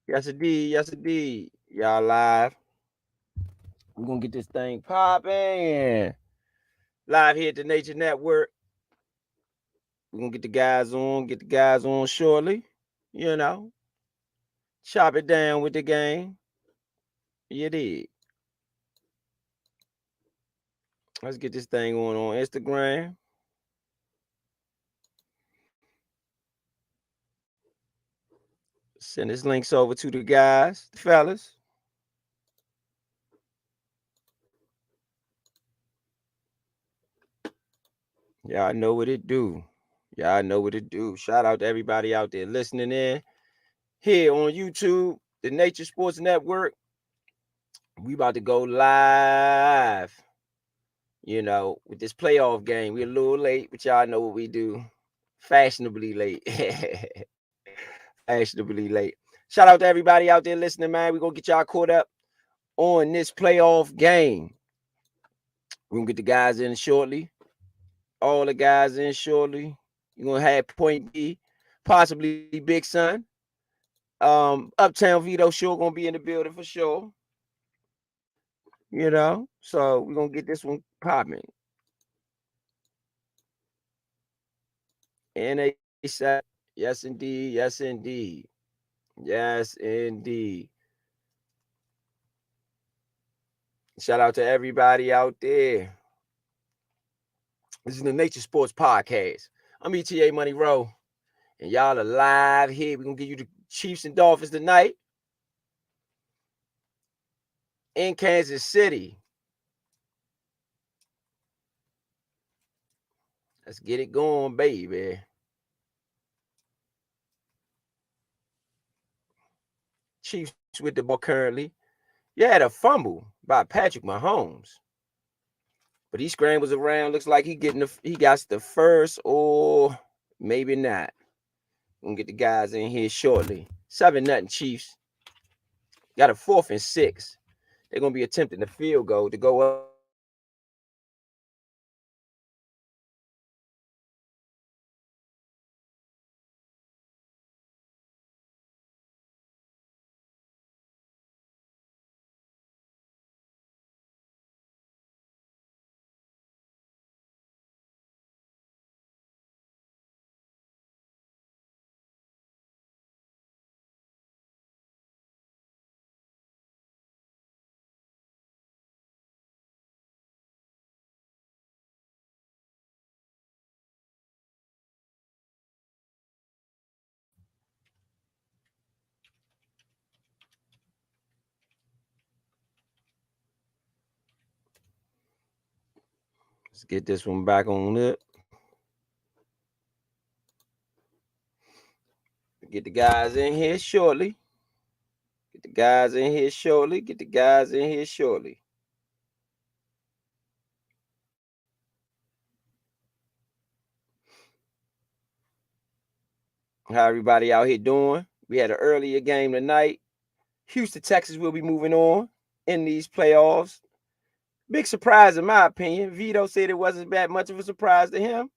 Yes, indeed. Yes, indeed. Y'all live. We're going to get this thing popping. Live here at the Nature Network. We're going to get the guys on shortly. You know, chop it down with the game. You did. Let's get this thing on Instagram. Send his links over to the guys, the fellas. Y'all know what it do. Y'all know what it do. Shout out to everybody out there listening in. Here on YouTube, the Nature Sports Network. We about to go live. You know, with this playoff game. We're a little late, but y'all know what we do. Fashionably late. Fashionably late. Shout out to everybody out there listening, man. We're going to get y'all caught up on this playoff game. We're going to get the guys in shortly. All the guys in shortly. You're going to have Point B, possibly Big Son. Uptown Vito sure going to be in the building for sure. You know, so we're going to get this one popping. NA7. Yes, indeed. Yes, indeed. Yes, indeed. Shout out to everybody out there. This is the Nature Sports Podcast. I'm ETA Money Row, and y'all are live here. We're going to give you the Chiefs and Dolphins tonight in Kansas City. Let's get it going, baby. Chiefs with the ball currently. Yeah, had a fumble by Patrick Mahomes. But he scrambles around. Looks like he got the first, or maybe not. We're gonna get the guys in here shortly. 7-0 Chiefs. Got a 4th and 6. They're gonna be attempting the field goal to go up. Let's get this one back on up. Get the guys in here shortly. Get the guys in here shortly. Get the guys in here shortly. How everybody out here doing? We had an earlier game tonight. Houston, Texas will be moving on in these playoffs. Big surprise in my opinion. Vito said it wasn't that much of a surprise to him.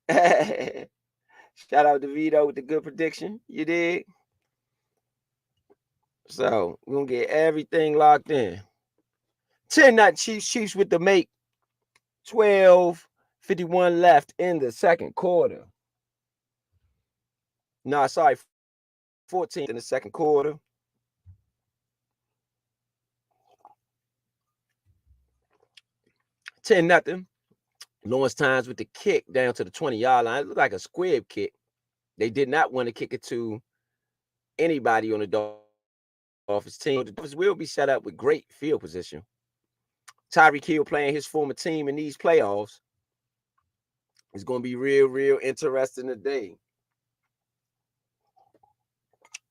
Shout out to Vito with the good prediction. You did. So we're gonna get everything locked in. 10-0 Chiefs with the make. 12:51 left in the second quarter. No, sorry, 14 in the second quarter. $10-0. Lawrence Tynes with the kick down to the 20-yard line. It looked like a squib kick. They did not want to kick it to anybody on the Dolphins team. The Dolphins will be set up with great field position. Tyreek Hill playing his former team in these playoffs. It's going to be real interesting today.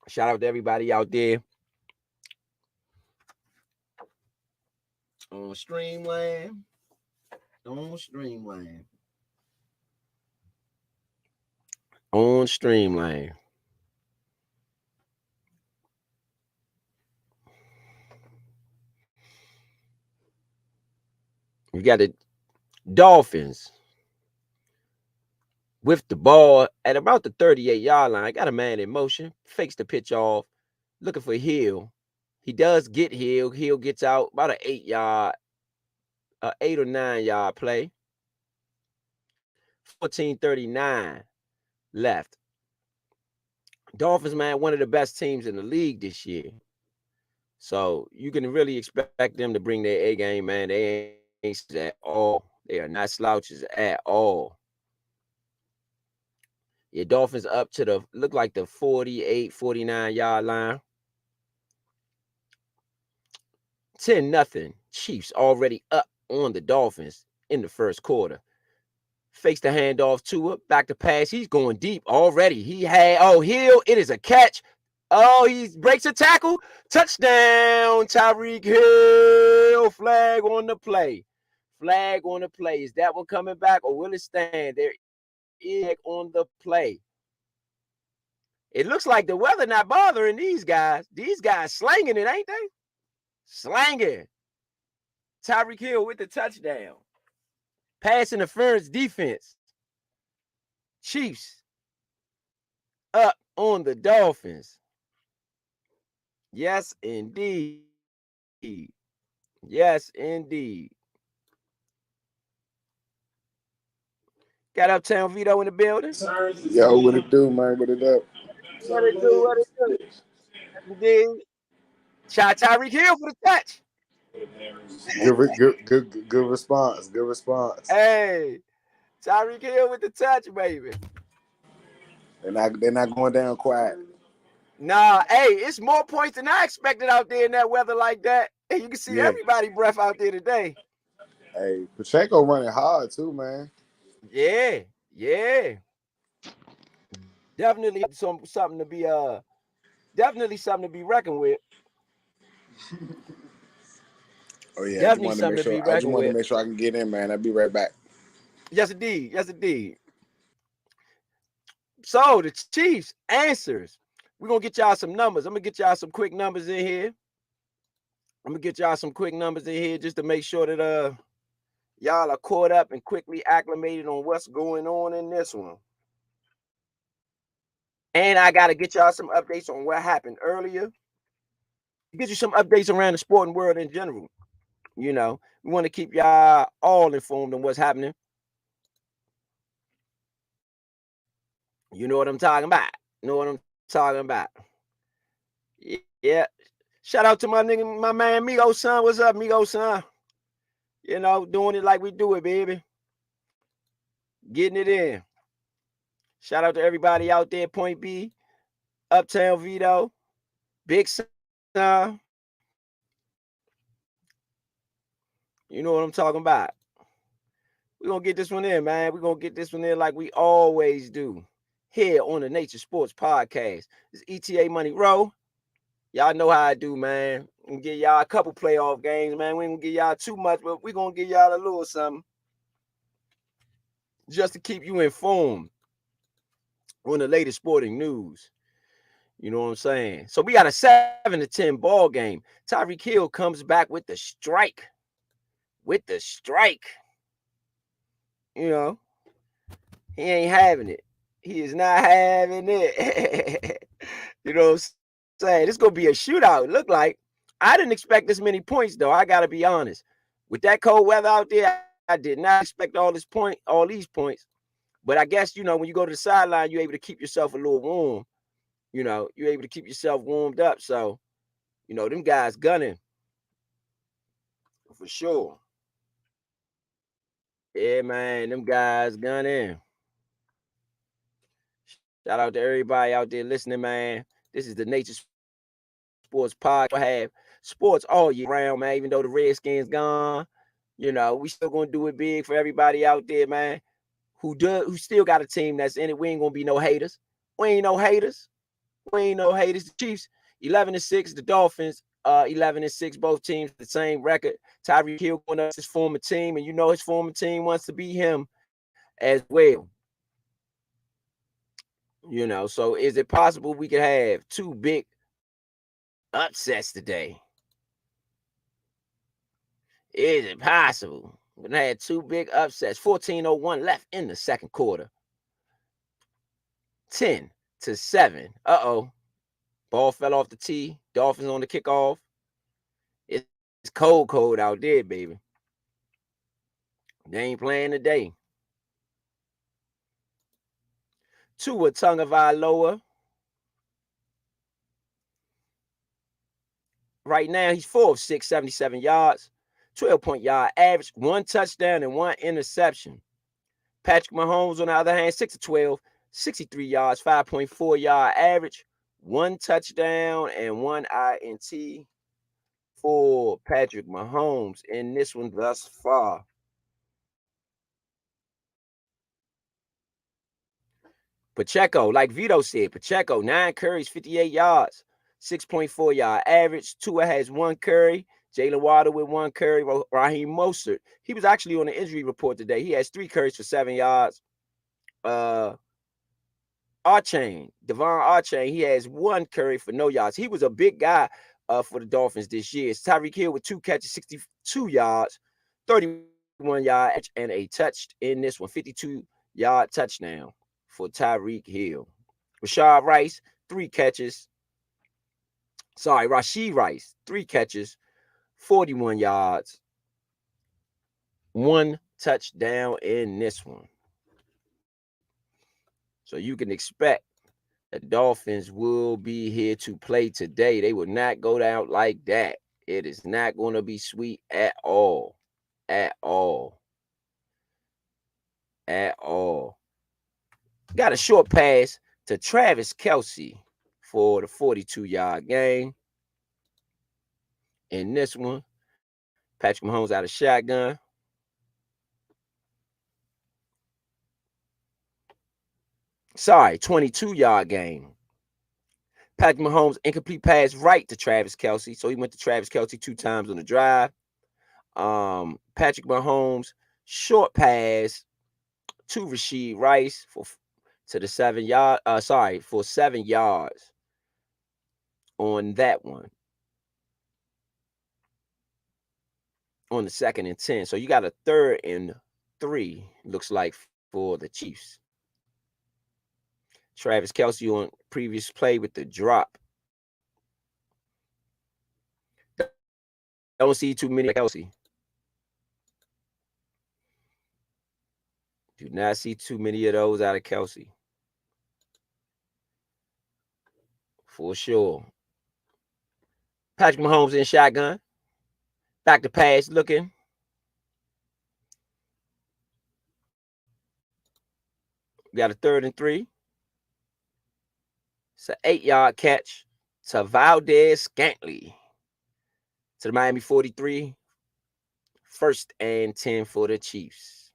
Shout out to everybody out there on Streamland. On Streamland. We got the Dolphins with the ball at about the 38-yard line. Got a man in motion, fakes the pitch off, looking for Hill. He does get Hill. Hill gets out about an 8 or 9 yard play. 14:39 left. Dolphins, man, one of the best teams in the league this year. So you can really expect them to bring their A game, man. They ain't at all. They are not slouches at all. Your Dolphins up to the look like the 48, 49-yard line. 10-0. Chiefs already up on the Dolphins in the first quarter. Fakes the handoff to it. Back to pass. He's going deep already. Hill. It is a catch. Oh, he breaks a tackle. Touchdown, Tyreek Hill. Flag on the play. Flag on the play. Is that one coming back or will it stand? There is on the play. It looks like the weather not bothering these guys. These guys slanging it, ain't they? Slanging. Tyreek Hill with the touchdown. Pass interference defense. Chiefs up on the Dolphins. Yes, indeed. Yes, indeed. Got Uptown Vito in the building. Yo, what it do, man? What it up? What it do? What it do? Indeed. Shot Tyreek Hill for the touch. Good response. Good response. Hey, Tyreek Hill with the touch, baby. They're not going down quiet. Nah, hey, it's more points than I expected out there in that weather like that. And you can see everybody breath out there today. Hey, Pacheco running hard too, man. Yeah. Definitely something to be reckoned with. Oh yeah, Definitely something to be I just reckoned wanted with. to make sure I can get in, man. I'll be right back. Yes, indeed. So the Chiefs answers. We're gonna get y'all some numbers. I'm gonna get y'all some quick numbers in here. Just to make sure that y'all are caught up and quickly acclimated on what's going on in this one. And I gotta get y'all some updates on what happened earlier. Get you some updates around the sporting world in general. You know, we want to keep y'all all informed on what's happening. You know what I'm talking about. Yeah. Shout out to my man Migo son. What's up, Migo son? You know, doing it like we do it, baby. Getting it in. Shout out to everybody out there, Point B, Uptown Vito, Big Son. You know what I'm talking about. We're going to get this one in, man. We're going to get this one in like we always do here on the Nature Sports Podcast. It's ETA Money Row. Y'all know how I do, man. I'm going to give y'all a couple playoff games, man. We ain't going to give y'all too much, but we're going to give y'all a little something just to keep you informed on the latest sporting news. You know what I'm saying? So we got a 7-10 ball game. Tyreek Hill comes back with the strike. You know, he ain't having it. He is not having it. You know what I'm saying? This going to be a shootout. Look like. I didn't expect this many points, though. I got to be honest. With that cold weather out there, I did not expect all these points. But I guess, you know, when you go to the sideline, you're able to keep yourself a little warm. You know, you're able to keep yourself warmed up. So, you know, them guys gunning. For sure. Yeah, man, them guys gunning. Shout out to everybody out there listening, man. This is the Nature Sports Pod. We'll have sports all year round, man. Even though the Redskins gone, you know, we still gonna do it big for everybody out there, man. Who still got a team that's in it. We ain't gonna be no haters. We ain't no haters. The Chiefs 11-6. The Dolphins 11-6. Both teams the same record. Tyreek Hill going up his former team, and you know his former team wants to beat him as well. You know, so is it possible we could have two big upsets today? Is it possible? We're gonna have two big upsets. 14:01 left in the second quarter. 10-7. Uh-oh. Ball fell off the tee. Dolphins on the kickoff. It's cold out there, baby. They ain't playing today. Tua Tagovailoa. Right now, he's 4 of 6, 77 yards, 12-point yard average, 1 touchdown and 1 interception. Patrick Mahomes, on the other hand, 6 of 12, 63 yards, 5.4 yard average, 1 touchdown and 1 INT for Patrick Mahomes in this one thus far. Pacheco, like Vito said, Pacheco, 9 carries, 58 yards, 6.4 yard average. Tua has 1 carry. Jalen Waddle with 1 carry. Raheem Mostert, he was actually on the injury report today. He has 3 carries for 7 yards. Devon Archain, he has 1 carry for no yards. He was a big guy for the Dolphins this year. It's Tyreek Hill with 2 catches, 62 yards, 31 yards, and a touch in this one, 52-yard touchdown for Tyreek Hill. Rashid Rice, 3 catches. Rashid Rice, 3 catches, 41 yards, 1 touchdown in this one. So you can expect the Dolphins will be here to play today. They will not go down like that. It is not going to be sweet at all. At all. At all. Got a short pass to Travis Kelce for the 42-yard gain. In this one, Patrick Mahomes out of shotgun. Sorry, 22-yard gain. Patrick Mahomes incomplete pass right to Travis Kelce. So he went to Travis Kelce 2 times on the drive. Patrick Mahomes short pass to Rashid Rice for 7 yards on that one. On the 2nd and 10. So you got a 3rd and 3, looks like, for the Chiefs. Travis Kelce on previous play with the drop. Don't see too many Kelce. Do not see too many of those out of Kelce. For sure. Patrick Mahomes in shotgun. Back to pass looking. We got a 3rd and 3. It's an 8-yard catch to Valdez-Scantling to the Miami 43. 1st and 10 for the Chiefs.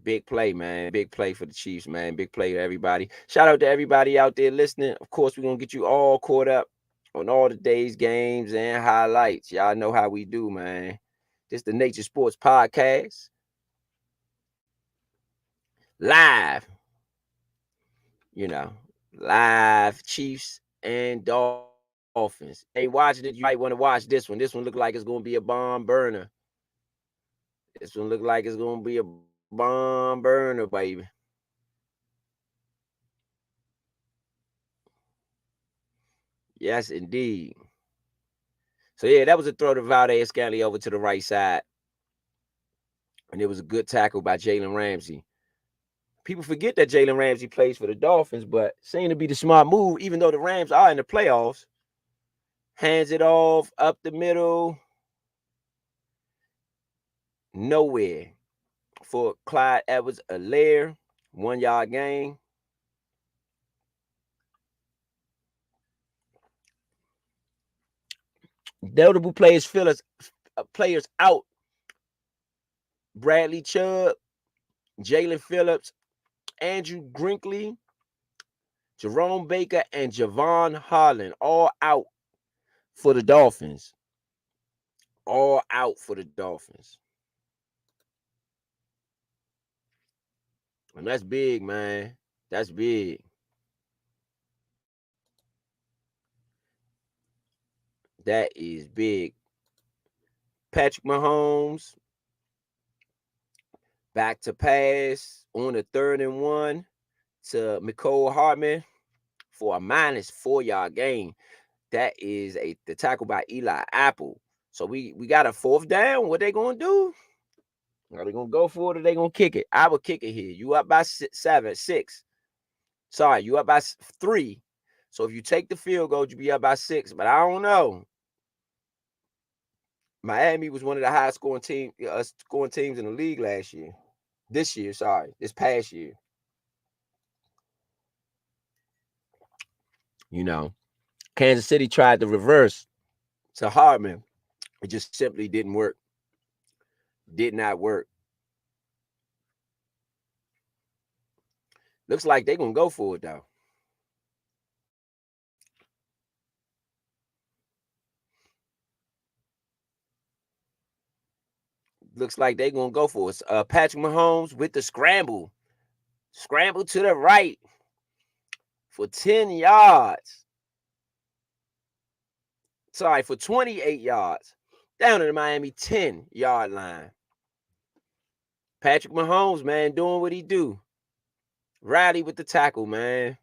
Big play, man. Big play for the Chiefs, man. Big play to everybody. Shout out to everybody out there listening. Of course, we're going to get you all caught up on all the day's games and highlights. Y'all know how we do, man. This is the Nature Sports Podcast. Live. Live Chiefs and Dolphins. Hey, watching it, you might want to watch this one. This one look like it's going to be a bomb burner. This one look like it's going to be a bomb burner, baby. Yes, indeed. So, yeah, that was a throw to Valdez-Scantling over to the right side. And it was a good tackle by Jalen Ramsey. People forget that Jalen Ramsey plays for the Dolphins, but seemed to be the smart move, even though the Rams are in the playoffs. Hands it off up the middle. Nowhere for Clyde Edwards-Helaire. 1-yard gain. Notable players out. Bradley Chubb, Jalen Phillips, Andrew Grinkley, Jerome Baker, and Javon Holland all out for the Dolphins. All out for the Dolphins. And that's big, man. That's big. That is big. Patrick Mahomes Back to pass on the 3rd and 1 to Mecole Hardman for a -4-yard gain. That is the tackle by Eli Apple. So we got a 4th down. What they gonna do? Are they gonna go for it or they gonna kick it? I would kick it here. You up by 6. Sorry, you up by 3. So if you take the field goal, you be up by 6. But I don't know. Miami was one of the highest scoring teams in the league last year. This past year. You know, Kansas City tried the reverse to Hardman. It just simply didn't work. Did not work. Looks like they're going to go for it, though. Looks like they're going to go for it. Patrick Mahomes with the scramble. Scramble to the right for 10 yards. Sorry, for 28 yards. Down to the Miami 10-yard line. Patrick Mahomes, man, doing what he do. Riley with the tackle, man.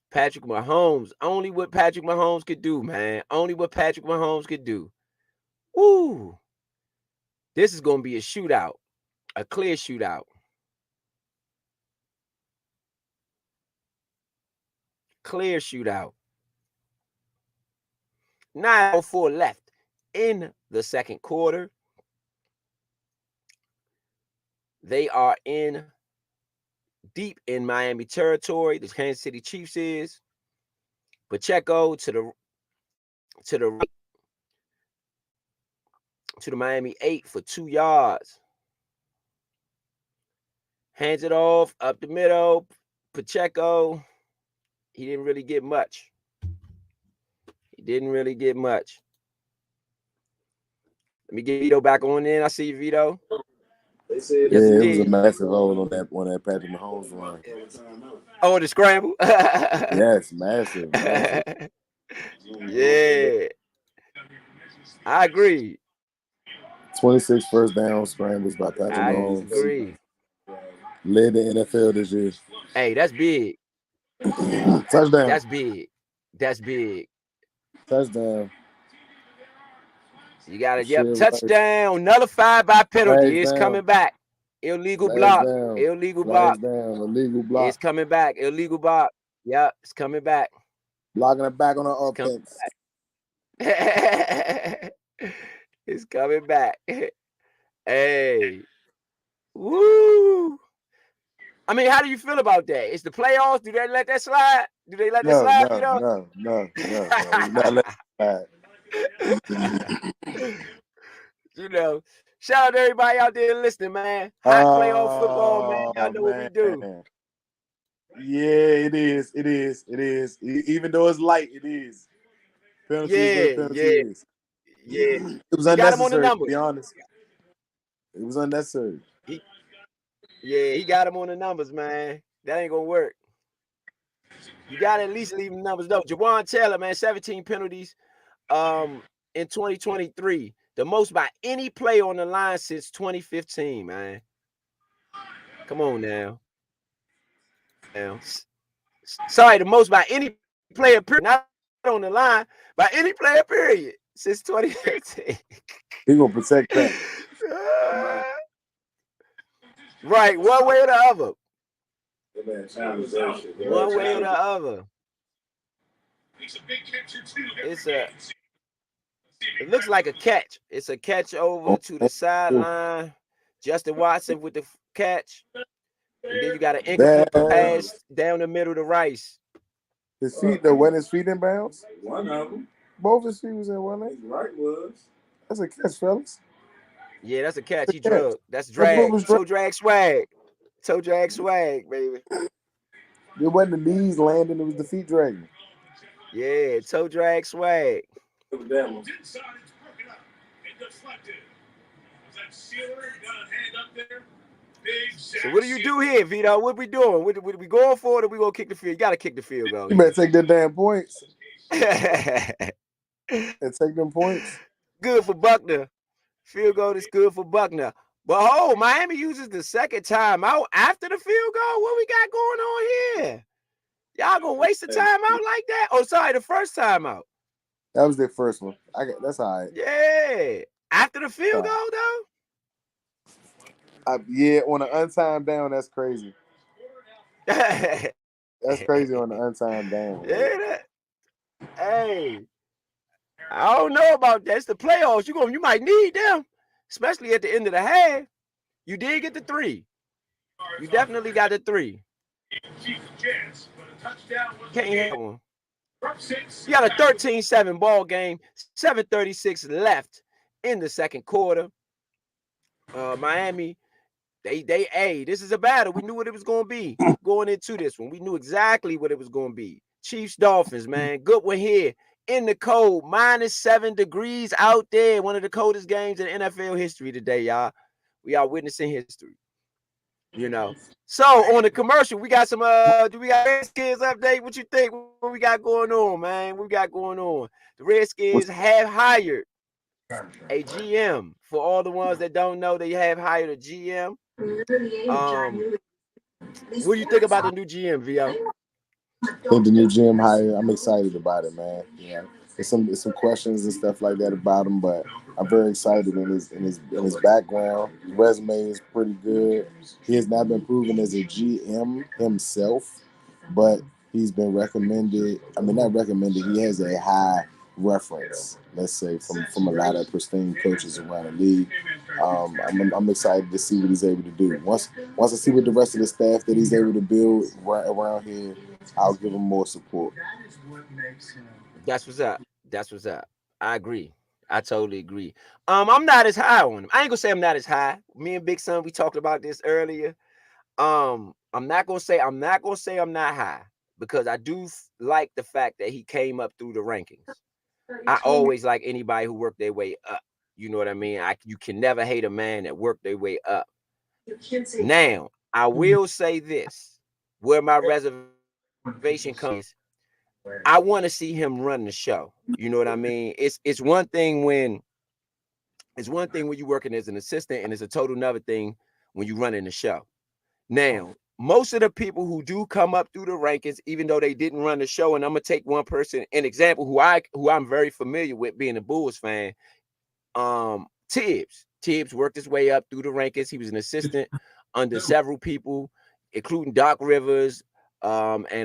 Patrick Mahomes. Only what Patrick Mahomes could do, man. Only what Patrick Mahomes could do. Woo. This is going to be a shootout. A clear shootout. Clear shootout. 9:04 left in the second quarter. They are deep in Miami territory. The Kansas City Chiefs is. Pacheco to the right, to the Miami 8 for 2 yards. Hands it off up the middle. Pacheco, he didn't really get much. Let me get Vito back on in. I see you, Vito. They said yes, it was a massive hold on that Patrick Mahomes run. Oh, the scramble? Yes, massive. Yeah. I agree. 26 first down scrambles by Patrick Mahomes. I agree. Led the NFL this year. Hey, that's big. Touchdown. That's big. Touchdown. You got it. Touchdown. Nullified by penalty. It's coming back. Illegal block. Illegal block. It's coming back. Illegal block. Yep, it's coming back. Blocking it back on the offense. It's coming back. Hey. Woo. I mean, how do you feel about that? It's the playoffs. Do they let that slide? Do they let that slide? No. Not let that slide. You know, shout out to everybody out there listening, man. Hot playoff football, man. Y'all know what we do. Yeah, it is. Even though it's light, it is. Penalties. Yeah. It was unnecessary, to be honest. It was unnecessary. He got him on the numbers, man. That ain't gonna work. You gotta at least leave the numbers though. Jawan Taylor, man, 17 penalties in 2023. The most by any player on the line since 2015, man. Come on now. Sorry, the most by any player, period, not on the line, by any player, period, since 2015. He gonna protect that. Right, one way or the other. One way or the other. It looks like a catch. It's a catch over to the sideline. Justin Watson with the catch. And then you got an incomplete pass down the middle to Rice. His feet, though, when his feet in bounds? One of them. Both his feet was in one leg? Right was. That's a catch, fellas. Yeah, that's a catch. He drug. That's drag. Toe drag swag. Toe drag swag, baby. It wasn't the knees landing, it was the feet dragging. Yeah, toe drag swag. So what do you do here, Vito? What we doing? What we going for it or we gonna kick the field? You gotta kick the field goal. You better take them damn points. And take them points. Good for Buckner. Field goal is good for Buckner. But Miami uses the second timeout after the field goal. What we got going on here? Y'all gonna waste the timeout like that? Oh, sorry, the first timeout. That was their first one. That's all right. Yeah, after the field goal though. Yeah, on an untimed down, that's crazy. That's crazy on the untimed down. Yeah, hey, I don't know about that. It's the playoffs. You might need them, especially at the end of the half. You did get the 3. You definitely got the 3. Can't have one. You got a 13-7 ball game. 7:36 left in the second quarter. Miami, this is a battle. We knew what it was going to be going into this one. We knew exactly what it was going to be. Chiefs, Dolphins, man. Good one here in the cold. -7 degrees out there. One of the coldest games in NFL history today, y'all. We are witnessing history. So on the commercial, we got some do we got Redskins update? What you think? What we got going on, man? What we got going on? The Redskins have hired a GM. For all the ones that don't know, they have hired a GM. What do you think about the new GM, VO? I think the new GM hire, I'm excited about it, man. There's some questions and stuff like that about him, but I'm very excited in his background. His resume is pretty good. He has not been proven as a GM himself, but he's been recommended. I mean, not recommended. He has a high reference, let's say, from a lot of pristine coaches around the league. I'm excited to see what he's able to do. Once I see what the rest of the staff that he's able to build around here, I'll give him more support. That's what's up. That's what's up. I agree. I totally agree. I'm not as high on him. I ain't gonna say I'm not as high. Me and Big Son, we talked about this earlier. I'm not gonna say I'm not high because I do like the fact that he came up through the rankings. I always like anybody who worked their way up. You know what I mean? You can never hate a man that worked their way up. Now, I will say this: where my reservation comes, I want to see him run the show. You know what I mean? It's one thing when you're working as an assistant, and it's a total another thing when you running the show. Now, most of the people who do come up through the rankings, even though they didn't run the show, and I'm gonna take one person, an example who I'm very familiar with, being a Bulls fan, Tibbs. Tibbs worked his way up through the rankings. He was an assistant under several people, including Doc Rivers, and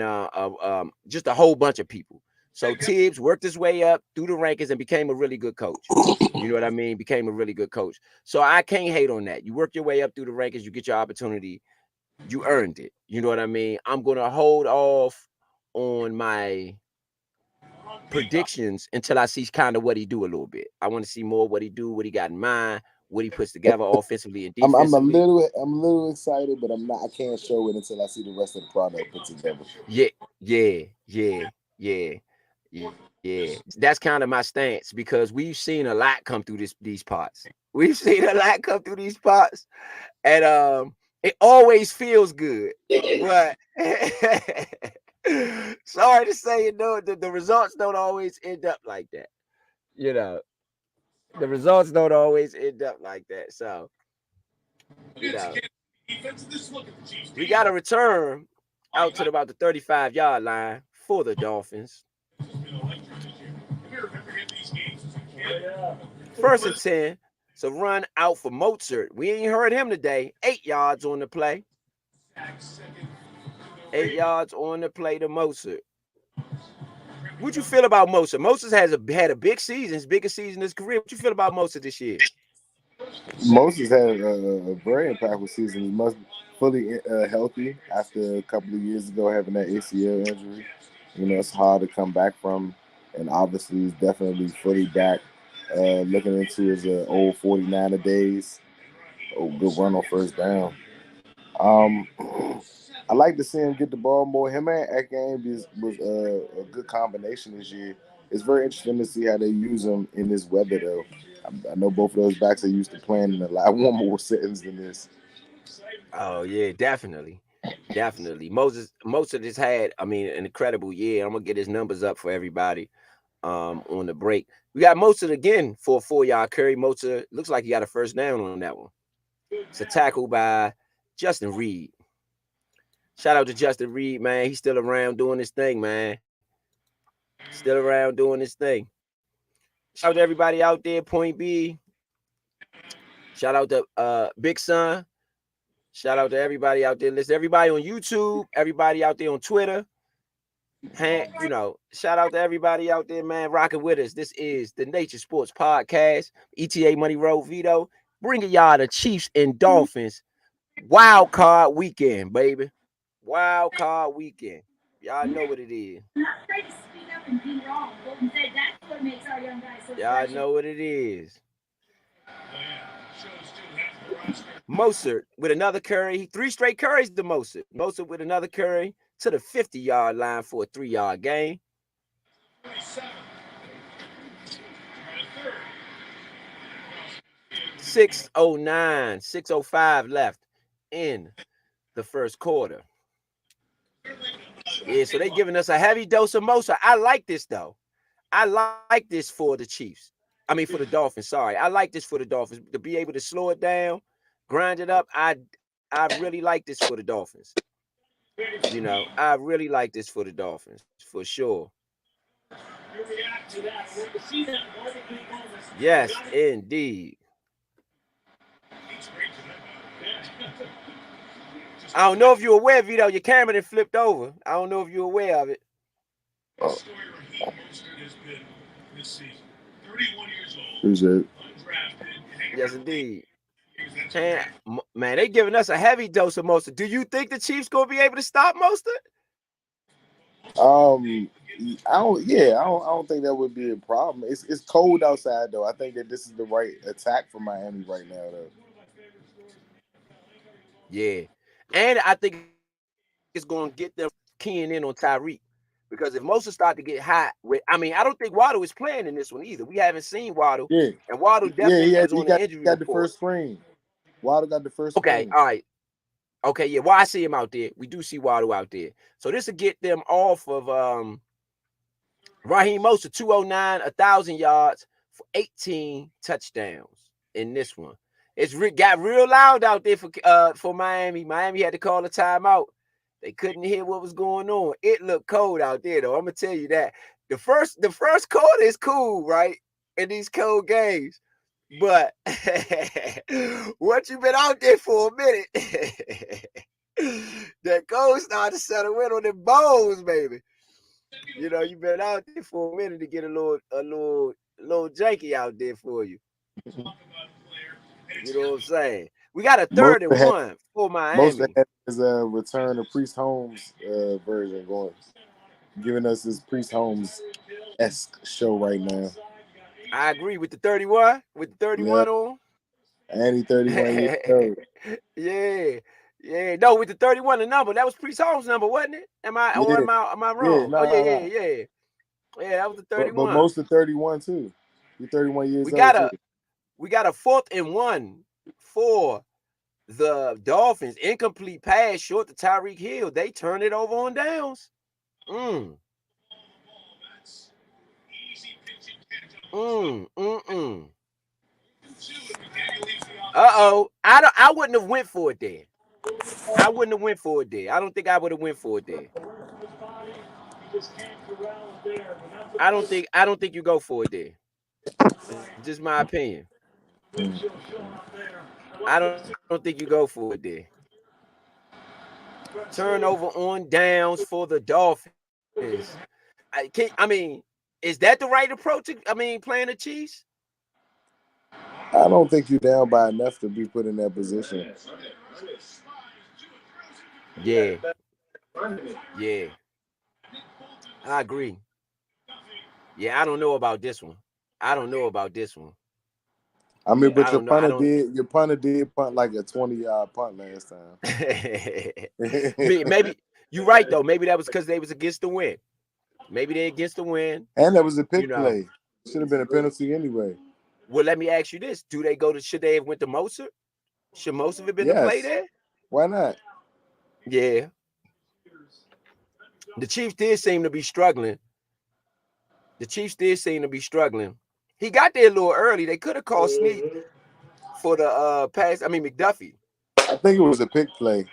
just a whole bunch of people. So Tibbs worked his way up through the rankings and became a really good coach. You know what I mean? Became a really good coach. So I can't hate on that. You work your way up through the rankings, you get your opportunity, you earned it. You know what I mean? I'm gonna hold off on my predictions until I see kind of what he do a little bit. I want to see more what he do, what he got in mind, what he puts together offensively and defensively. I'm a little excited, but I'm not. I can't show it until I see the rest of the product put together. Yeah. That's kind of my stance because we've seen a lot come through these parts. We've seen a lot come through these parts, and it always feels good, but sorry to say, the results don't always end up like that. The results don't always end up like that. So, we got to return out to about the 35-yard line for the Dolphins. 1st and 10. So run out for Mozart. We ain't heard him today. 8 yards on the play. 8 yards on the play to Mozart. What you feel about Mozart? Mozart had a big season, his biggest season in his career. What you feel about Mozart this year? Moses had a very impactful season. He must fully healthy after a couple of years ago having that ACL injury. It's hard to come back from, and obviously he's definitely fully back. Looking into his old 49er days. Oh, good run on first down. I like to see him get the ball more. Him and Eke was a good combination this year. It's very interesting to see how they use him in this weather, though. I know both of those backs are used to playing in a lot warmer settings than this. Oh yeah, definitely. Moses has had, an incredible year. I'm gonna get his numbers up for everybody on the break. We got Mozart again for a 4-yard carry. Mozart looks like he got a first down on that one. It's a tackle by Justin Reed. Shout out to Justin Reed, man. He's still around doing his thing, man. Still around doing his thing. Shout out to everybody out there, Point B. Shout out to Big Son. Shout out to everybody out there. Listen, everybody on YouTube, everybody out there on Twitter. Shout out to everybody out there, man, rocking with us. This is the Nature Sports Podcast. ETA Money Road Vito. Bringing y'all the Chiefs and Dolphins wild card weekend, baby. Wild card weekend. Y'all know what it is. Y'all know what it is. Mostert with another curry. 3 straight curries to Mostert. Mostert with another curry to the 50-yard line for a 3-yard gain. 6:09, 6:05 left in the first quarter. Yeah, so they giving us a heavy dose of Mostert. I like this, though. I like this for the Chiefs. I mean, for the Dolphins, sorry. I like this for the Dolphins. To be able to slow it down, grind it up, I really like this for the Dolphins. I really like this for the Dolphins, for sure. Yes, indeed. I don't know if you're aware, Vito. Your camera done flipped over. I don't know if you're aware of it. Appreciate it. Yes, indeed. Man, they giving us a heavy dose of Mostert. Do you think the Chiefs gonna be able to stop Mostert? I don't think that would be a problem. It's cold outside though. I think that this is the right attack for Miami right now though. Yeah, and I think it's gonna get them keying in on Tyreek. Because if Mostert start to get hot, I don't think Waddle is playing in this one either. We haven't seen Waddle. Yeah. And Waddle definitely was on the injury got report. the first screen. Waddle got the first screen. All right. Okay, yeah. Well, I see him out there. We do see Waddle out there. So this will get them off of Raheem Mostert, 209, 1,000 yards for 18 touchdowns in this one. It's got real loud out there for Miami. Miami had to call a timeout. They couldn't hear what was going on. It looked cold out there, though. I'm gonna tell you that. The first quarter is cool, right? In these cold games. But once you've been out there for a minute, that cold started to settle in on the bones, baby. You've been out there for a minute to get a little janky out there for you. You know what I'm saying? We got a 3rd and 1 for Miami. Most of that is a return of Priest Holmes version going, giving us this Priest Holmes-esque show right now. I agree with the 31. With the 31 on. And he 31 years old. Yeah. No, with the 31 the number. That was Priest Holmes' number, wasn't it? Am I wrong? Yeah. Yeah, that was the 31. But most of 31 too. You're 31 years old. We got a 4th and 1 for the Dolphins. Incomplete pass short to Tyreek Hill. They turn it over on downs. Uh-oh. I wouldn't have went for it there. I don't think I would have went for it there. I don't think you go for it there. It's just my opinion. I don't think you go for it there. Turnover on downs for the Dolphins. Is that the right approach? Playing the Chiefs? I don't think you're down by enough to be put in that position. Yeah. I agree. Yeah, I don't know about this one. But your punter did punt like a 20-yard punt last time. Maybe you're right though. Maybe that was because they was against the wind. Maybe they're against the wind. And that was a pick play. Should have been a penalty anyway. Well, let me ask you this: should they have went to Mostert? Should Mostert have been the play there? Why not? Yeah. The Chiefs did seem to be struggling. He got there a little early. They could have called Snead for the pass. I mean McDuffie. I think it was a pick play,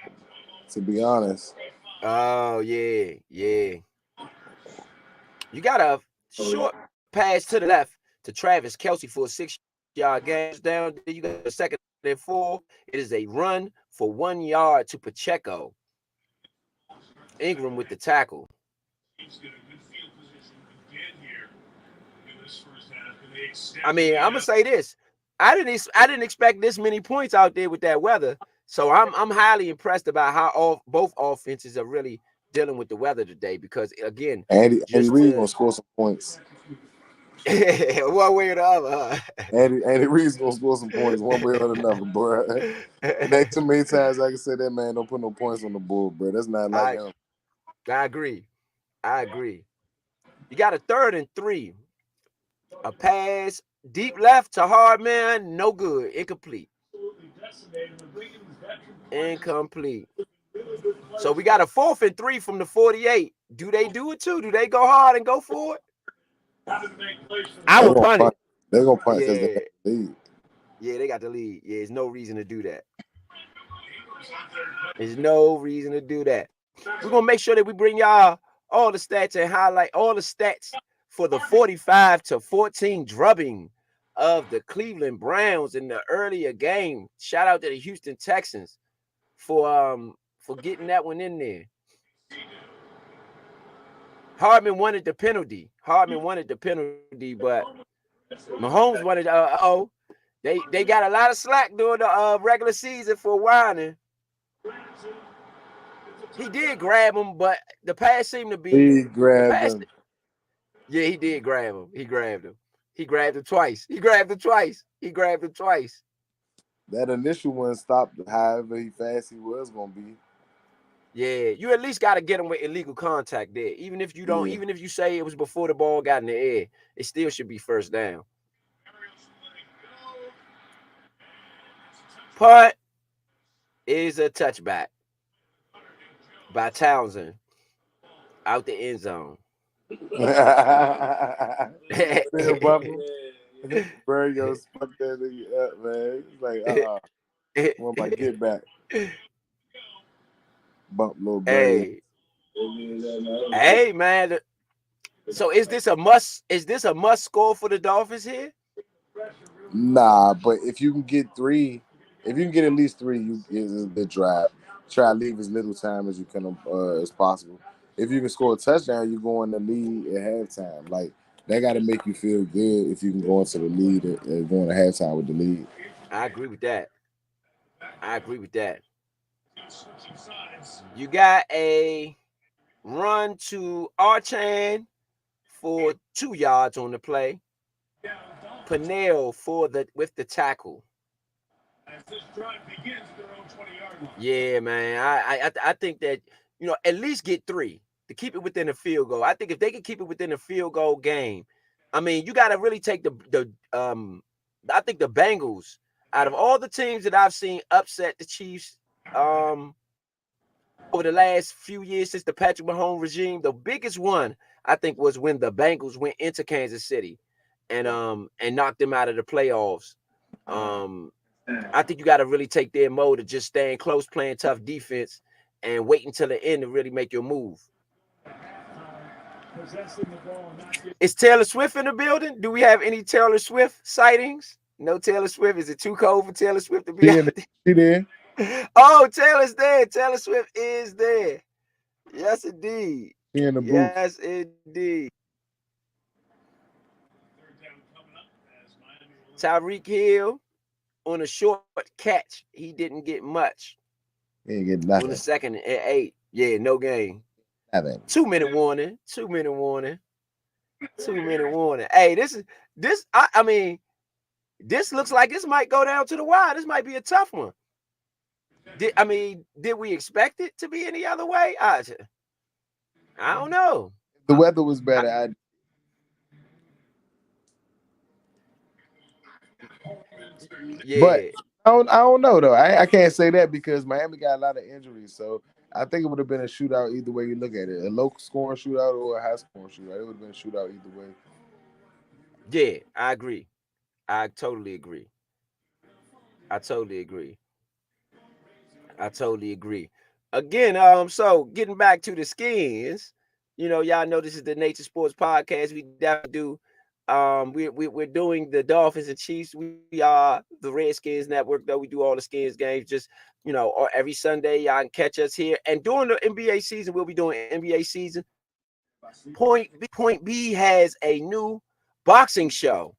to be honest. Oh yeah, yeah. You got a short pass to the left to Travis Kelce for a 6-yard gain down. Then you got a second and 4. It is a run for 1 yard to Pacheco. Ingram with the tackle. I mean, I'm gonna say this. I didn't expect this many points out there with that weather. So I'm highly impressed about how both offenses are really dealing with the weather today. Because again, Andy just Reid gonna to score some points. one way or the other. Andy Reid's gonna score some points one way or another, bro. It ain't too many times I can say that man don't put no points on the board, bro. That's not like him. I agree. I agree. You got a 3rd and 3. A pass deep left to Hardman, no good, incomplete. Incomplete. So we got a 4th and 3 from the 48. Do they do it too? Do they go hard and go for it? I will punt it. They're gonna punt because they got the lead. Yeah, they got the lead. Yeah, there's no reason to do that. There's no reason to do that. We're gonna make sure that we bring y'all all the stats and highlight all the stats for the 45-14 drubbing of the Cleveland Browns in the earlier game. Shout out to the Houston Texans for getting that one in there. Hardman wanted the penalty. But Mahomes wanted. They got a lot of slack during the regular season for whining. He did grab him, but the pass seemed to be. He grabbed him. Yeah, he did grab him. He grabbed him. He grabbed him twice. He grabbed him twice. That initial one stopped however fast he was gonna be. Yeah, you at least got to get him with illegal contact there. Even if you don't, even if you say it was before the ball got in the air, it still should be first down. Punt is a touchback by Townsend out the end zone. Bro, yo, fuck that nigga up, man. It's like, want my get back. Bump little Barry. Hey, man. So is this a must score for the Dolphins here? Nah, but if you can get at least 3, you is a good drive. Try to leave as little time as you can as possible. If you can score a touchdown, you go in the lead at halftime. Like that got to make you feel good if you can go into the lead and go into halftime with the lead. I agree with that. You got a run to Archan for 2 yards on the play. Pennell with the tackle. Yeah, man. I think that at least get 3 to keep it within a field goal. I think if they can keep it within a field goal game, I mean, you got to really take I think the Bengals, out of all the teams that I've seen upset the Chiefs over the last few years since the Patrick Mahomes regime, the biggest one I think was when the Bengals went into Kansas City and knocked them out of the playoffs. I think you got to really take their mode of just staying close, playing tough defense, and wait until the end to really make your move. Is Taylor Swift in the building? Do we have any Taylor Swift sightings? No Taylor Swift. Is it too cold for Taylor Swift to be out there? She there? Oh, Taylor's there. Taylor Swift is there. Yes, indeed. She in the booth. Yes, indeed. Tyreek Hill on a short catch. He didn't get much. He didn't get nothing. On the 2nd and 8. Yeah, no game. 2-minute warning. 2-minute warning. 2-minute warning. Hey, this looks like this might go down to the wire. This might be a tough one. Did we expect it to be any other way? I don't know. The weather was better. But I don't know though. I can't say that because Miami got a lot of injuries. So I think it would have been a shootout either way you look at it. A low scoring shootout or a high scoring shootout. It would have been a shootout either way. Yeah, I agree. I totally agree. I totally agree. I totally agree. Again, so getting back to the skins, y'all know this is the Nature Sports Podcast. We definitely do. We're doing the Dolphins and Chiefs. We are the Redskins Network, though. We do all the skins games. Just or every Sunday, y'all can catch us here. And during the NBA season, we'll be doing NBA season. Point B has a new boxing show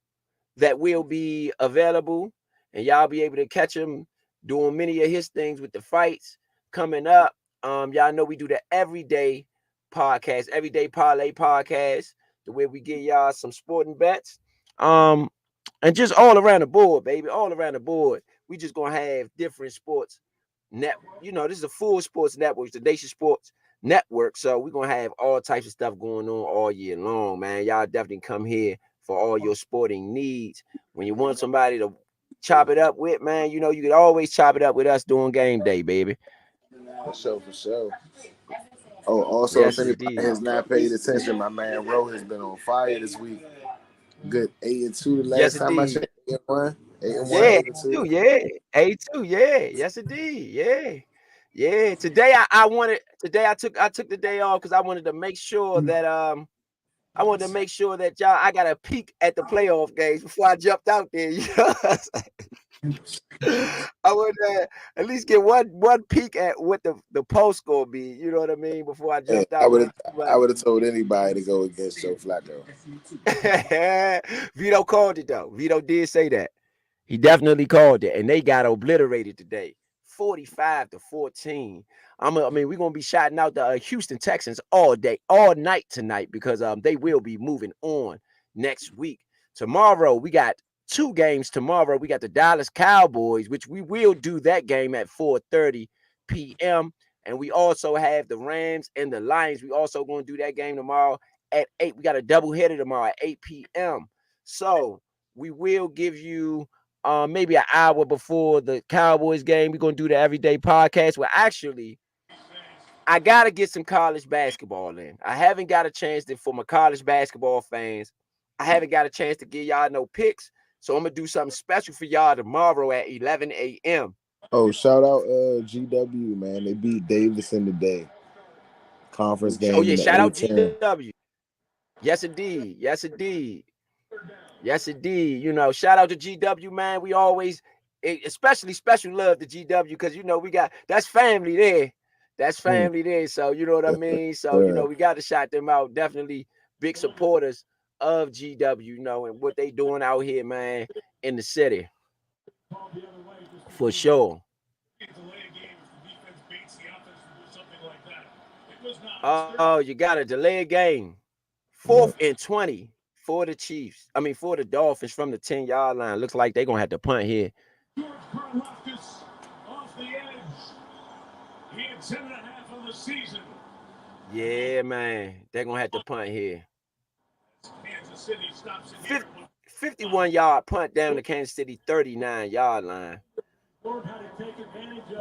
that will be available, and y'all be able to catch him doing many of his things with the fights coming up. Y'all know we do the everyday podcast, everyday parlay podcast, the way we give y'all some sporting bets. And just all around the board, baby, all around the board. We just gonna have different sports net. This is a full sports network, it's the Nation Sports Network. So we're gonna have all types of stuff going on all year long, man. Y'all definitely come here for all your sporting needs. When you want somebody to chop it up with, man, you can always chop it up with us during game day, baby. For sure, for sure. Oh, also, if Yes, anybody indeed. has not paid attention, my man Ro has been on fire this week. Good 8-2 the Yes, last time I indeed. checked. 8-1, 8-1, Yeah, 8-2. A2, yeah. A2, yeah. Yes, indeed. Yeah. Yeah. Today I wanted I took the day off because I wanted to make sure that y'all I got a peek at the playoff games before I jumped out there. I would at least get one peek at what the post score be. You know what I mean? Before I Hey, jumped out there. I But would have told anybody to go against Joe Flacco. Vito called it though. Vito did say that. He definitely called it, and they got obliterated today, 45-14. We're gonna be shouting out the Houston Texans all day, all night tonight because they will be moving on next week. Tomorrow we got two games. Tomorrow we got the Dallas Cowboys, which we will do that game at 4:30 p.m. And we also have the Rams and the Lions. We also going to do that game tomorrow at 8. We got a double header tomorrow at 8 p.m. So we will give you maybe an hour before the Cowboys game. We're going to do the everyday podcast. Well, actually, I got to get some college basketball in. I haven't got a chance for my college basketball fans. I haven't got a chance to give y'all no picks. So I'm going to do something special for y'all tomorrow at 11 a.m. Oh, shout out GW, man. They beat Davidson today. Conference Oh, game yeah. in the Shout out A10. GW. Yes, indeed. Yes, indeed. Yes, indeed. Shout out to GW, man. We always, especially special love to GW because we got that's family there. That's family there. So you know what I mean. So we got to shout them out. Definitely big supporters of GW. And what they doing out here, man, in the city for sure. Oh, you got to delay a game. 4th and 20 for the Chiefs. For the Dolphins from the 10-yard line. Looks like they're gonna have to punt here. Yeah, man. They're gonna have to punt here. 51-yard punt down the Kansas City 39-yard line.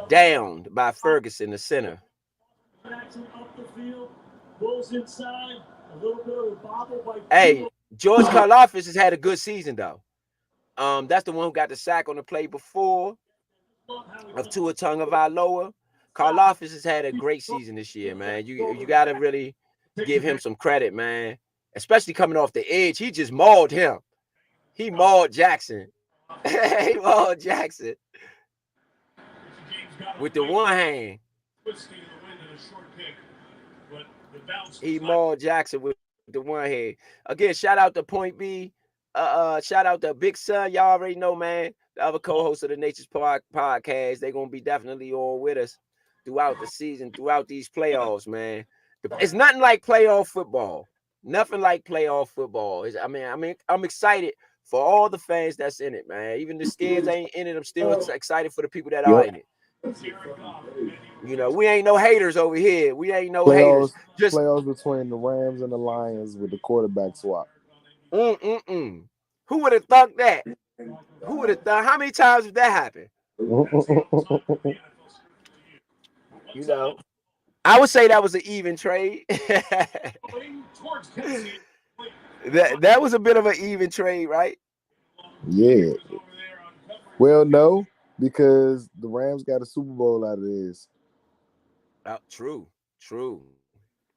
Downed by Ferguson, the center. Hey, George Karlaftis has had a good season though. That's the one who got the sack on the play before of Tua Tagovailoa. Karlaftis has had a great season this year, man. You got to really give him some credit, man. Especially coming off the edge, he just mauled him. He mauled Jackson. He mauled Jackson with the one hand. He mauled Jackson with the one hand. Again, shout out to Point B. Shout out to Big Son. Y'all already know, man. The other co-host of the Nature's podcast. They're gonna be definitely on with us throughout the season, throughout these playoffs, man. It's nothing like playoff football. Nothing like playoff football. I'm excited for all the fans that's in it, man. Even the skins ain't in it. I'm still excited for the people that are Yep. in it. We ain't no haters over here. We ain't no haters. Playoffs, Just playoffs between the Rams and the Lions with the quarterback swap. Who would have thought that? Who would have thought? How many times have that happened? I would say that was an even trade. that was a bit of an even trade, right? Yeah. Well, no. because the Rams got a Super Bowl out of this. True, true,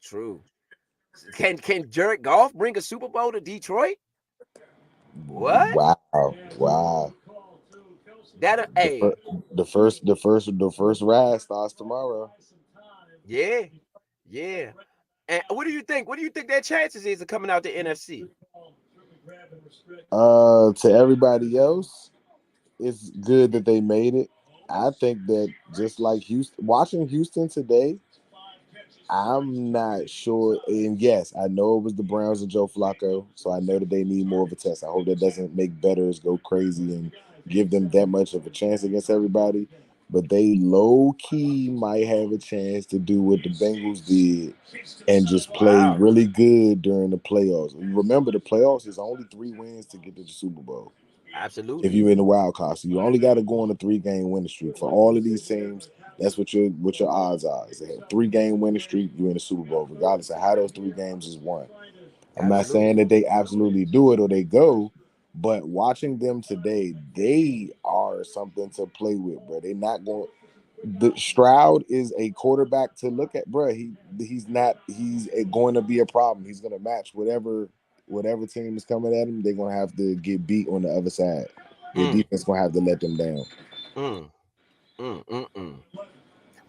true. Can Jared Goff bring a Super Bowl to Detroit? What? Wow, wow. That The hey, first, the first ride starts tomorrow. yeah, yeah. And what do you think? What do you think their chances is of coming out the NFC? To everybody else, it's good that they made it. I think that just like Houston, watching Houston today, I'm not sure. And yes, I know it was the Browns and Joe Flacco, so I know that they need more of a test. I hope that doesn't make bettors go crazy and give them that much of a chance against everybody. But they low key might have a chance to do what the Bengals did and just play Wow, really good during the playoffs. Remember, the playoffs is only 3 wins to get to the Super Bowl if absolutely. you're in the wild card. So you only got to go on a 3-game winning streak. For all of these teams, that's what your odds are. Is a 3-game winning streak, you're in the Super Bowl, regardless of how those 3 games is won. I'm not saying Absolutely. that they absolutely do it or they go, but watching them today, they are something to play with, bro. They're not going. The Stroud is a quarterback to look at, bro. He's not. He's going to be a problem. He's going to match whatever team is coming at him. They're going to have to get beat on the other side. Their Mm, defense going to have to let them down. mm, mm.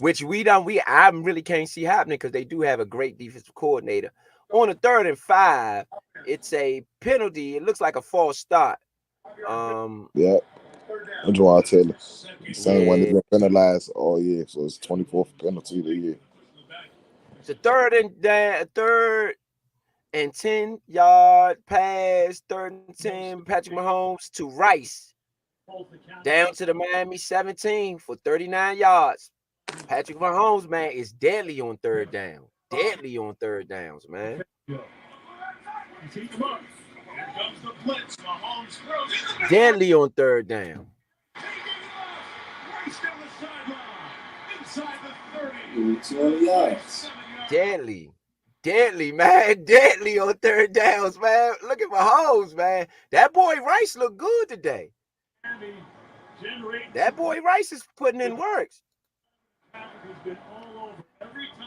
Which I really can't see happening because they do have a great defensive coordinator. On a 3rd and 5, it's a penalty. It looks like a false start. Um, Yeah, and Jawan Taylor, the same one that's yeah, been penalized all year. So it's 24th penalty of the year. it's a 3rd and 10 yard pass, 3rd and 10. Patrick Mahomes to Rice down to the Miami 17 for 39 yards. Patrick Mahomes, man, is deadly on 3rd down. Deadly on 3rd downs, man. Deadly on 3rd down. Deadly. Deadly, man. Deadly on 3rd downs, man. Look at Mahomes, man. That boy Rice looked good today. That boy Rice is putting in works.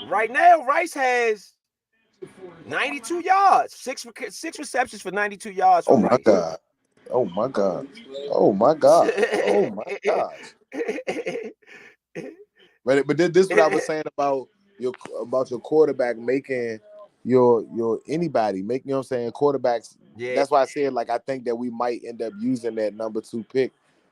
Right now, Rice has 92 yards, six receptions for 92 yards Oh for my Rice. God. Oh my God. Oh my God. Oh my gosh. But this is what I was saying about your quarterback making your anybody make, you know what I'm saying, quarterbacks. Yeah, That's why I said, like, I think that we might end up using that number 2 pick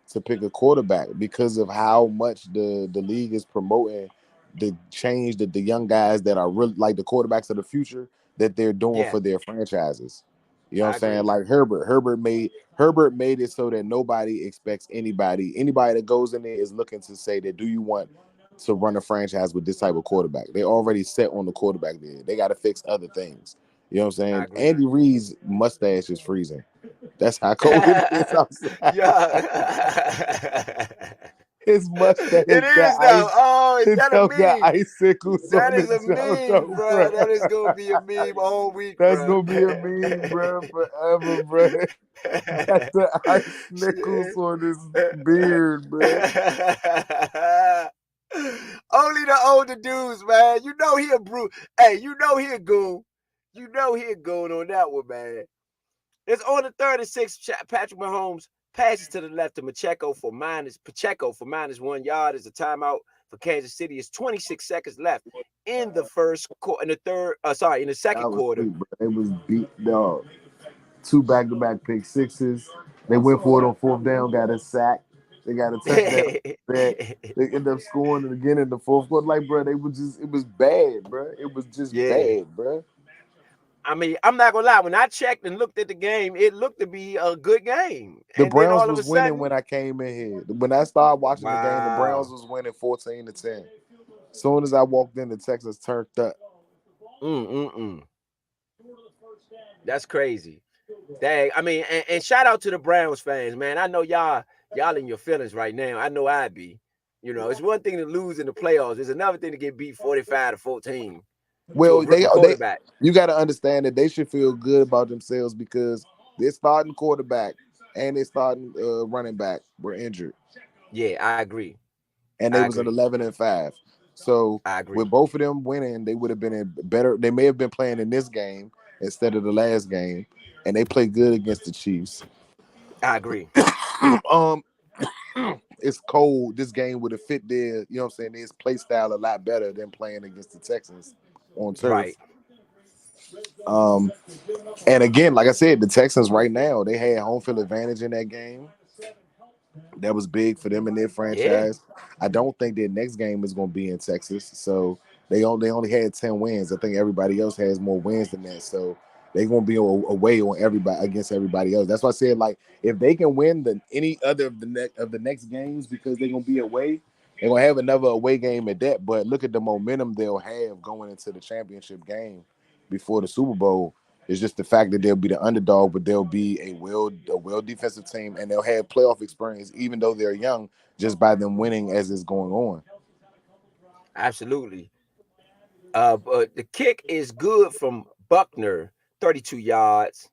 to pick a quarterback because of how much the league is promoting the change that the young guys that are really like the quarterbacks of the future that they're doing yeah, for their franchises. You know what I I'm saying? agree. Like Herbert made it so that nobody expects anybody that goes in there is looking to say that, do you want to run a franchise with this type of quarterback? They already set on the quarterback there. They got to fix other things. You know what I'm I saying? agree. Andy Reid's mustache is freezing. That's how cold it is outside. Yeah. His mustache It got is though. ice. Oh, is It that a don't got meme? icicles That on is the a meme, JoJo, bro. bro. That is gonna be a meme all week, That's bro. gonna be a meme, bro, forever, bro. Got the ice nickels on his beard, bro. Only the older dudes, man. You know he a brute. Hey, you know he a goon. You know he a goon on that one, man. It's on the 3rd and 6. Patrick Mahomes passes to the left to Pacheco for -1 yard. Is a timeout for Kansas City. It's 26 seconds left in the first quarter. In the I second was quarter. sweet, bro. They was beat dog. 2 back-to-back pick sixes. They went for it on 4th down, got a sack. They got a touchdown. That they end up scoring it again in the 4th quarter. Like, bro, it was bad, bro. It was just Yeah. bad, bro. I mean, I'm not gonna lie. When I checked and looked at the game, it looked to be a good game. The And then Browns all of was a winning sudden, when I came in here. When I started watching the game, the Browns wow. was winning 14-10. Soon as I walked into Texas, turned up. Mm-mm-mm. That's crazy. Dang. I mean, and shout out to the Browns fans, man. I know y'all in your feelings right now. I know I'd be. You know, it's one thing to lose in the playoffs. It's another thing to get beat 45-14 to a Well, rookie they quarterback. you got to understand that they should feel good about themselves because their starting quarterback and their starting running back were injured. Yeah, I agree. and they I was at agree. 11-5. So I agree. with both of them winning, they would have been in better. They may have been playing in this game instead of the last game, and they played good against the Chiefs. I agree. um, it's cold. This game would have fit their, you know what I'm saying, his play style a lot better than playing against the Texans on turf. Right. Um, and again, like I said, the Texans right now they had home field advantage in that game. That was big for them in their Yeah. franchise. I don't think their next game is going to be in Texas, so they only had 10 wins. I think everybody else has more wins than that, so they're going to be away on everybody against everybody else. That's why I said like if they can win any other of the next games because they're going to be away, they're going to have another away game at that. But look at the momentum they'll have going into the championship game before the Super Bowl. It's just the fact that they'll be the underdog, but they'll be a well defensive team, and they'll have playoff experience, even though they're young, just by them winning as it's going on. Absolutely. But the kick is good from Buckner, 32 yards.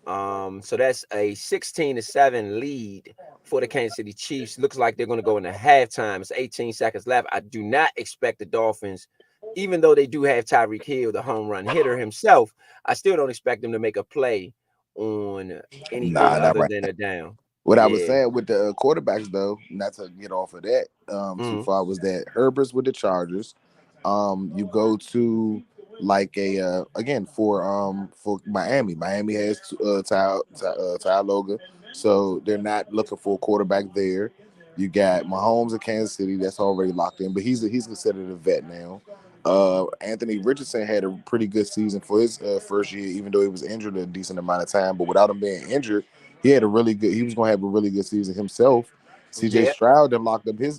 So that's a 16-7 lead for the Kansas City Chiefs. Looks like they're going to go into halftime. It's 18 seconds left. I do not expect the Dolphins, even though they do have Tyreek Hill, the home run hitter himself, I still don't expect them to make a play on anything Nah, not other right. than a down. What I was Yeah. saying with the quarterbacks, though, not to get off of that too Mhm. far, was that Herbert's with the Chargers. You go to like a again for Miami. Miami has Ty Logan, so they're not looking for a quarterback there. You got Mahomes of Kansas City, that's already locked in, but he's considered a vet now. Anthony Richardson had a pretty good season for his first year, even though he was injured a decent amount of time. But without him being injured, he had a really good. He was going to have a really good season himself. C.J. Yeah. Stroud then locked up his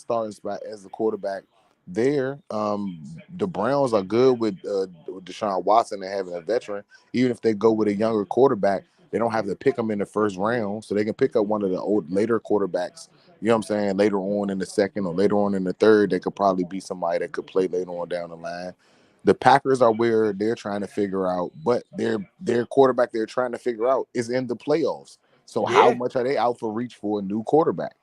starting spot as the quarterback there. The Browns are good with Deshaun Watson and having a veteran. Even if they go with a younger quarterback, they don't have to pick them in the first round, so they can pick up one of the old later quarterbacks. You know what I'm saying? Later on in the second or later on in the third, they could probably be somebody that could play later on down the line. The Packers are where they're trying to figure out, but their quarterback they're trying to figure out is in the playoffs. So how Yeah. much are they out for reach for a new quarterback?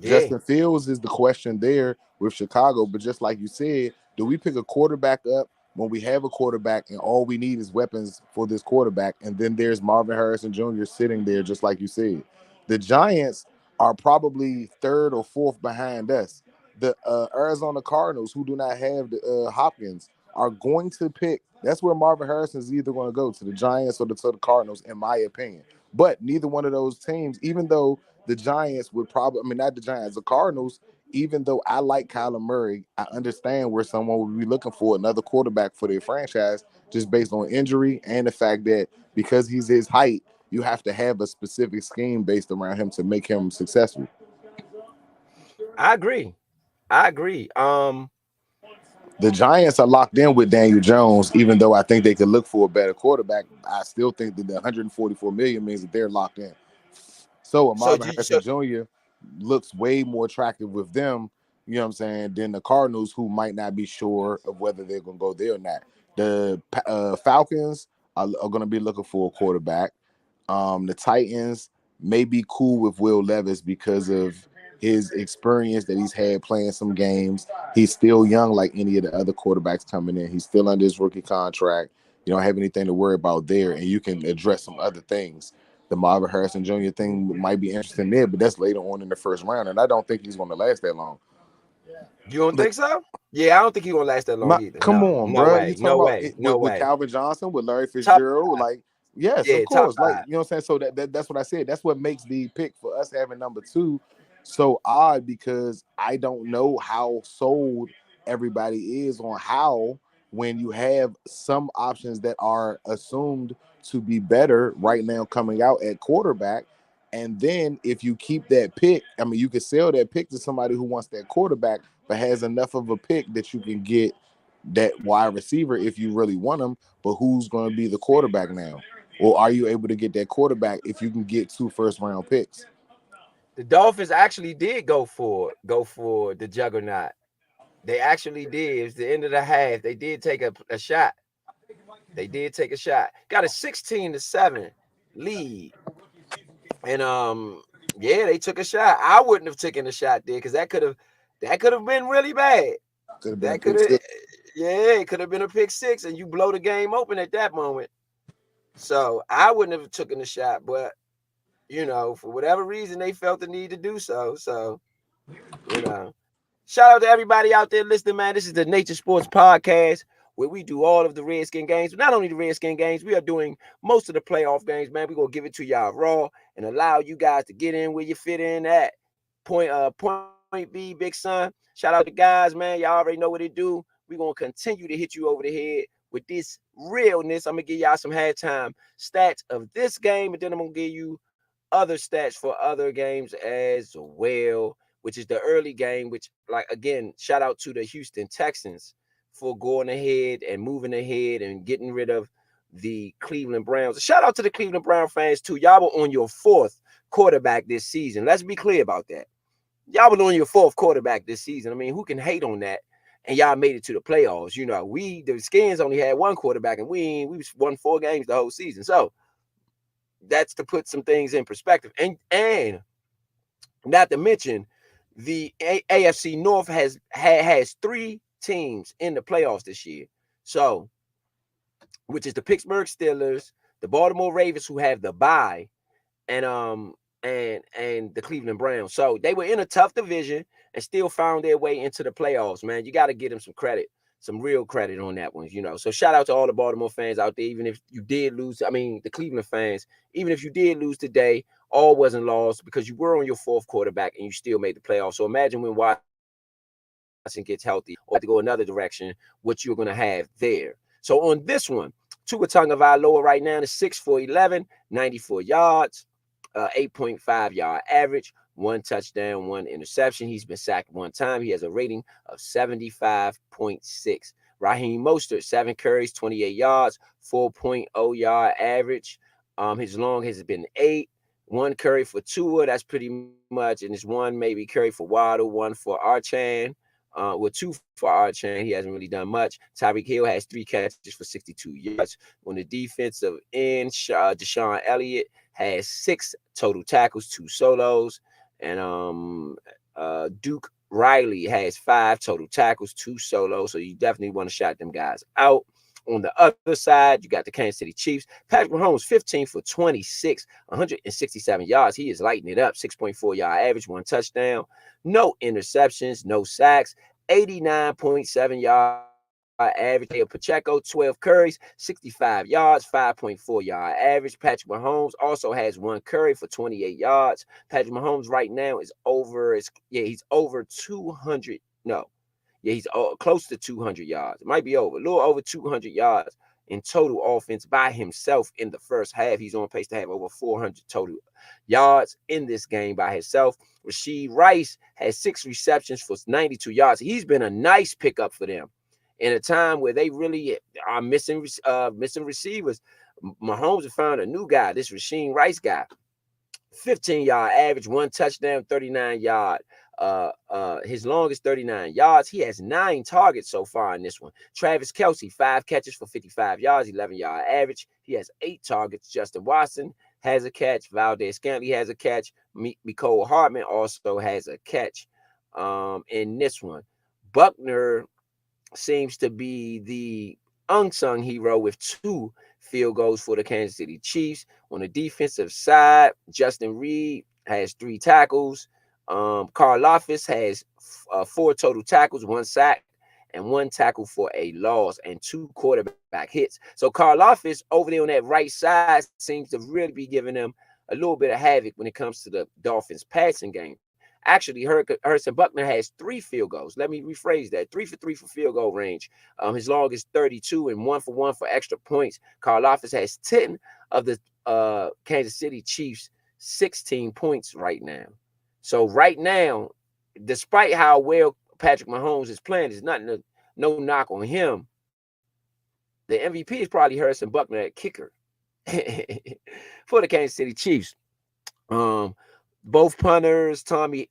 Yeah. Justin Fields is the question there with Chicago, but just like you said, do we pick a quarterback up when we have a quarterback and all we need is weapons for this quarterback? And then there's Marvin Harrison Jr. sitting there, just like you said. The Giants are probably third or fourth behind us. The Arizona Cardinals, who do not have the Hopkins, are going to pick. That's where Marvin Harrison is either going to go to the Giants or to the Cardinals, in my opinion. But neither one of those teams, even though the Giants would probably, I mean, not the Giants, the Cardinals, even though I like Kyler Murray, I understand where someone would be looking for another quarterback for their franchise just based on injury and the fact that because he's his height, you have to have a specific scheme based around him to make him successful. I agree. I agree. The Giants are locked in with Daniel Jones, even though I think they could look for a better quarterback. I still think that the 144 million means that they're locked in. So So Marvin do you, Harrison so Jr. looks way more attractive with them, you know what I'm saying, than the Cardinals, who might not be sure of whether they're going to go there or not. The Falcons are going to be looking for a quarterback. The Titans may be cool with Will Levis because of his experience that he's had playing some games. He's still young, like any of the other quarterbacks coming in. He's still under his rookie contract. You don't have anything to worry about there, and you can address some other things. The Marvin Harrison Jr. thing might be interesting there, but that's later on in the first round, and I don't think he's going to last that long. you don't But think so? Yeah, I don't think he's gonna last that long either. come No, on, no bro. You way, talking no about way, it no with way. Calvin Johnson, with Larry Top Fitzgerald? Like, yes, of Yeah, top course. Like, five. you know what I'm saying? So that's what I said. That's what makes the pick for us having number two so odd because I don't know how sold everybody is on how when you have some options that are assumed to be better right now coming out at quarterback. And then if you keep that pick, I mean, you could sell that pick to somebody who wants that quarterback, but has enough of a pick that you can get that wide receiver if you really want him. But who's going to be the quarterback now? Or are you able to get that quarterback if you can get two first round picks? The Dolphins actually did go for the juggernaut. They actually did. It was the end of the half. They did take a shot. They did take a shot. Got a 16-7 lead. And Yeah, they took a shot. I wouldn't have taken a shot there because that could have been really bad. Could have been a That pick could have, six. yeah, it could have been a pick six, and you blow the game open at that moment. So I wouldn't have taken the shot, but for whatever reason, they felt the need to do so. So you know, shout out to everybody out there listening, man. This is the Nature Sports Podcast where we do all of the Redskin games. Not only the Redskin games, we are doing most of the playoff games, man. We're gonna give it to y'all raw and allow you guys to get in where you fit in at. Point B, Big Son. Shout out to the guys, man. Y'all already know what it do. We're gonna continue to hit you over the head with this realness. I'm gonna give y'all some halftime stats of this game, and then I'm gonna give you other stats for other games as well, which is the early game, which, like, again, shout out to the Houston Texans for going ahead and moving ahead and getting rid of the Cleveland Browns. Shout out to the Cleveland Brown fans, too. Y'all were on your fourth quarterback this season. Let's be clear about that. Y'all were on your fourth quarterback this season. I mean, who can hate on that? And y'all made it to the playoffs. The Skins only had one quarterback, and we won 4 games the whole season. So that's to put some things in perspective. And not to mention, the AFC North has 3 teams in the playoffs this year. So, which is the Pittsburgh Steelers, the Baltimore Ravens, who have the bye, and the Cleveland Browns. So they were in a tough division and still found their way into the playoffs, man. You got to give them some credit, some real credit on that one, So shout out to all the Baltimore fans out there, even if you did lose. I mean, the Cleveland fans, even if you did lose today, all wasn't lost because you were on your fourth quarterback and you still made the playoffs. So imagine when Watson gets healthy or to go another direction, what you're going to have there. So on this one, Tua Tagovailoa right now is 6 for 11, 94 yards, 8.5 yard average, 1 touchdown, 1 interception. He's been sacked 1 time. He has a rating of 75.6. Raheem Mostert, 7 carries, 28 yards, 4.0 yard average. His long has been 8. 1 curry for Tua, that's pretty much, and it's 1 maybe curry for Waddle, 1 for Archan. 2 for Archan. He hasn't really done much. Tyreek Hill has 3 catches for 62 yards. On the defensive end, Deshaun Elliott has 6 total tackles, 2 solos. And Duke Riley has 5 total tackles, 2 solos. So you definitely want to shout them guys out. On the other side, you got the Kansas City Chiefs. Patrick Mahomes, 15 for 26, 167 yards. He is lighting it up. 6.4 yard average, 1 touchdown. No interceptions, no sacks. 89.7 yard average. Pacheco, 12 curries, 65 yards, 5.4 yard average. Patrick Mahomes also has 1 curry for 28 yards. Patrick Mahomes right now is he's over 200. No. Yeah, he's close to 200 yards. It might be over, a little over 200 yards in total offense by himself in the first half. He's on pace to have over 400 total yards in this game by himself. Rashee Rice has 6 receptions for 92 yards. He's been a nice pickup for them in a time where they really are missing receivers. Mahomes has found a new guy, this Rashee Rice guy. 15-yard average, 1 touchdown, 39-yard. His longest 39 yards. He has 9 targets so far in this one. Travis Kelce, 5 catches for 55 yards, 11-yard average. He has 8 targets. Justin Watson has a catch. Valdez Scantling has a catch. Mecole Hardman also has a catch in this one. Buckner seems to be the unsung hero with 2 field goals for the Kansas City Chiefs. On the defensive side, Justin Reed has 3 tackles. Carl Loftus has 4 total tackles, 1 sack, and 1 tackle for a loss, and 2 quarterback hits. So Carl Loftus over there on that right side seems to really be giving them a little bit of havoc when it comes to the Dolphins passing game. Actually, Harrison Buckner has 3 field goals. Let me rephrase that. 3 for 3 for field goal range. His long is 32 and 1 for 1 for extra points. Carl Loftus has 10 of the Kansas City Chiefs 16 points right now. So right now, despite how well Patrick Mahomes is playing, there's no knock on him. The MVP is probably Harrison Buckner at kicker for the Kansas City Chiefs. Both punters, Tommy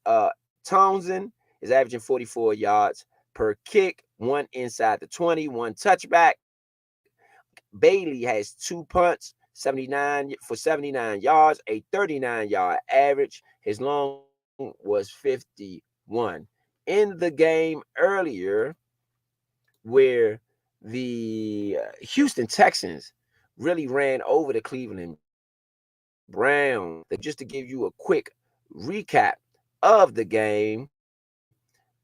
Townsend is averaging 44 yards per kick, 1 inside the 20, 1 touchback. Bailey has 2 punts, 79 yards, a 39-yard average. His long was 51. In the game earlier, where the Houston Texans really ran over the Cleveland Browns. Just to give you a quick recap of the game,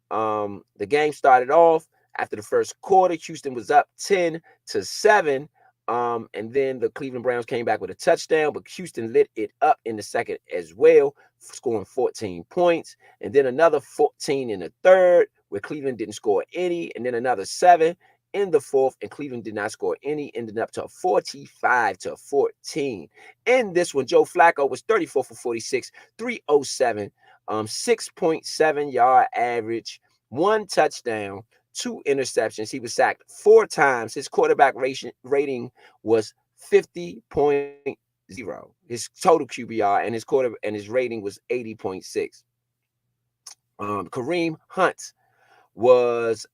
the game started off after the first quarter. Houston was up 10-7. And then the Cleveland Browns came back with a touchdown, but Houston lit it up in the second as well, scoring 14 points. And then another 14 in the third, where Cleveland didn't score any. And then another 7 in the fourth, and Cleveland did not score any, ending up to 45-14. In this one, Joe Flacco was 34 for 46, 307, 6.7-yard average, 1 touchdown, 2 interceptions. He was sacked 4 times. His quarterback rating was 50.0. His total QBR and his rating was 80.6. Kareem Hunt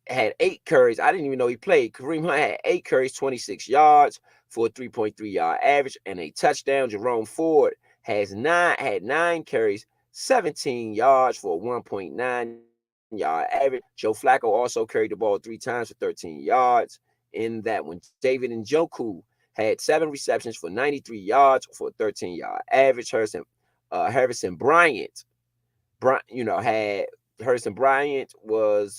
had 8 carries. I didn't even know he played. Kareem Hunt had 8 carries, 26 yards for a 3.3-yard average and a touchdown. Jerome Ford had 9 carries, 17 yards for a 1.9-yard average. Joe Flacco also carried the ball 3 times for 13 yards in that one. David Njoku had 7 receptions for 93 yards for a 13-yard average. Harrison Bryant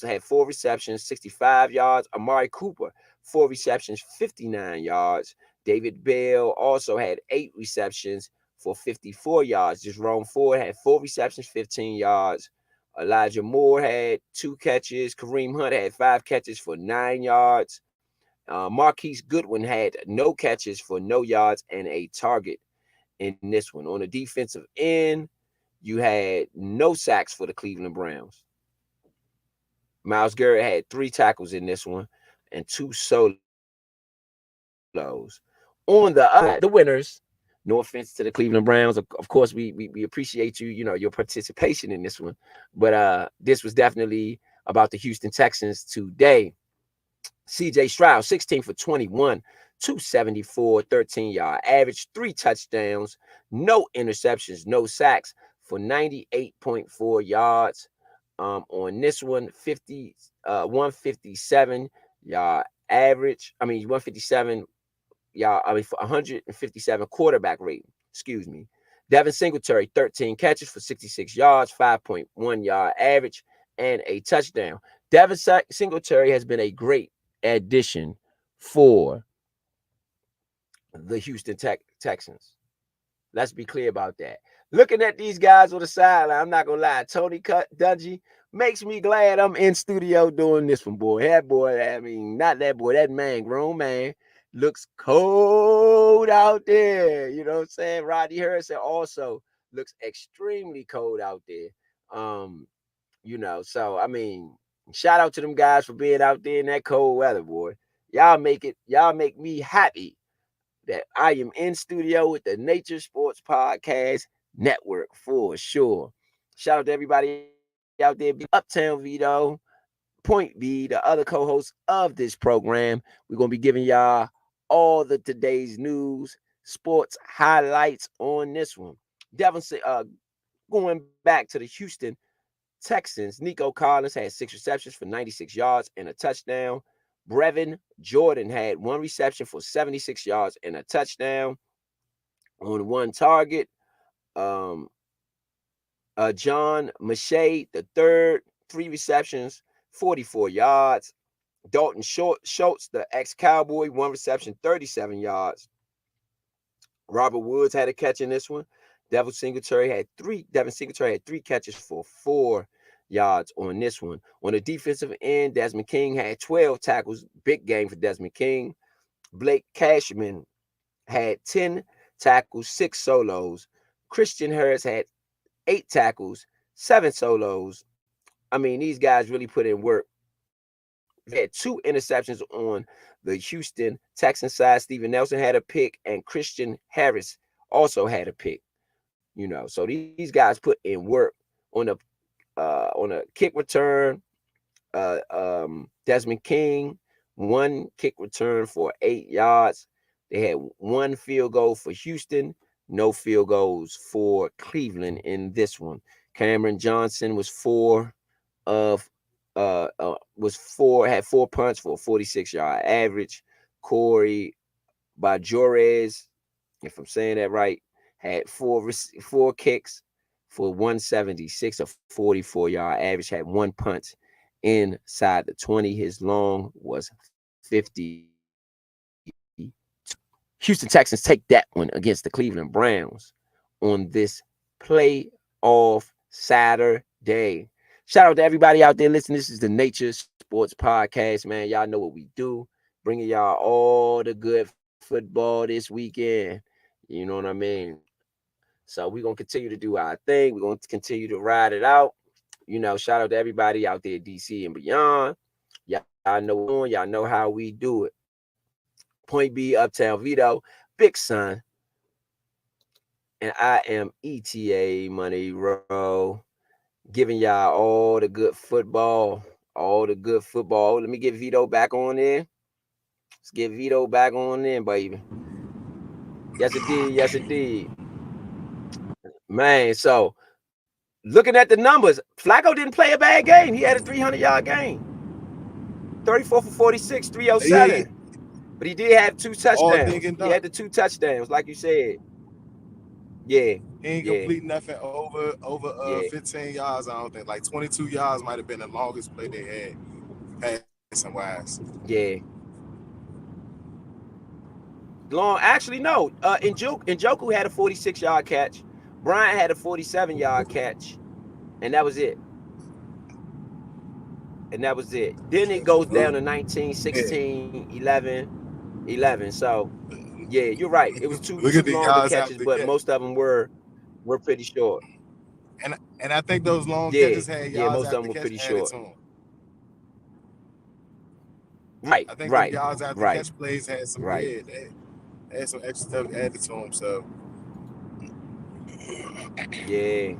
had 4 receptions, 65 yards. Amari Cooper, 4 receptions, 59 yards. David Bell also had 8 receptions for 54 yards. Jerome Ford had 4 receptions, 15 yards. Elijah Moore had 2 catches. Kareem Hunt had 5 catches for 9 yards. Marquise Goodwin had no catches for no yards and a target in this one. On the defensive end, you had no sacks for the Cleveland Browns. Myles Garrett had 3 tackles in this one and 2 solos. On the other side, the winners, no offense to the Cleveland Browns. Of course, we appreciate your participation in this one. But this was definitely about the Houston Texans today. CJ Stroud, 16 for 21, 274, 13-yard average, 3 touchdowns, no interceptions, no sacks for 98.4 yards. On this one, 157-yard average. 157 for 157 quarterback rating. Excuse me. Devin Singletary, 13 catches for 66 yards, 5.1-yard average, and a touchdown. Devin Singletary has been a great addition for the Houston Texans. Let's be clear about that. Looking at these guys on the sideline, I'm not gonna lie. Tony Dungy makes me glad I'm in studio doing this one, boy. That boy, not that boy, that man, grown man, looks cold out there. You know what I'm saying? Rodney Harrison also looks extremely cold out there. So shout out to them guys for being out there in that cold weather, boy. Y'all make me happy that I am in studio with the Nature Sports Podcast Network for sure. Shout out to everybody out there, Uptown Vito, Point B, the other co-hosts of this program. We're gonna be giving y'all all the today's news, sports highlights on this one. Going back to the Houston Texans, Nico Collins had 6 receptions for 96 yards and a touchdown. Brevin Jordan had 1 reception for 76 yards and a touchdown on 1 target. John Mache, the third, 3 receptions, 44 yards. Dalton Schultz, the ex-Cowboy, 1 reception, 37 yards. Robert Woods had a catch in this one. Devin Singletary had 3 catches for 4 yards on this one. On the defensive end, Desmond King had 12 tackles. Big game for Desmond King. Blake Cashman had 10 tackles, 6 solos. Christian Harris had 8 tackles, 7 solos. These guys really put in work. They had 2 interceptions on the Houston Texans side. Steven Nelson had a pick, and Christian Harris also had a pick. So these guys put in work on a kick return. Desmond King, 1 kick return for 8 yards. They had 1 field goal for Houston. No field goals for Cleveland in this one. Cameron Johnson was of had 4 punts for a 46-yard average. Corey Bajores, if I'm saying that right, had four kicks for 176, a 44-yard average, had 1 punt inside the 20. His long was 52. Houston Texans take that one against the Cleveland Browns on this playoff Saturday. Shout out to everybody out there listening. This is the Nature Sports Podcast, man. Y'all know what we do. Bringing y'all all the good football this weekend. You know what I mean? So we're going to continue to do our thing. We're going to continue to ride it out. Shout out to everybody out there, DC and beyond. Y'all y'all know how we do it. Point B, Uptown Vito, Big Son. And I am ETA Money Row, giving y'all all the good football. Let me get Vito back on in. Let's get Vito back on in, baby. Yes, it did. Yes, it did. Man, so looking at the numbers, Flacco didn't play a bad game. He had a 300-yard game. 34 for 46, 307. But he did have 2 touchdowns. He had the 2 touchdowns, like you said. Yeah. He ain't complete nothing over 15 yards, I don't think. Like 22 yards might have been the longest play they had passing wise. Yeah. Actually, no. Njoku had a 46-yard catch. Bryant had a 47-yard catch. And that was it. Then it goes down to 19, 16, 11. So, yeah, you're right. It was two longer catches, but most of them were pretty short. And I think those long catches had yards. Yeah, most of them were pretty short. Right. I think the yards after catch plays had some they had some extra stuff added to them. So yeah.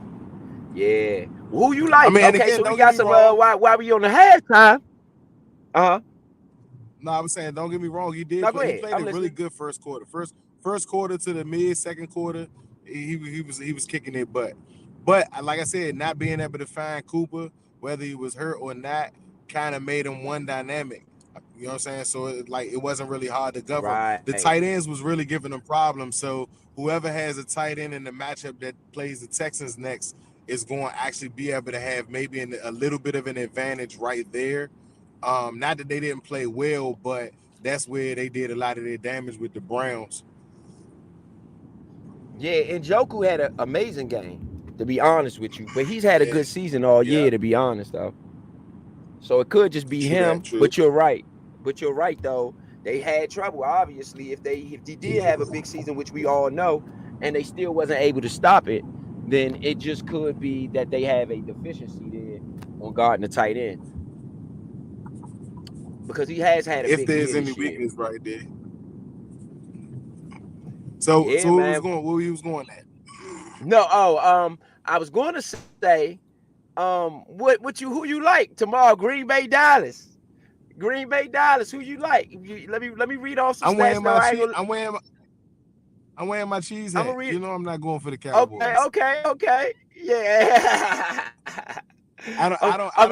Who you like? I mean, okay, again, so we got some. Why we on the halftime? No, I was saying, don't get me wrong. He did. He played a really good first quarter. First quarter to the mid second quarter, he was kicking it butt. But like I said, not being able to find Cooper, whether he was hurt or not, kind of made him one dynamic. You know what I'm saying? So it wasn't really hard to govern. Right. The tight ends was really giving them problems. So whoever has a tight end in the matchup that plays the Texans next is going to actually be able to have maybe a little bit of an advantage right there. Not that they didn't play well, but that's where they did a lot of their damage with the Browns. Yeah, and Njoku had an amazing game, to be honest with you. But he's had a good season all year, to be honest, though. So it could just be him. But you're right. Though. They had trouble, obviously, if they did have a big season, which we all know, and they still wasn't able to stop it, then it just could be that they have a deficiency there on guarding the tight end. Because he has had a big year. If there's any weakness right there. So where he was going at? No, I was going to say, who you like tomorrow? Green Bay, Dallas. Who you like? Let me read off some stats. I'm wearing my cheese hat. You know I'm not going for the Cowboys. Okay. Yeah. I don't have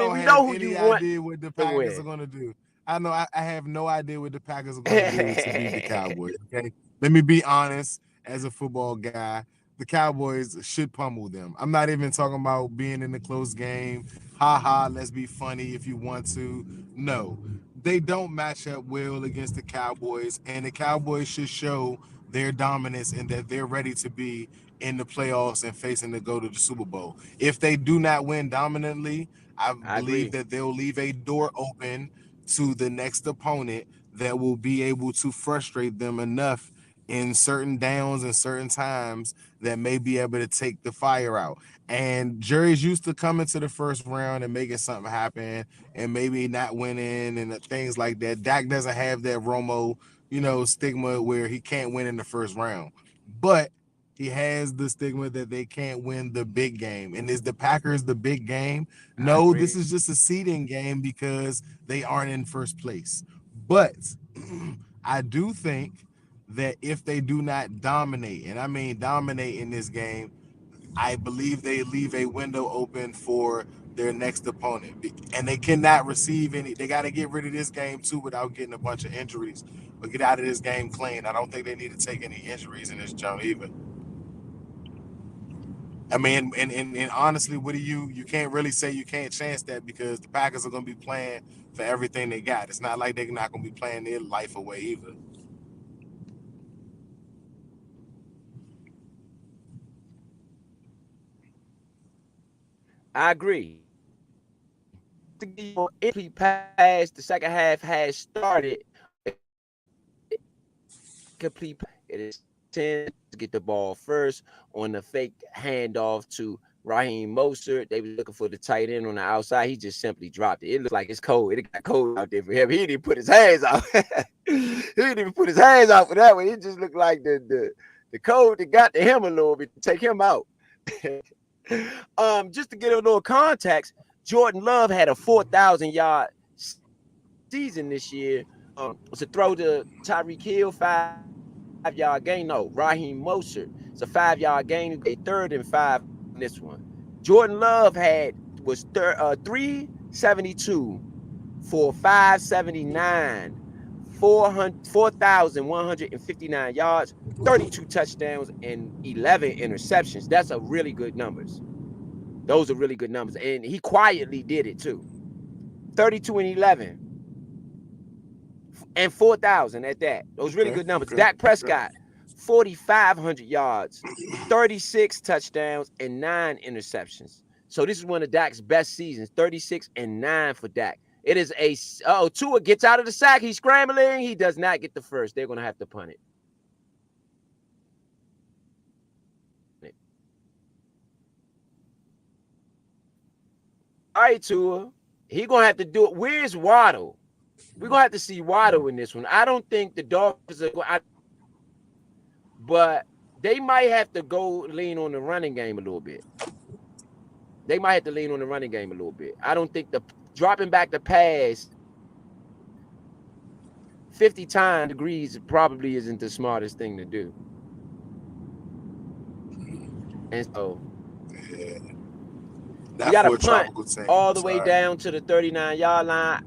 any idea what the Packers are gonna do. I know I have no idea what the Packers are going to do to beat the Cowboys. Okay, let me be honest. As a football guy, the Cowboys should pummel them. I'm not even talking about being in a close game. Let's be funny if you want to. No, they don't match up well against the Cowboys, and the Cowboys should show their dominance and that they're ready to be in the playoffs and facing to go to the Super Bowl. If they do not win dominantly, I believe that they'll leave a door open to the next opponent that will be able to frustrate them enough in certain downs and certain times that may be able to take the fire out. And jury's used to coming to the first round and making something happen and maybe not winning and things like that. Dak doesn't have that Romo, stigma where he can't win in the first round. But he has the stigma that they can't win the big game. And is the Packers the big game? No, this is just a seeding game because they aren't in first place. But I do think that if they do not dominate, and I mean dominate in this game, I believe they leave a window open for their next opponent. And they cannot receive any. They got to get rid of this game too without getting a bunch of injuries, or get out of this game clean. I don't think they need to take any injuries in this jump either. I mean, and honestly, what do you can't really say you can't chance that because the Packers are going to be playing for everything they got. It's not like they're not going to be playing their life away either. I agree. To give you an incomplete pass, the second half has started. Complete. It is 10 to get the ball first on the fake handoff to Raheem Mostert. They were looking for the tight end on the outside. He just simply dropped it. It looked like it's cold. It got cold out there for him. He didn't even put his hands out. He didn't even put his hands out for that one. It just looked like the cold that got to him a little bit to take him out. Just to get a little context, Jordan Love had a 4,000-yard season this year. Was a throw to Tyreek Hill, 5-yard gain. No, Raheem Mostert. It's a 5-yard gain. A 3rd and 5 on this one. Jordan Love was 372 for 579, 4,159 yards, 32 touchdowns, and 11 interceptions. That's a really good numbers. Those are really good numbers. And he quietly did it too. 32 and 11 and 4,000 at that. Those really good numbers. Dak Prescott, 4,500 yards, 36 touchdowns, and 9 interceptions. So this is one of Dak's best seasons, 36 and 9 for Dak. It is Tua gets out of the sack. He's scrambling. He does not get the first. They're going to have to punt it. All right, Tua. He going to have to do it. Where's Waddle? We're going to have to see Waddle in this one. I don't think the Dolphins are going to, but they might have to go lean on the running game a little bit. They might have to lean on the running game a little bit. I don't think dropping back the pass 50 degrees probably isn't the smartest thing to do. And so you got to punt all the way down to the 39-yard line.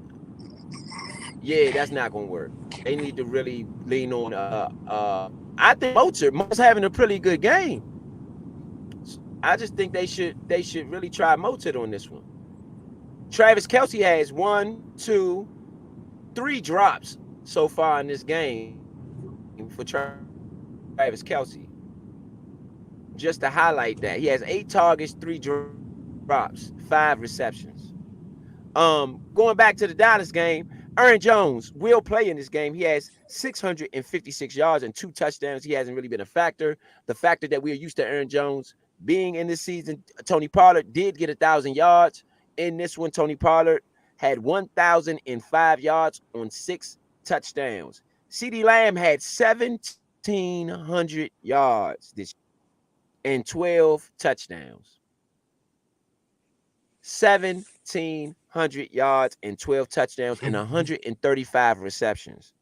Yeah, that's not going to work. They need to really lean on. I think Mostert's having a pretty good game. I just think they should really try Mostert on this one. Travis Kelce has 1, 2, 3 drops so far in this game for Travis Kelce. Just to highlight that, he has 8 targets, 3 drops, 5 receptions. Going back to the Dallas game, Aaron Jones will play in this game. He has 656 yards and 2 touchdowns. He hasn't really been a factor. The factor that we are used to Aaron Jones being in this season, Tony Pollard did get 1,000 yards. In this one, Tony Pollard had 1,005 yards on 6 touchdowns. CeeDee Lamb had 1,700 yards this year and 12 touchdowns. 1,700 yards and 12 touchdowns and 135 receptions.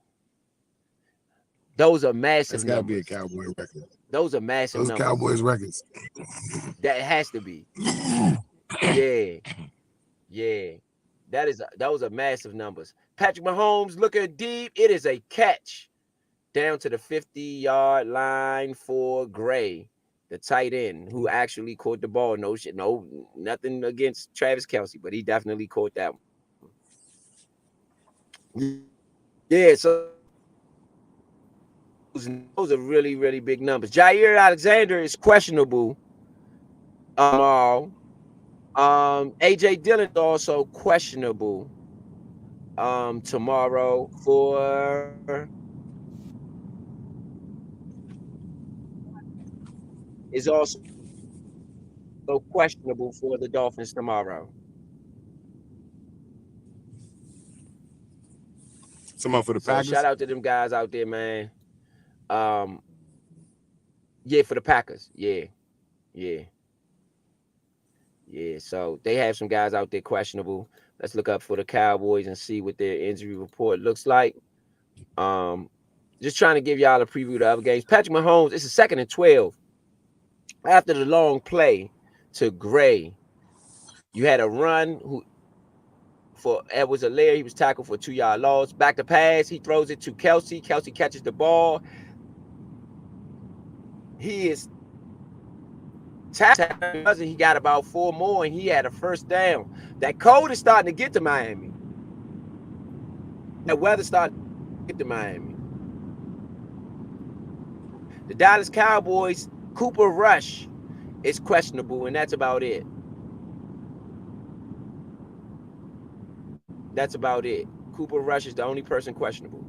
Those are massive That's got to be a numbers. Cowboy record. Those are massive Those numbers. Cowboys records. That has to be. Yeah. Those are massive numbers. Patrick Mahomes looking deep. It is a catch down to the 50-yard line for Gray, the tight end, who actually caught the ball. No, nothing against Travis Kelce, but he definitely caught that one. Yeah, so those are really, really big numbers. Jair Alexander is questionable tomorrow. AJ Dillon is also questionable tomorrow is also questionable for the Dolphins tomorrow. Someone for the Packers. Shout out to them guys out there, man. Yeah, for the Packers. Yeah. So they have some guys out there questionable. Let's look up for the Cowboys and see what their injury report looks like. Just trying to give y'all a preview of the other games. Patrick Mahomes, it's a 2nd and 12. After the long play to Gray, you had a run for Edwards-Helaire. He was tackled for a 2-yard loss. Back to pass. He throws it to Kelsey. Kelsey catches the ball. He is tackled. He got about 4 more, and he had a first down. That cold is starting to get to Miami. That weather starting to get to Miami. The Dallas Cowboys, Cooper Rush is questionable, and that's about it. That's about it. Cooper Rush is the only person questionable.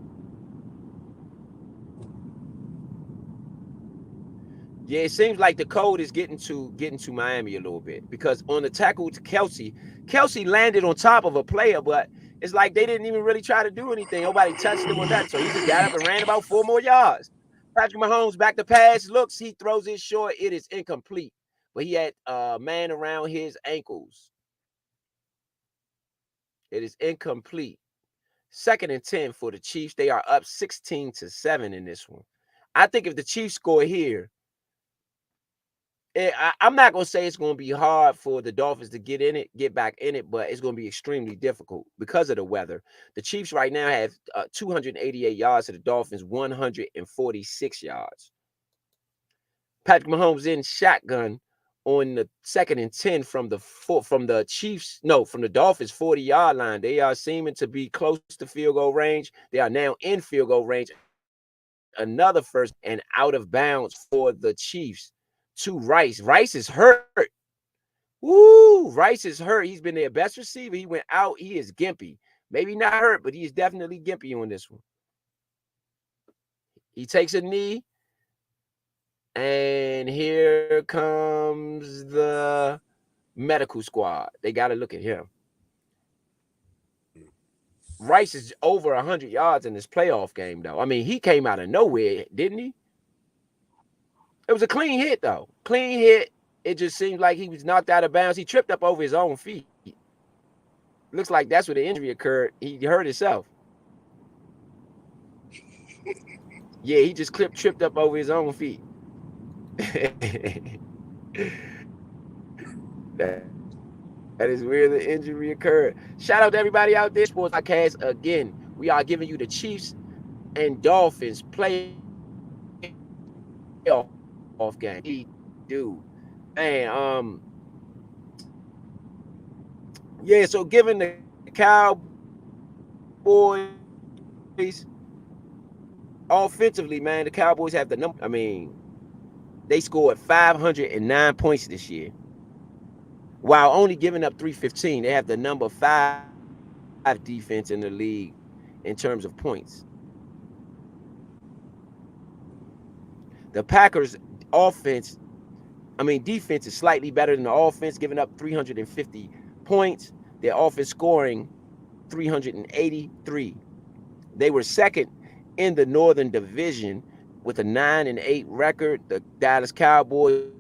Yeah, it seems like the code is getting to Miami a little bit, because on the tackle to Kelsey landed on top of a player, but it's like they didn't even really try to do anything. Nobody touched him or nothing, so he just got up and ran about 4 more yards. Patrick Mahomes back to pass, looks, he throws it short. It is incomplete, but he had a man around his ankles. It is incomplete. 2nd and 10 for the Chiefs. They are up 16-7 in this one. I think if the Chiefs score here, I'm not gonna say it's gonna be hard for the Dolphins to get back in it, but it's gonna be extremely difficult because of the weather. The Chiefs right now have 288 yards to the Dolphins 146 yards. Patrick Mahomes in shotgun on the 2nd and 10 from the Chiefs, no, from the Dolphins 40-yard line. They are seeming to be close to field goal range. They are now in field goal range. Another first and out of bounds for the Chiefs to Rice. Rice is hurt. Woo! Rice is hurt. He's been their best receiver. He went out. He is gimpy. Maybe not hurt, but he is definitely gimpy on this one. He takes a knee. And here comes the medical squad. They got to look at him. Rice is over 100 yards in this playoff game, though. I mean, he came out of nowhere, didn't he? It was a clean hit, though. Clean hit. It just seemed like he was knocked out of bounds. He tripped up over his own feet. Looks like that's where the injury occurred. He hurt himself. Yeah, he just tripped up over his own feet. That is where the injury occurred. Shout out to everybody out there. Sports Podcast. Again, we are giving you the Chiefs and Dolphins playoff game. Dude. Man, yeah, so given the Cowboys offensively, man, the Cowboys have the number. I mean, they scored 509 points this year, while only giving up 315. They have the number 5 defense in the league in terms of points. The Packers defense is slightly better than the offense, giving up 350 points. Their offense scoring 383. They were second in the Northern Division with a 9-8 record. The Dallas Cowboys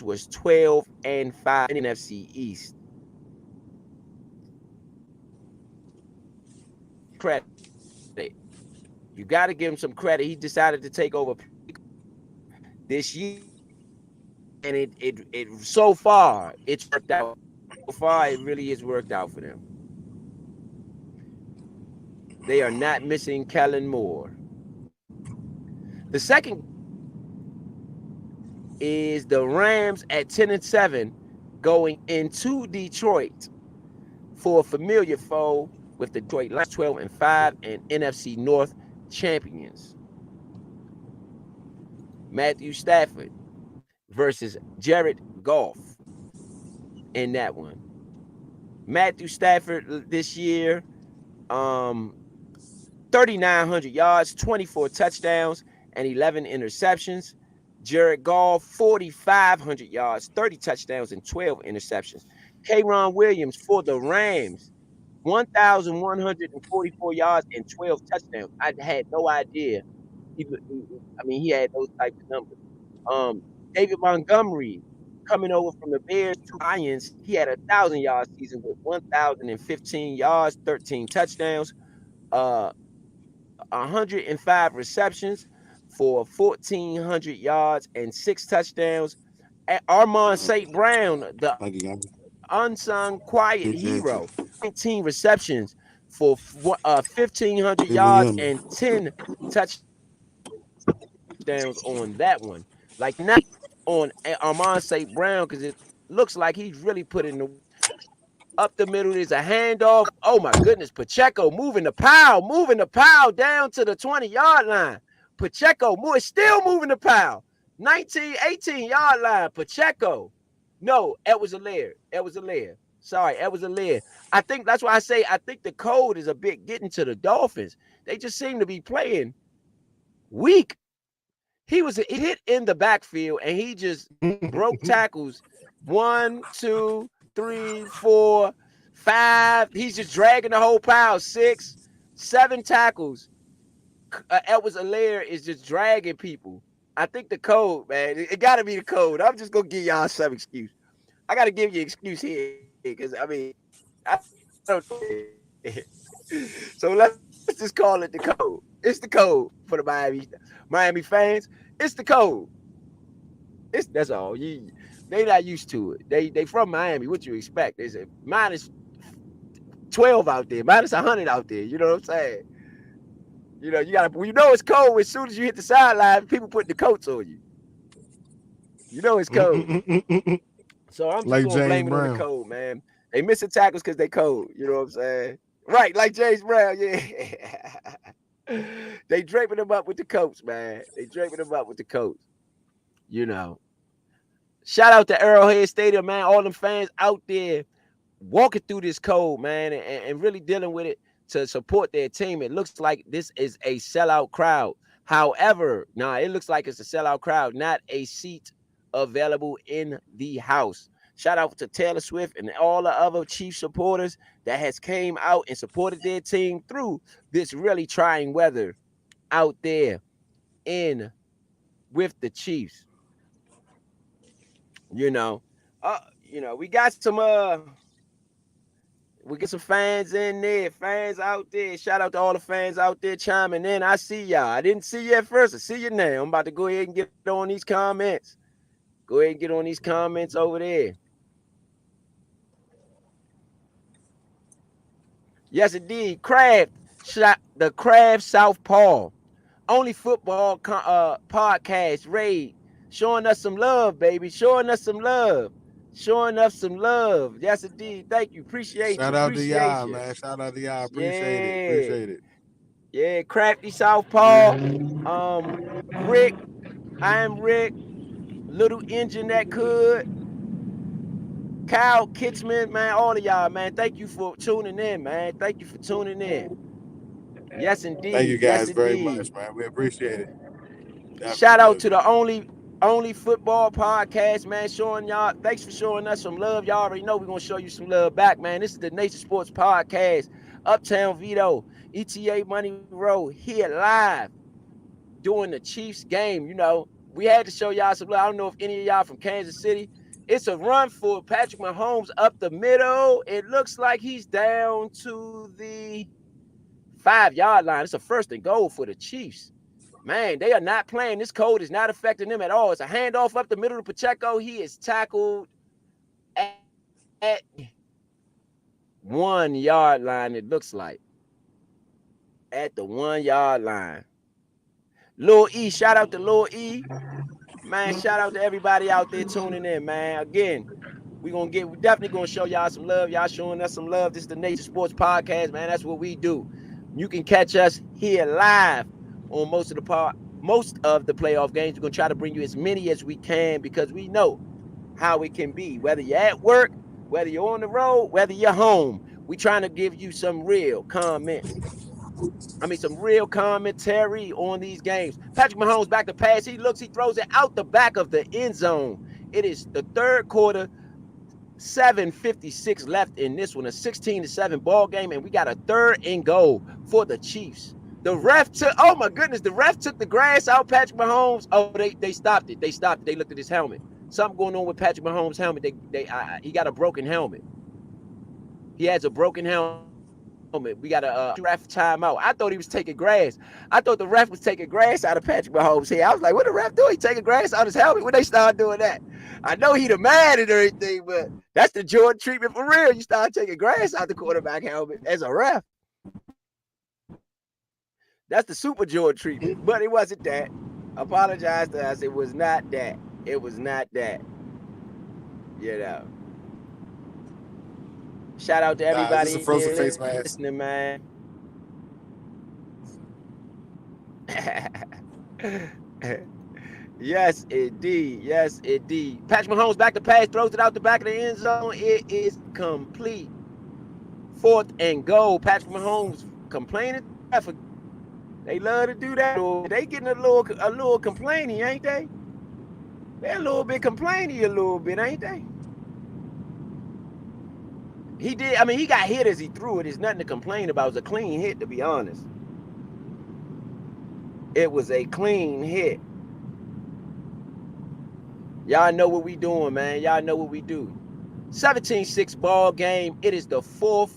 was 12-5 in the NFC East. Credit. You got to give him some credit. He decided to take over this year, and it so far it's worked out. So far, it really has worked out for them. They are not missing Kellen Moore. The second is the Rams at 10-7 going into Detroit for a familiar foe with the Detroit Lions 12-5 and NFC North champions. Matthew Stafford versus Jared Goff in that one. Matthew Stafford this year, 3,900 yards, 24 touchdowns, and 11 interceptions. Jared Goff, 4,500 yards, 30 touchdowns, and 12 interceptions. K'Ron Williams for the Rams, 1,144 yards and 12 touchdowns. I had no idea. He had those types of numbers. David Montgomery coming over from the Bears to Lions. He had a 1,000-yard season with 1,015 yards, 13 touchdowns. 105 receptions for 1,400 yards and 6 touchdowns. Armon St. Brown, the Thank you, guys. unsung quiet Appreciate you. hero, 19 receptions for 1,500 Can you hear yards me? and 10 touchdowns on that one. Like not on Armon St. Brown because it looks like he's really put in the up the middle. There's a handoff. Oh my goodness. Pacheco moving the pile down to the 20-yard line. Pacheco still moving the pile. 19, 18-yard line. Pacheco. No, that was a layer. That was a layer. Sorry, that was a layer. I think that's why I say I think the code is a bit getting to the Dolphins. They just seem to be playing weak. He hit in the backfield and he just broke tackles. 1, 2, 3, 4, 5. He's just dragging the whole pile. 6, 7 tackles. Edwards Alaire is just dragging people. I think the code, man. It got to be the code. I'm just gonna give y'all some excuse. I got to give you an excuse here because I mean, I don't. So let's just call it the code. It's the code for the Miami fans. It's the code. That's all. They not used to it. They from Miami. What you expect? They say minus 12 out there, minus 100 out there. You know what I'm saying? It's cold as soon as you hit the sideline, people put the coats on you. You know it's cold. So I'm just Like gonna James blame it on the Brown. cold, man. They missing tackles because they cold. You know what I'm saying? Right, like James Brown, yeah. They draping them up with the coats, man. They draping them up with the coats. You know. Shout out to Arrowhead Stadium, man. All them fans out there walking through this cold, man, and really dealing with it to support their team. It looks like this is a sellout crowd. However, it looks like it's a sellout crowd, not a seat available in the house. Shout out to Taylor Swift and all the other Chiefs supporters that has came out and supported their team through this really trying weather out there in with the Chiefs. You know, we got some fans in there, fans out there. Shout out to all the fans out there chiming in. I see y'all. I didn't see you at first. I see you now. I'm about to go ahead and get on these comments. Go ahead and get on these comments over there. Yes, indeed. The Craft Southpaw. Only football podcast, Raid. Showing us some love, baby. Showing us some love. Showing us some love. Yes, indeed. Thank you. Appreciate you. Shout out to Appreciate y'all, you. man. Shout out to y'all. Appreciate it. Yeah. Appreciate it. Yeah. Crafty Southpaw. Rick. I am Rick. Little engine that could. Kyle Kitchman, man. All of y'all, man. Thank you for tuning in, man. Thank you for tuning in. Yes, Thank you indeed. Yes, guys very much, indeed. man. We appreciate it. Shout out Definitely to do. the only football podcast, man. Showing y'all, thanks for showing us some love. Y'all already know we're gonna show you some love back, man. This is the Nation Sports Podcast, Uptown Vito, ETA Money Road, here live during the Chiefs game. We had to show y'all some love. I don't know if any of y'all from Kansas City. It's a run for Patrick Mahomes up the middle. It looks like he's down to the 5-yard line. It's a first and goal for the Chiefs. Man, they are not playing. This code is not affecting them at all. It's a handoff up the middle to Pacheco. He is tackled at 1-yard line, it looks like. At the 1-yard line. Lil E, shout out to Lil E. Man, shout out to everybody out there tuning in, man. Again, we're definitely gonna show y'all some love. Y'all showing us some love. This is the Nation Sports Podcast, man. That's what we do. You can catch us here live on most of the playoff games. We're gonna try to bring you as many as we can because we know how it can be. Whether you're at work, whether you're on the road, whether you're home, we trying to give you some real comments. Some real commentary on these games. Patrick Mahomes back to pass. He throws it out the back of the end zone. It is the third quarter, 7:56 left in this one, a 16-7 ball game, and we got a third and goal for the Chiefs. The ref took the grass out Patrick Mahomes. Oh, they stopped it. They stopped it. They looked at his helmet. Something going on with Patrick Mahomes' helmet. He got a broken helmet. He has a broken helmet. We got a ref timeout. I thought he was taking grass. I thought the ref was taking grass out of Patrick Mahomes' hair. I was like, what the ref doing? He taking grass out his helmet when they started doing that. I know he the man and everything, but that's the Jordan treatment for real. You start taking grass out the quarterback helmet as a ref. That's the super Jordan treatment, but it wasn't that. Apologize to us. It was not that. It was not that. You know. Shout out to Nah, it's just a everybody frozen there face listening, mask. man. Yes, indeed. Yes, indeed. Patrick Mahomes back to pass, throws it out the back of the end zone. It is complete. 4th and goal. Patrick Mahomes complaining. They love to do that. They getting a little complaining, ain't they? They're a little bit complaining, a little bit, ain't they? He did. I mean, he got hit as he threw it. There's nothing to complain about. It was a clean hit, to be honest. It was a clean hit. Y'all know what we doing, man. Y'all know what we do. 17-6 ball game. It is the fourth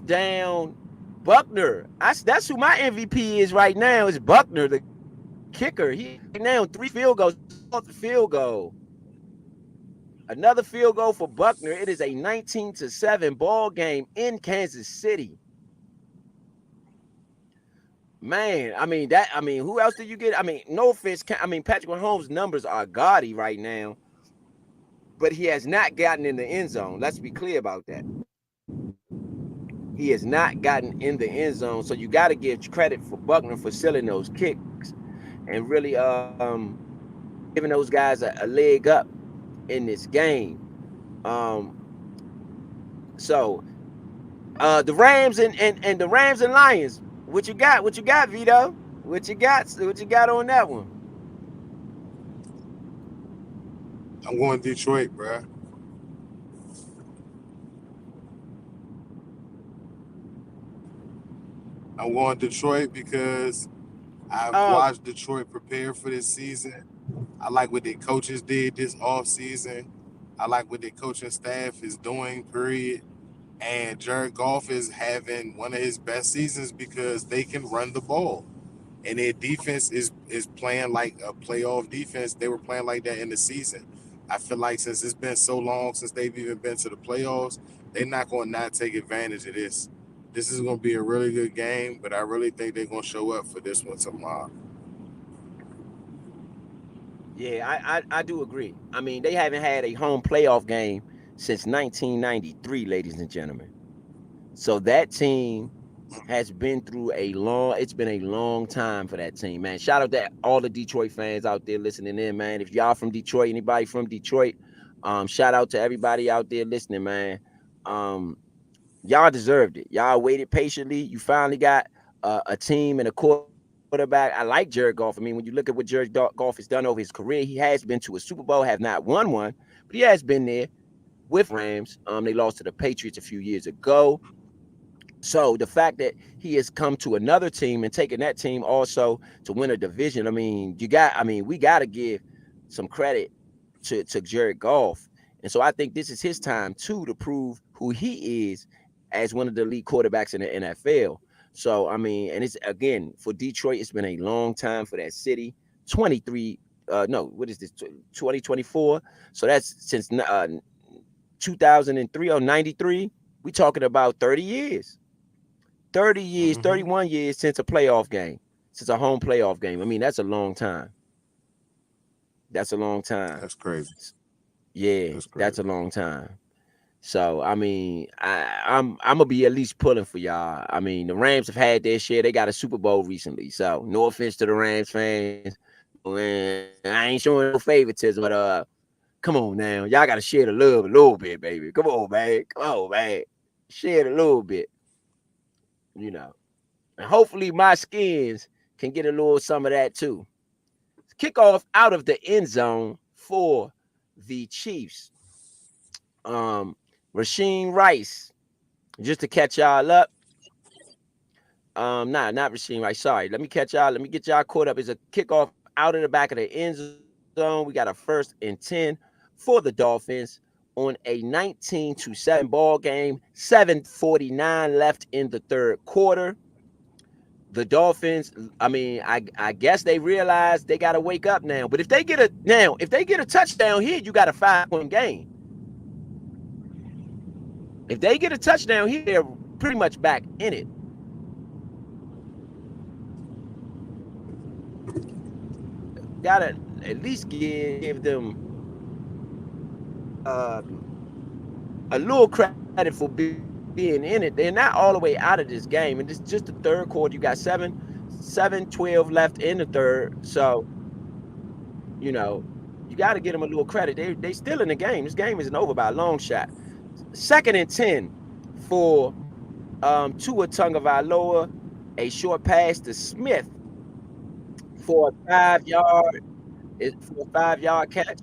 down. Buckner. That's who my MVP is right now. Is Buckner, the kicker. He now 3 field goals. 4th field goal. Another field goal for Buckner. It is a 19-7 ball game in Kansas City. Man, who else did you get? I mean, no offense. Patrick Mahomes' numbers are gaudy right now, but he has not gotten in the end zone. Let's be clear about that. He has not gotten in the end zone, so you got to give credit for Buckner for selling those kicks and really giving those guys a leg up in this game. So the Rams and the Rams and Lions. What you got? What you got, Vito? What you got on that one? I'm going Detroit, bro. I'm going Detroit because I've Um, watched Detroit prepare for this season. I like what their coaches did this off season. I like what their coaching staff is doing, period. And Jared Goff is having one of his best seasons because they can run the ball. And their defense is playing like a playoff defense. They were playing like that in the season. I feel like since it's been so long since they've even been to the playoffs, they're not going to not take advantage of this. This is going to be a really good game, but I really think they're going to show up for this one tomorrow. yeah, I do agree. I mean, they haven't had a home playoff game since 1993, ladies and gentlemen. So that team has been through it's been a long time for that team, man. Shout out to all the Detroit fans out there listening in, man. If y'all from Detroit, anybody from Detroit, shout out to everybody out there listening, man. Um, y'all deserved it. Y'all waited patiently. You finally got a team and a quarterback. I like Jared Goff. I mean, when you look at what Jared Goff has done over his career, he has been to a Super Bowl, have not won one, but he has been there with the Rams. They lost to the Patriots a few years ago. So the fact that he has come to another team and taken that team also to win a division, we got to give some credit to Jared Goff. And so I think this is his time too to prove who he is as one of the elite quarterbacks in the NFL. So I mean, and it's again for Detroit, it's been a long time for that city. 23, no, what is this? 2024. So that's since 2003 or 93. We talking about 30 years. 30 years, Mm-hmm. 31 years since a playoff game, since a home playoff game. I mean, that's a long time. That's a long time. That's crazy. Yeah, That's that's a crazy. long time. So I mean, I'm gonna be at least pulling for y'all. I mean, the Rams have had their share. They got a Super Bowl recently. So no offense to the Rams fans. Man, I ain't showing no favoritism, but come on now. Y'all gotta share the love a little bit, baby. Come on, man. Come on, man. Share it a little bit, you know. And hopefully my skins can get a little some of that too. Kickoff out of the end zone for the Chiefs. Um, Rasheem Rice, just to catch y'all up. Not Rasheem Rice. Sorry. Let me catch y'all. Let me get y'all caught up. It's a kickoff out of the back of the end zone. We got a 1st and 10 for the Dolphins on a 19-7 ball game. 7:49 left in the third quarter. The Dolphins, I guess they realize they got to wake up now. But if they get a touchdown here, you got a 5-point game. If they get a touchdown here, they're pretty much back in it. Gotta at least give them a little credit for being in it. They're not all the way out of this game, and it's just the third quarter. You got 7:12 left in the third, so you got to get them a little credit. They still in the game. This game isn't over by a long shot. 2nd and 10 for Tua Tagovailoa, a short pass to Smith for a 5-yard catch.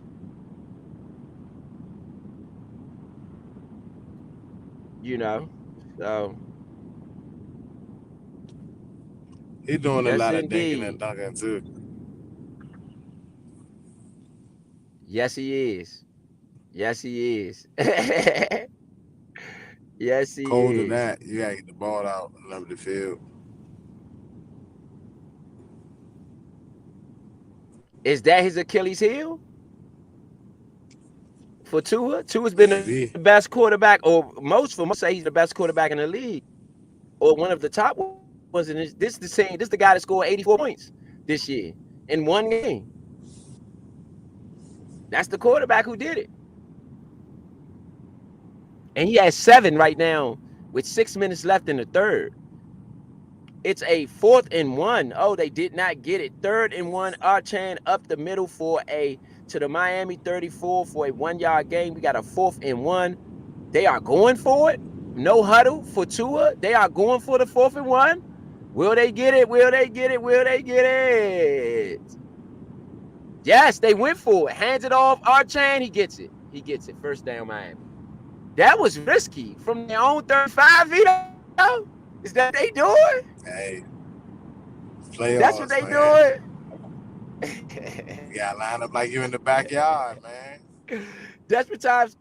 So He's doing yes, a lot of indeed. dinking and dunking too. Yes, he is. Yes, he is. Yes, he Cold to is. that, you gotta get the ball out and over the field. Is that his Achilles heel? For Tua? Tua's been the best quarterback, or most say he's the best quarterback in the league, or one of the top ones. And this is the guy that scored 84 points this year in one game. That's the quarterback who did it. And he has 7 right now with 6 minutes left in the third. It's a 4th and 1. Oh, they did not get it. 3rd and 1. Archan up the middle to the Miami 34 for a 1-yard gain. We got a 4th and 1. They are going for it. No huddle for Tua. They are going for the 4th and 1. Will they get it? Will they get it? Will they get it? Yes, they went for it. Hands it off. Archan, he gets it. He gets it. First down, Miami. That was risky from their own 35, Vito. Is that they doing? Hey, playoffs. That's what they doing. You gotta line up like you in the backyard, man. Desperate times.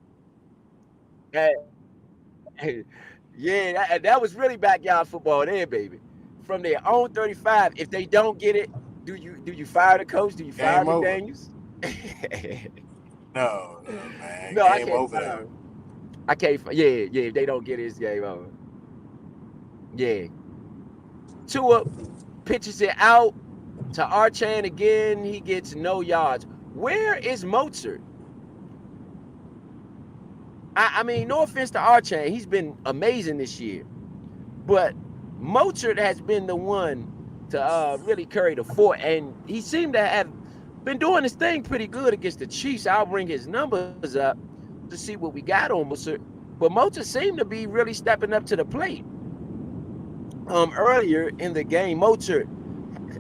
Yeah, that was really backyard football there, baby. From their own 35. If they don't get it, do you fire the coach? Do you fire McDaniels? No, man. No, game over. I can't. Yeah. If they don't get it, it's game over. Yeah. Tua pitches it out to Archan again. He gets no yards. Where is Mozart? I mean, no offense to Archan. He's been amazing this year. But Mozart has been the one to really carry the fort. And he seemed to have been doing his thing pretty good against the Chiefs. I'll bring his numbers up to see what we got on Mozart. But Mozart seemed to be really stepping up to the plate. Earlier in the game, Mozart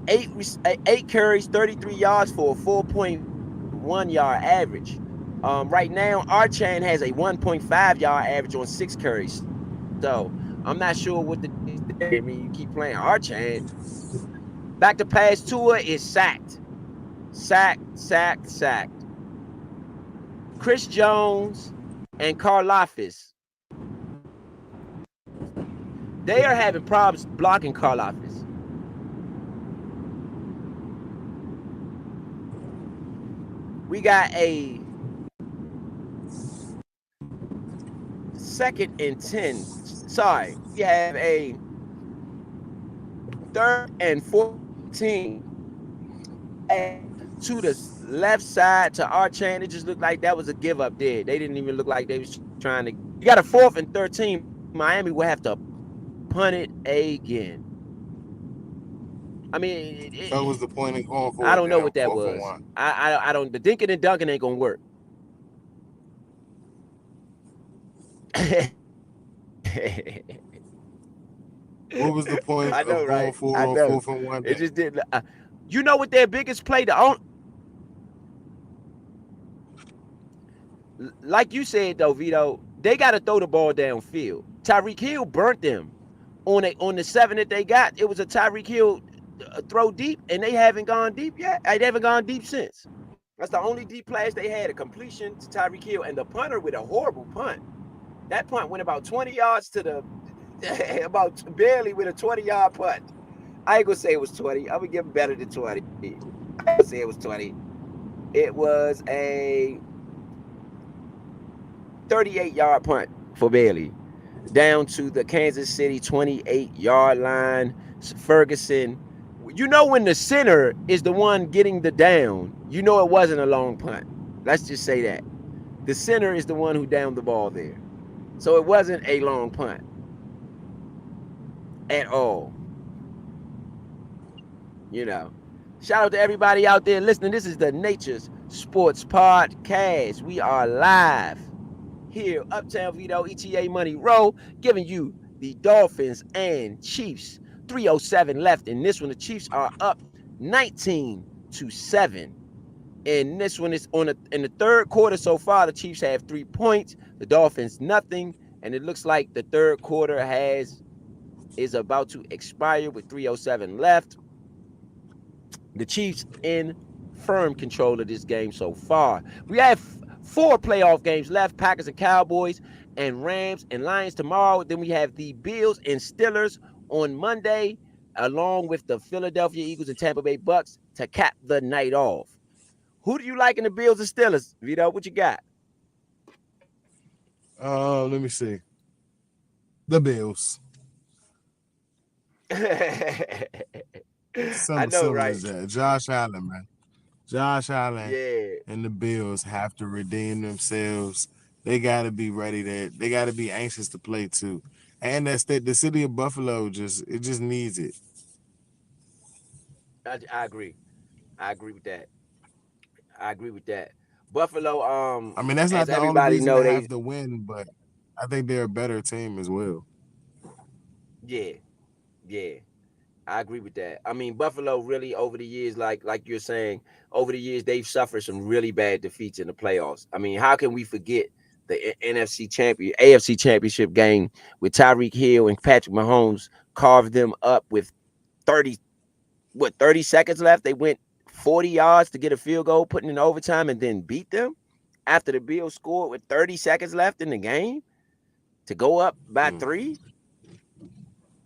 8 carries, 33 yards for a 4.1 yard average. Right now, Archan has a 1.5 yard average on 6 carries. So I'm not sure what I mean, you keep playing Archan. Back to pass, Tua is sacked. Sacked. Chris Jones and Karlaftis. They are having problems blocking Karlaftis. We got a 2nd and 10. Sorry, we have a 3rd and 14. To the left side to Archan. It just looked like that was a give up there. They didn't even look like they was trying to. You got a 4th and 13. Miami will have to punt it again. I mean, what was the point of going for? I don't know what that was. I don't. The dinking and dunking ain't gonna work. What was the point of going for on 4th and 1? It just didn't. You know what their biggest play? Like you said though, Vito, they got to throw the ball downfield. Tyreek Hill burnt them on the 7 that they got. It was a Tyreek Hill throw deep, and they haven't gone deep yet. They haven't gone deep since. That's the only deep pass they had, a completion to Tyreek Hill, and the punter with a horrible punt. That punt went about 20 yards to the about barely with a 20-yard punt. I ain't gonna say it was 20. I'm gonna give him better than 20. I ain't gonna say it was 20. It was a 38-yard punt for Bailey down to the Kansas City 28-yard line. Ferguson, you know when the center is the one getting the down, you know it wasn't a long punt. Let's just say that. The center is the one who downed the ball there. So it wasn't a long punt at all. You know. Shout out to everybody out there listening. This is the Nature's Sports Podcast. We are live here, Uptown Vito, ETA Money Row, giving you the Dolphins and Chiefs. 3:07 left in this one. The Chiefs are up 19-7. And this one is in the third quarter so far. The Chiefs have 3 points. The Dolphins nothing. And it looks like the third quarter is about to expire with 3:07 left. The Chiefs in firm control of this game so far. We have 4 playoff games left: Packers and Cowboys, and Rams and Lions tomorrow. Then we have the Bills and Steelers on Monday, along with the Philadelphia Eagles and Tampa Bay Bucks to cap the night off. Who do you like in the Bills and Steelers, Vito? What you got? Let me see. The Bills. I know, Simple right? as that. Josh Allen, man. Josh Allen Yeah. and the Bills have to redeem themselves. They gotta be ready they gotta be anxious to play too. And the city of Buffalo just needs it. I agree. I agree with that. I agree with that. Buffalo, I mean, that's as not the only everybody reason know, they they have to win, but I think they're a better team as well. yeah, yeah. I agree with that. I mean, Buffalo really over the years, like you're saying, over the years they've suffered some really bad defeats in the playoffs. I mean, how can we forget the AFC Championship game with Tyreek Hill and Patrick Mahomes carved them up with 30 30 seconds left? They went 40 yards to get a field goal, putting in overtime, and then beat them after the Bills scored with 30 seconds left in the game to go up by 3.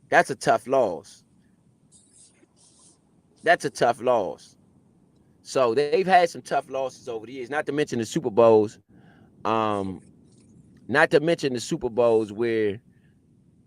That's a tough loss. That's a tough loss. So they've had some tough losses over the years, not to mention the Super Bowls. Um, Not to mention the Super Bowls where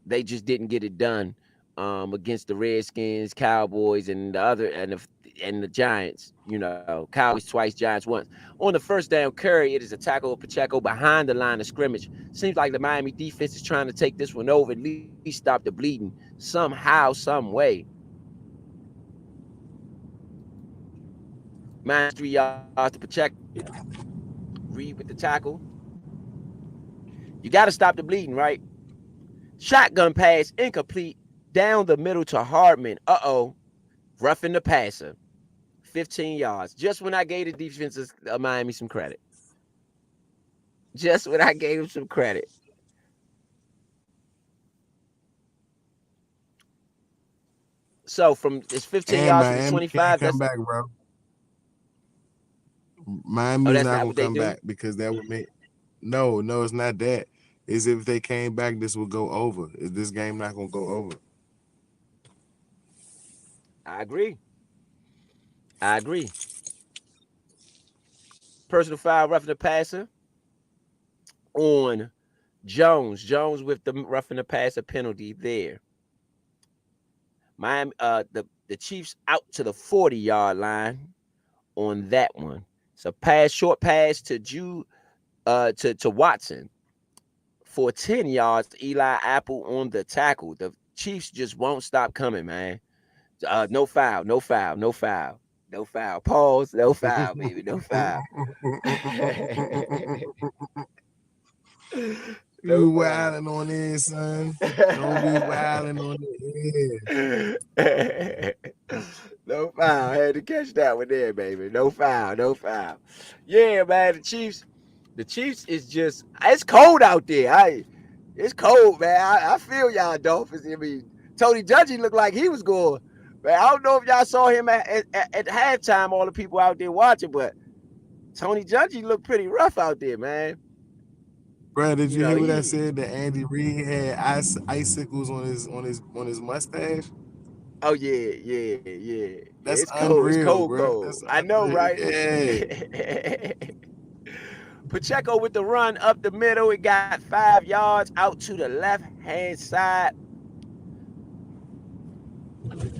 they just didn't get it done against the Redskins, Cowboys, and the Giants. You know, Cowboys twice, Giants once. On the first down carry, it is a tackle of Pacheco behind the line of scrimmage. Seems like the Miami defense is trying to take this one over, at least stop the bleeding somehow, some way. Minus 3 yards to Pacheco. Reed with the tackle. You got to stop the bleeding, right? Shotgun pass, incomplete, down the middle to Hardman. Roughing the passer. 15 yards. Just when I gave the defenses of Miami some credit. Just when I gave them some credit. So it's 15 And yards from the Miami can't 25. come back, bro. Miami's That's not not gonna what they come do. back because that would make no, it's not that. Is if they came back, this would go over. Is this game not gonna go over? I agree. I agree. Personal foul, roughing the passer on Jones. Jones with the roughing the passer penalty there. Miami, the Chiefs out to the 40-yard line on that one. It's a short pass to to Watson for 10 yards. Eli Apple on the tackle. The Chiefs just won't stop coming, man. No foul, no foul, no foul, no foul. Pause, no foul, baby, no foul. No You foul. wilding on this, son. Don't be wilding on it. No foul. I had to catch that one there, baby. No foul, no foul. Yeah, man. The Chiefs is just. It's cold out there. It's cold, man. I feel y'all Dolphins. I mean, Tony Judgy looked like he was going. Man, I don't know if y'all saw him at halftime. All the people out there watching, but Tony Judge looked pretty rough out there, man. Bro, did You you know, hear what I he said? That Andy Reid had icicles on his mustache. oh yeah. Yeah, That's it's cold. It's unreal, cold, bro. cold. That's I know, unreal. right? Yeah. Pacheco with the run up the middle. It got 5 yards out to the left-hand side.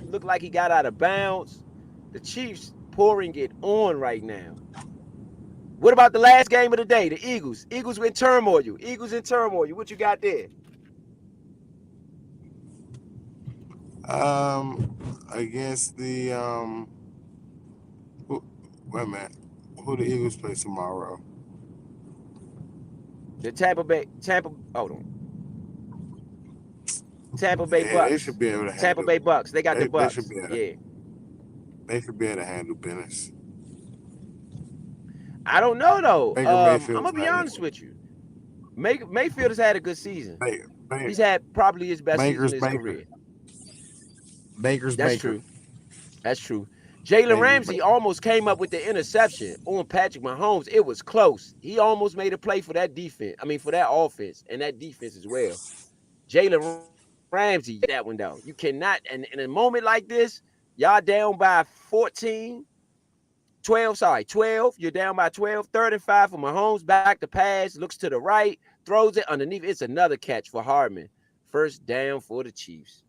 Looked like he got out of bounds. The Chiefs pouring it on right now. What about the last game of the day? The Eagles. Eagles in turmoil. Eagles in turmoil. What you got there? Against the who, wait a minute, who the Eagles play tomorrow? The Tampa. Hold on. Tampa Bay Yeah, they Bucks. should be able to Tampa handle. Bay Bucks. They got the They should Bucks. be able to, Yeah. they should be able to handle business. I don't know though. Baker I'm Mayfield's gonna be not honest with you. Mayfield has had a good season. Baker, He's had probably his best season Baker's of his Baker. career. Baker's That's Baker. true. That's true. Jalen Baker's Ramsey Baker. almost came up with the interception on Patrick Mahomes. It was close. He almost made a play for that defense. I mean, for that offense and that defense as well. Jalen Ramsey, that one though. You cannot, and in a moment like this, y'all down by 14, 12, sorry, 12. You're down by 12, 35 for Mahomes. Back to pass, looks to the right, throws it underneath. It's another catch for Hardman. First down for the Chiefs.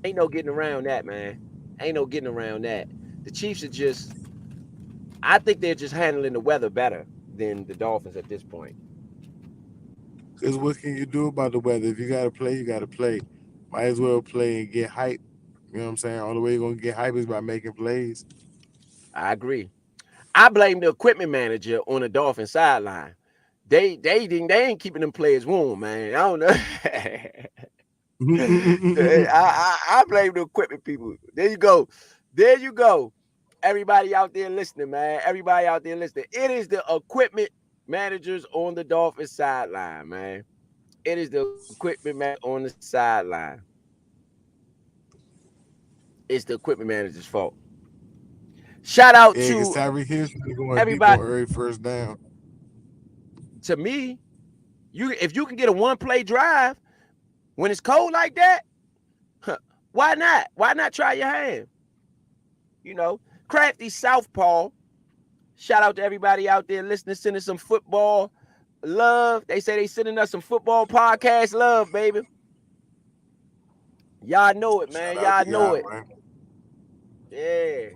Ain't no getting around that, man. Ain't no getting around that. The Chiefs are just, I think they're just handling the weather better than the Dolphins at this point. Because what can you do about the weather? If you got to play, you got to play. Might as well play and get hype. You know what I'm saying? Only way you're going to get hype is by making plays. I agree. I blame the equipment manager on the Dolphin sideline. They ain't keeping them players warm, man. I don't know. I blame the equipment people. There you go. There you go. Everybody out there listening, man. Everybody out there listening. It is the equipment managers on the Dolphins sideline, man. It is the equipment man on the sideline. It's the equipment manager's fault. Shout out Yeah, because to Tyreek Hill should be going deep everybody. on every first down. To me, if you can get a one-play drive when it's cold like that, why not? Why not try your hand? You know, Crafty Southpaw. Shout out to everybody out there listening, sending some football love. They say they sending us some football podcast love, baby. Y'all know it, Shout man. out Y'all to know y'all, it. man. Yeah.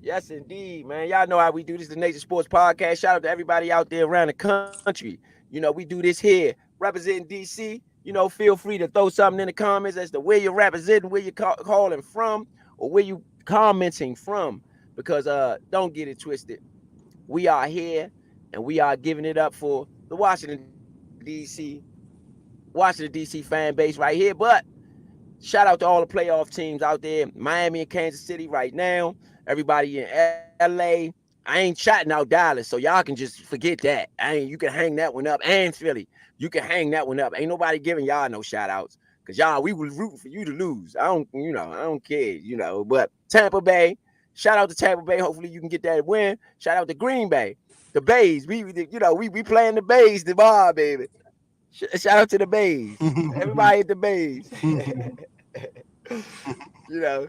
Yes, indeed, man. Y'all know how we do this, the Nature Sports Podcast. Shout out to everybody out there around the country. You know, we do this here, representing DC. You know, feel free to throw something in the comments as to where you're representing, where you're calling from, or where you commenting from. Because don't get it twisted. We are here and we are giving it up for the Washington, D.C. fan base right here. But shout out to all the playoff teams out there, Miami and Kansas City right now. Everybody in LA. I ain't shouting out Dallas, so y'all can just forget that. You can hang that one up. And Philly, you can hang that one up. Ain't nobody giving y'all no shout outs. Cause y'all, we was rooting for you to lose. I don't care, But Tampa Bay, shout out to Tampa Bay. Hopefully you can get that win. Shout out to Green Bay. The Bays. We playing the Bays tomorrow, baby. Shout out to the Bays. Everybody at the Bays. you know,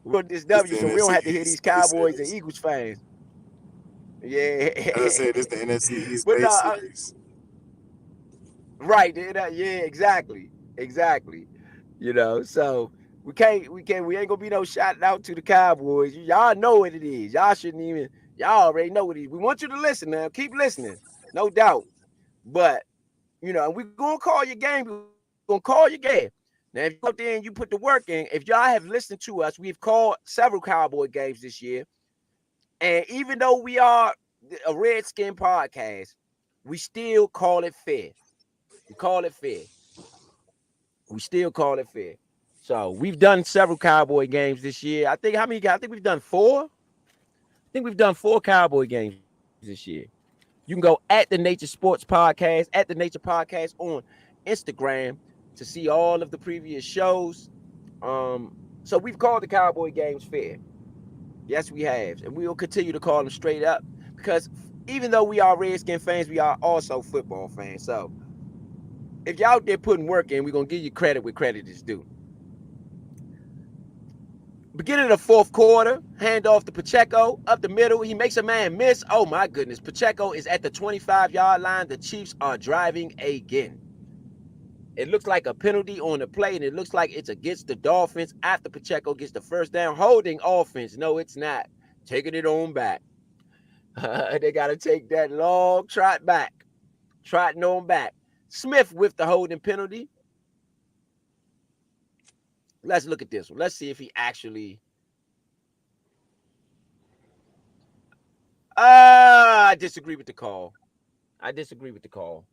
we want this It's W the so we don't NFC have to hear these East base Cowboys and series. Eagles fans. Yeah. As I said, it's the NFC East But base no, series. right. Yeah, exactly. So we ain't gonna be no shouting out to the Cowboys. Y'all know what it is. Y'all already know what it is. We want you to listen now. Keep listening, no doubt. But we're gonna call your game. We're gonna call your game. Now, if you go out there and you put the work in, if y'all have listened to us, we've called several Cowboy games this year. And even though we are a Redskin podcast, we still call it fair. We call it fair. We still call it fair. So we've done several Cowboy games this year. I think how many guys? I think we've done four. I think we've done 4 Cowboy games this year. You You can go at the Nature Sports Podcast, at the Nature Podcast on Instagram to see all of the previous shows. So we've called the Cowboy games fair. Yes, we have. And we will continue to call them straight up because even though we are Redskin fans, we are also football fans. So if you're out there putting work in, we're going to give you credit where credit is due. Beginning of the fourth quarter, handoff to Pacheco, up the middle. He makes a man miss. Oh, my goodness. Pacheco is at the 25-yard line. The Chiefs are driving again. It looks like a penalty on the play, and it looks like it's against the Dolphins after Pacheco gets the first down. Holding offense. No, it's not. Taking it on back. They got to take that long trot back. Trotting on back. Smith with the holding penalty. Let's look at this one. Let's see if he actually... I disagree with the call. I disagree with the call.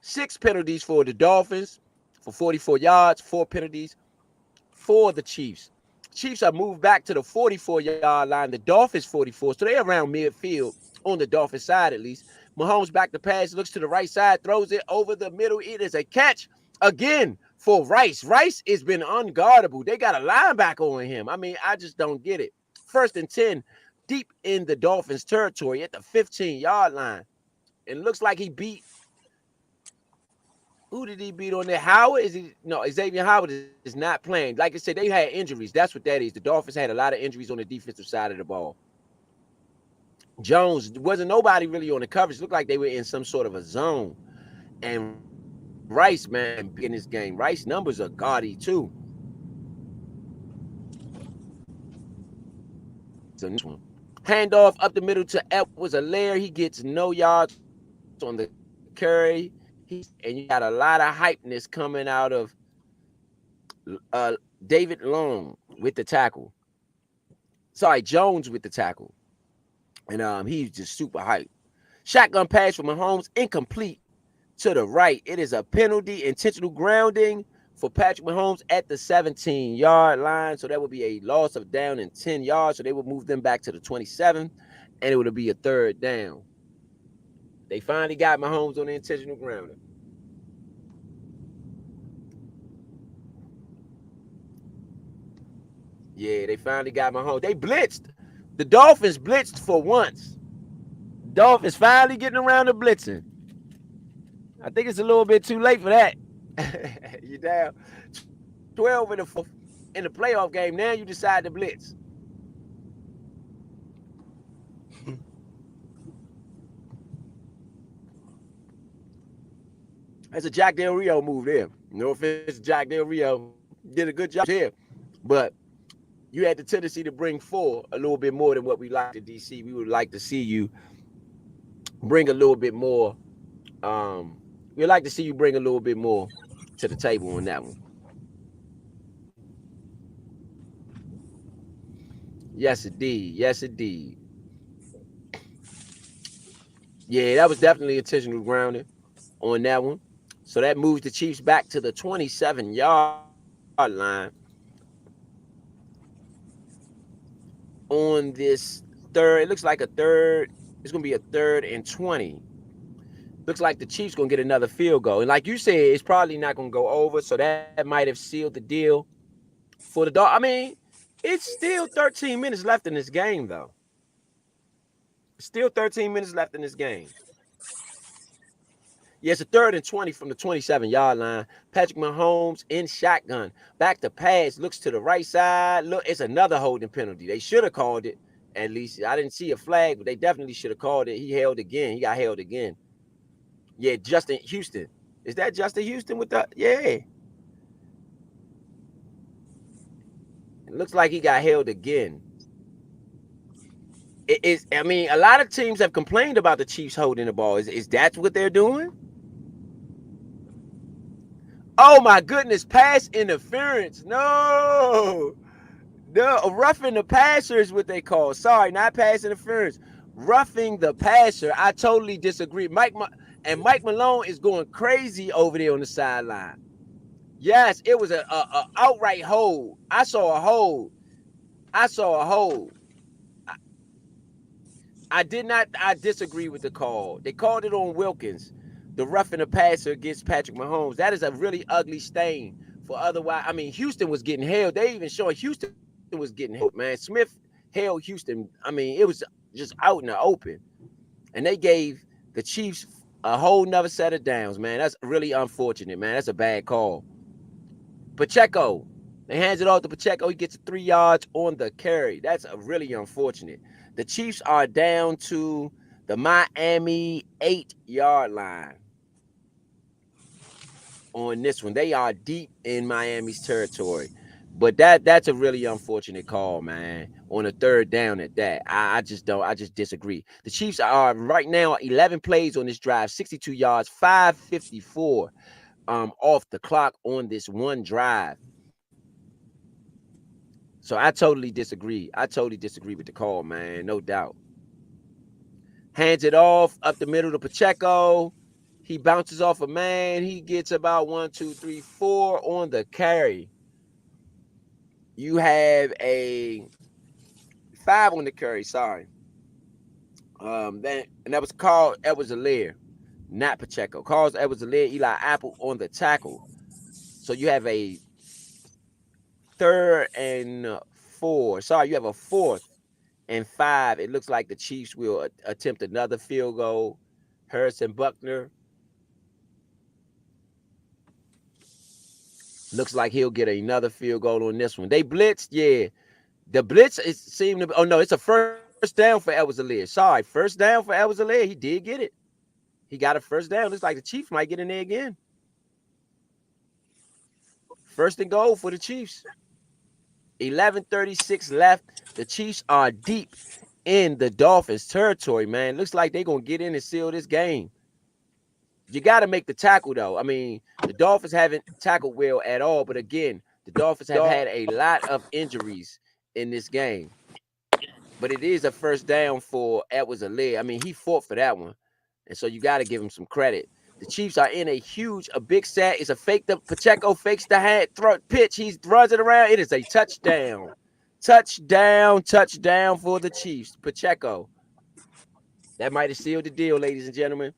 6 penalties for the Dolphins for 44 yards, 4 penalties for the Chiefs. Chiefs are moved back to the 44-yard line. The Dolphins 44, so they're around midfield on the Dolphins side at least. Mahomes back to pass, looks to the right side, throws it over the middle. It is a catch again for Rice. Rice has been unguardable. They got a linebacker on him. I mean, I just don't get it. 1st and 10, deep in the Dolphins territory at the 15-yard line. It looks like he beat... Who did he beat on there? Howard? No, Xavier Howard is not playing. Like I said, they had injuries. That's what that is. The Dolphins had a lot of injuries on the defensive side of the ball. Jones, wasn't nobody really on the coverage. It looked like they were in some sort of a zone. And Rice, man, in this game. Rice numbers are gaudy, too. So this one. Handoff up the middle to Edwards-Helaire. He gets no yards on the carry. And you got a lot of hypeness coming out of David Long with the tackle. Sorry, Jones with the tackle. And he's just super hyped. Shotgun pass from Mahomes, incomplete to the right. It is a penalty, intentional grounding for Patrick Mahomes at the 17-yard line. So that would be a loss of down in 10 yards. So they would move them back to the 27, and it would be a 3rd down. They finally got Mahomes on the intentional grounding. Yeah, they finally got Mahomes. They blitzed. The Dolphins blitzed for once. Dolphins finally getting around to blitzing. I think it's a little bit too late for that. You down 12 in the playoff game. Now you decide to blitz. That's a Jack Del Rio move there. No offense, Jack Del Rio did a good job here, but you had the tendency to bring 4 a little bit more than what we like to DC. We would like to see you bring a little bit more. We'd like to see you bring a little bit more to the table on that one. Yes, indeed. Yes, indeed. Yeah, that was definitely intentional grounding on that one. So that moves the Chiefs back to the 27-yard line. On this 3rd, it looks like a 3rd. It's going to be a 3rd and 20. Looks like the Chiefs going to get another field goal. And like you said, it's probably not going to go over. So that might have sealed the deal for the Dolphins. I mean, it's still 13 minutes left in this game, though. Still 13 minutes left in this game. Yeah, it's a 3rd and 20 from the 27-yard line. Patrick Mahomes in shotgun. Back to pass. Looks to the right side. Look, it's another holding penalty. They should have called it, at least. I didn't see a flag, but they definitely should have called it. He held again. He got held again. Yeah, Justin Houston. Is that Justin Houston with the... Yeah. It looks like he got held again. It is. I mean, a lot of teams have complained about the Chiefs holding the ball. Is that what they're doing? Oh, my goodness. Pass interference. No. Roughing the passer is what they call. Sorry, not pass interference. Roughing the passer. I totally disagree. Mike Malone is going crazy over there on the sideline. Yes, it was a outright hold. I saw a hold. I saw a hole. I disagree with the call. They called it on Wilkins, the roughing the passer against Patrick Mahomes. That is a really ugly stain. For otherwise, I mean, Houston was getting held. They even showing Houston was getting held, man. Smith held Houston. I mean, it was just out in the open. And they gave the Chiefs a whole nother set of downs, man. That's really unfortunate, man. That's a bad call. Pacheco. They hands it off to Pacheco. He gets 3 yards on the carry. That's a really unfortunate. The Chiefs are down to the Miami 8-yard line on this one. They are deep in Miami's territory. But that's a really unfortunate call, man. On a third down at that. I just disagree. The Chiefs are right now 11 plays on this drive, 62 yards, 554 off the clock on this one drive. So I totally disagree. I totally disagree with the call, man. No doubt. Hands it off up the middle to Pacheco. He bounces off a man. He gets about 1, 2, 3, 4 on the carry. You have a 5 on the carry. Sorry. That was called Edwards-Helaire, not Pacheco. Calls Edwards-Helaire, Eli Apple on the tackle. So you have a 3rd and 4. Sorry, you have a 4th and 5. It looks like the Chiefs will attempt another field goal. Harrison Buckner looks like he'll get another field goal on this one. They blitzed, yeah. The blitz seemed to be, oh no, it's a first down for Edwards-Helaire. Sorry, first down for Edwards-Helaire. He did get it. He got a first down. Looks like the Chiefs might get in there again. 1st and goal for the Chiefs. 11:36 left. The Chiefs are deep in the Dolphins territory, man. Looks like they're going to get in and seal this game. You got to make the tackle, though. I mean, the Dolphins haven't tackled well at all. But again, the Dolphins have had a lot of injuries in this game. But it is a first down for Edwards-Helaire. I mean, he fought for that one. And so you got to give him some credit. The Chiefs are in a big set. It's a fake. Pacheco fakes the hand pitch. He runs it around. It is a touchdown. Touchdown for the Chiefs. Pacheco. That might have sealed the deal, ladies and gentlemen.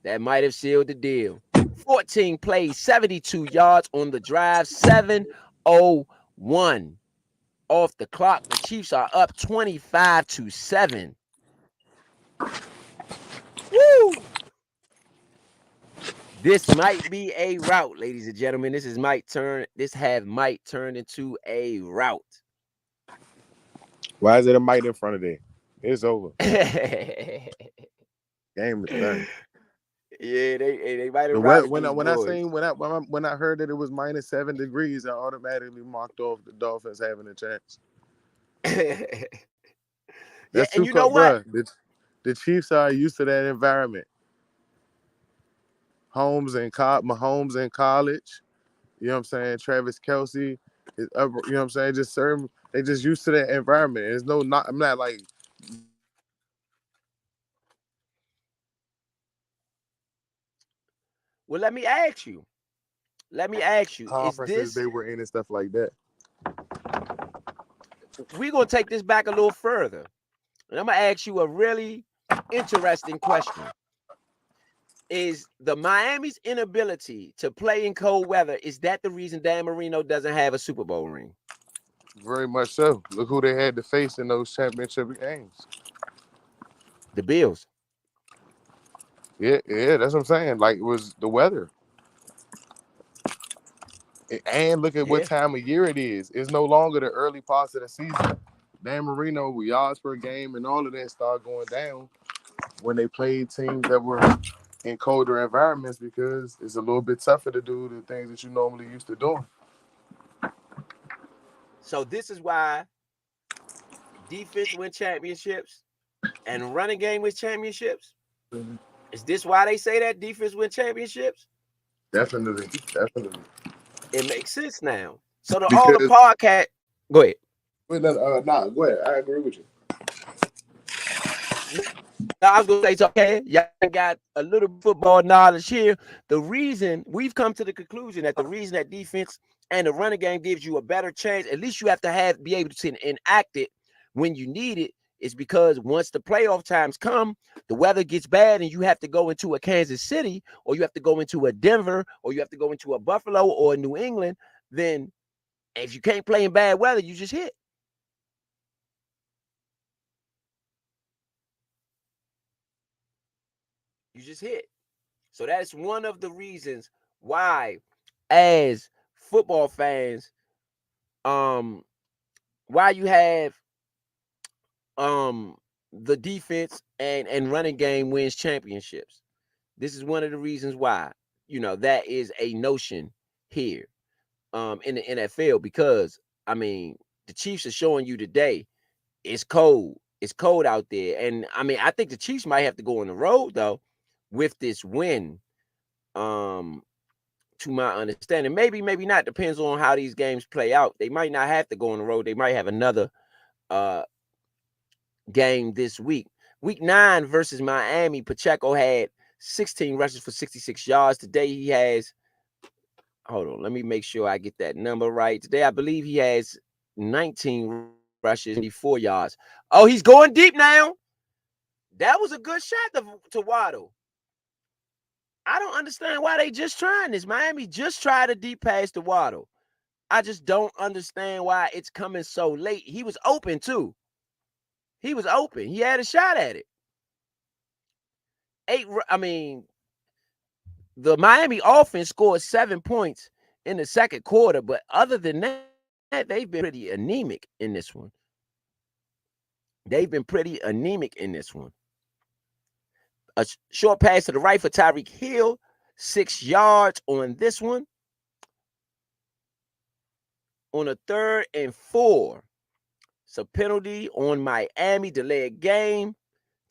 That might have sealed the deal. 14 plays, 72 yards on the drive, 7:01 off the clock. The Chiefs are up 25-7. Woo! This might be a rout, ladies and gentlemen. This might turn into a rout. Why is it a mic in front of there? It's over. Game is done. Yeah, they might have routed when I heard that it was -7 degrees, I automatically marked off the Dolphins having a chance. Yeah, and you know what? Bro, the Chiefs are used to that environment. Mahomes in college, you know what I'm saying? Travis Kelce, you know what I'm saying? They just used to that environment. I'm not like. Well, let me ask you. Conferences they were in and stuff like that. We're going to take this back a little further. And I'm going to ask you a really interesting question. Is the Miami's inability to play in cold weather, is that the reason Dan Marino doesn't have a Super Bowl ring? Very much so. Look who they had to face in those championship games. The Bills. Yeah, that's what I'm saying. Like, it was the weather. And look at what time of year it is. It's no longer the early parts of the season. Dan Marino, with yards per game and all of that started going down when they played teams that were in colder environments because it's a little bit tougher to do the things that you normally used to doing. So this is why defense win championships and running game wins championships. Mm-hmm. Is this why they say that defense win championships? Definitely. It makes sense now. So all the podcast. Go ahead. Go ahead. I agree with you. I was gonna say, so okay, y'all got a little football knowledge here. The reason we've come to the conclusion that the reason that defense and the running game gives you a better chance, at least you have to be able to enact it when you need it, is because once the playoff times come, the weather gets bad and you have to go into a Kansas City, or you have to go into a Denver, or you have to go into a Buffalo or a New England. Then if you can't play in bad weather, you just hit. You just hit. So that's one of the reasons why, as football fans, um, why you have um the defense and running game wins championships. This is one of the reasons why, that is a notion here in the NFL, because I mean the Chiefs are showing you today it's cold. It's cold out there. And I mean, I think the Chiefs might have to go on the road though with this win. Um, to my understanding. Maybe not. Depends on how these games play out. They might not have to go on the road. They might have another uh game this week. Week 9 versus Miami, Pacheco had 16 rushes for 66 yards. Today he has, hold on, let me make sure I get that number right. Today I believe he has 19 rushes, 4 yards. Oh, he's going deep now. That was a good shot to Waddle. I don't understand why they just trying this. Miami just tried a deep pass to Waddle. I just don't understand why it's coming so late. He was open too. He was open. He had a shot at it. I mean, the Miami offense scored 7 points in the second quarter, but other than that, they've been pretty anemic in this one. They've been pretty anemic in this one. A short pass to the right for Tyreek Hill, 6 yards on this one. On a 3rd and 4. It's a penalty on Miami, delayed game.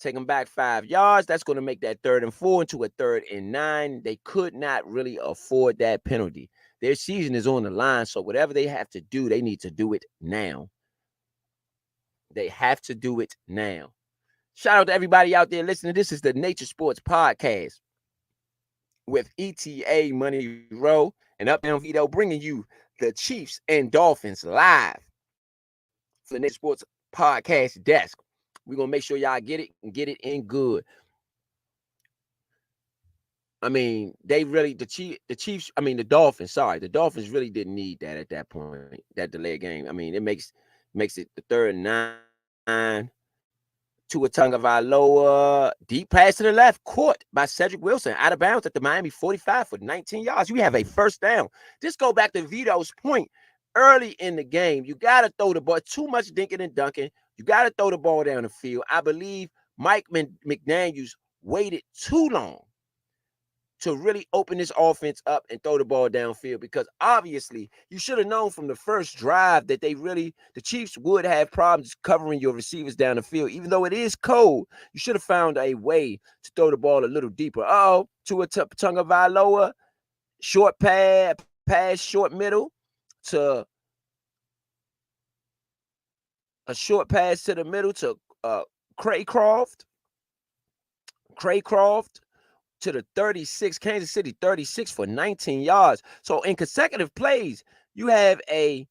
Take them back 5 yards. That's going to make that 3rd and 4 into a 3rd and 9. They could not really afford that penalty. Their season is on the line, so whatever they have to do, they need to do it now. They have to do it now. Shout out to everybody out there listening. This is the Nature Sports Podcast with ETA Money Row and Up Down Vito, bringing you the Chiefs and Dolphins live for the Nature Sports Podcast desk. We're going to make sure y'all get it and get it in good. I mean, they really, the Chiefs, I mean, the Dolphins, sorry. The Dolphins really didn't need that at that point, that delayed game. I mean, it makes it the 3rd and 9. Tua Tagovailoa, deep pass to the left, caught by Cedric Wilson, out of bounds at the Miami 45 for 19 yards. You have a first down. Just go back to Vito's point early in the game. You got to throw the ball. Too much dinking and dunking. You got to throw the ball down the field. I believe Mike McDaniels waited too long to really open this offense up and throw the ball downfield, because obviously you should have known from the first drive that the Chiefs would have problems covering your receivers down the field. Even though it is cold, you should have found a way to throw the ball a little deeper. Tua Tagovailoa, short pass, short middle to a short pass to the middle to Craycroft to the 36, Kansas City 36 for 19 yards. So in consecutive plays, you have two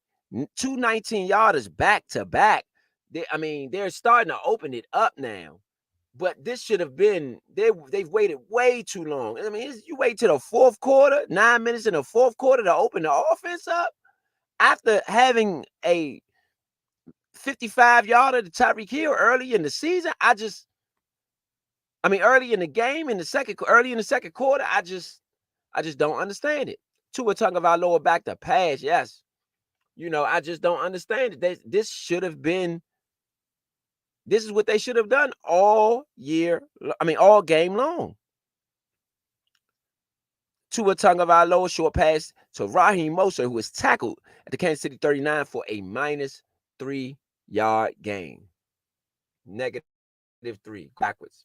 19-yarders back to back. They're starting to open it up now. But this should have been, they've waited way too long. I mean, you wait to the fourth quarter, 9 minutes in the fourth quarter to open the offense up after having a 55-yarder to Tyreek Hill early in the season. Early in the game, early in the second quarter, I just don't understand it. Tua Tagovailoa back to pass, yes. I just don't understand it. This is what they should have done all game long. Tua Tagovailoa, short pass to Raheem Mostert, who was tackled at the Kansas City 39 for a -3-yard gain. -3, backwards.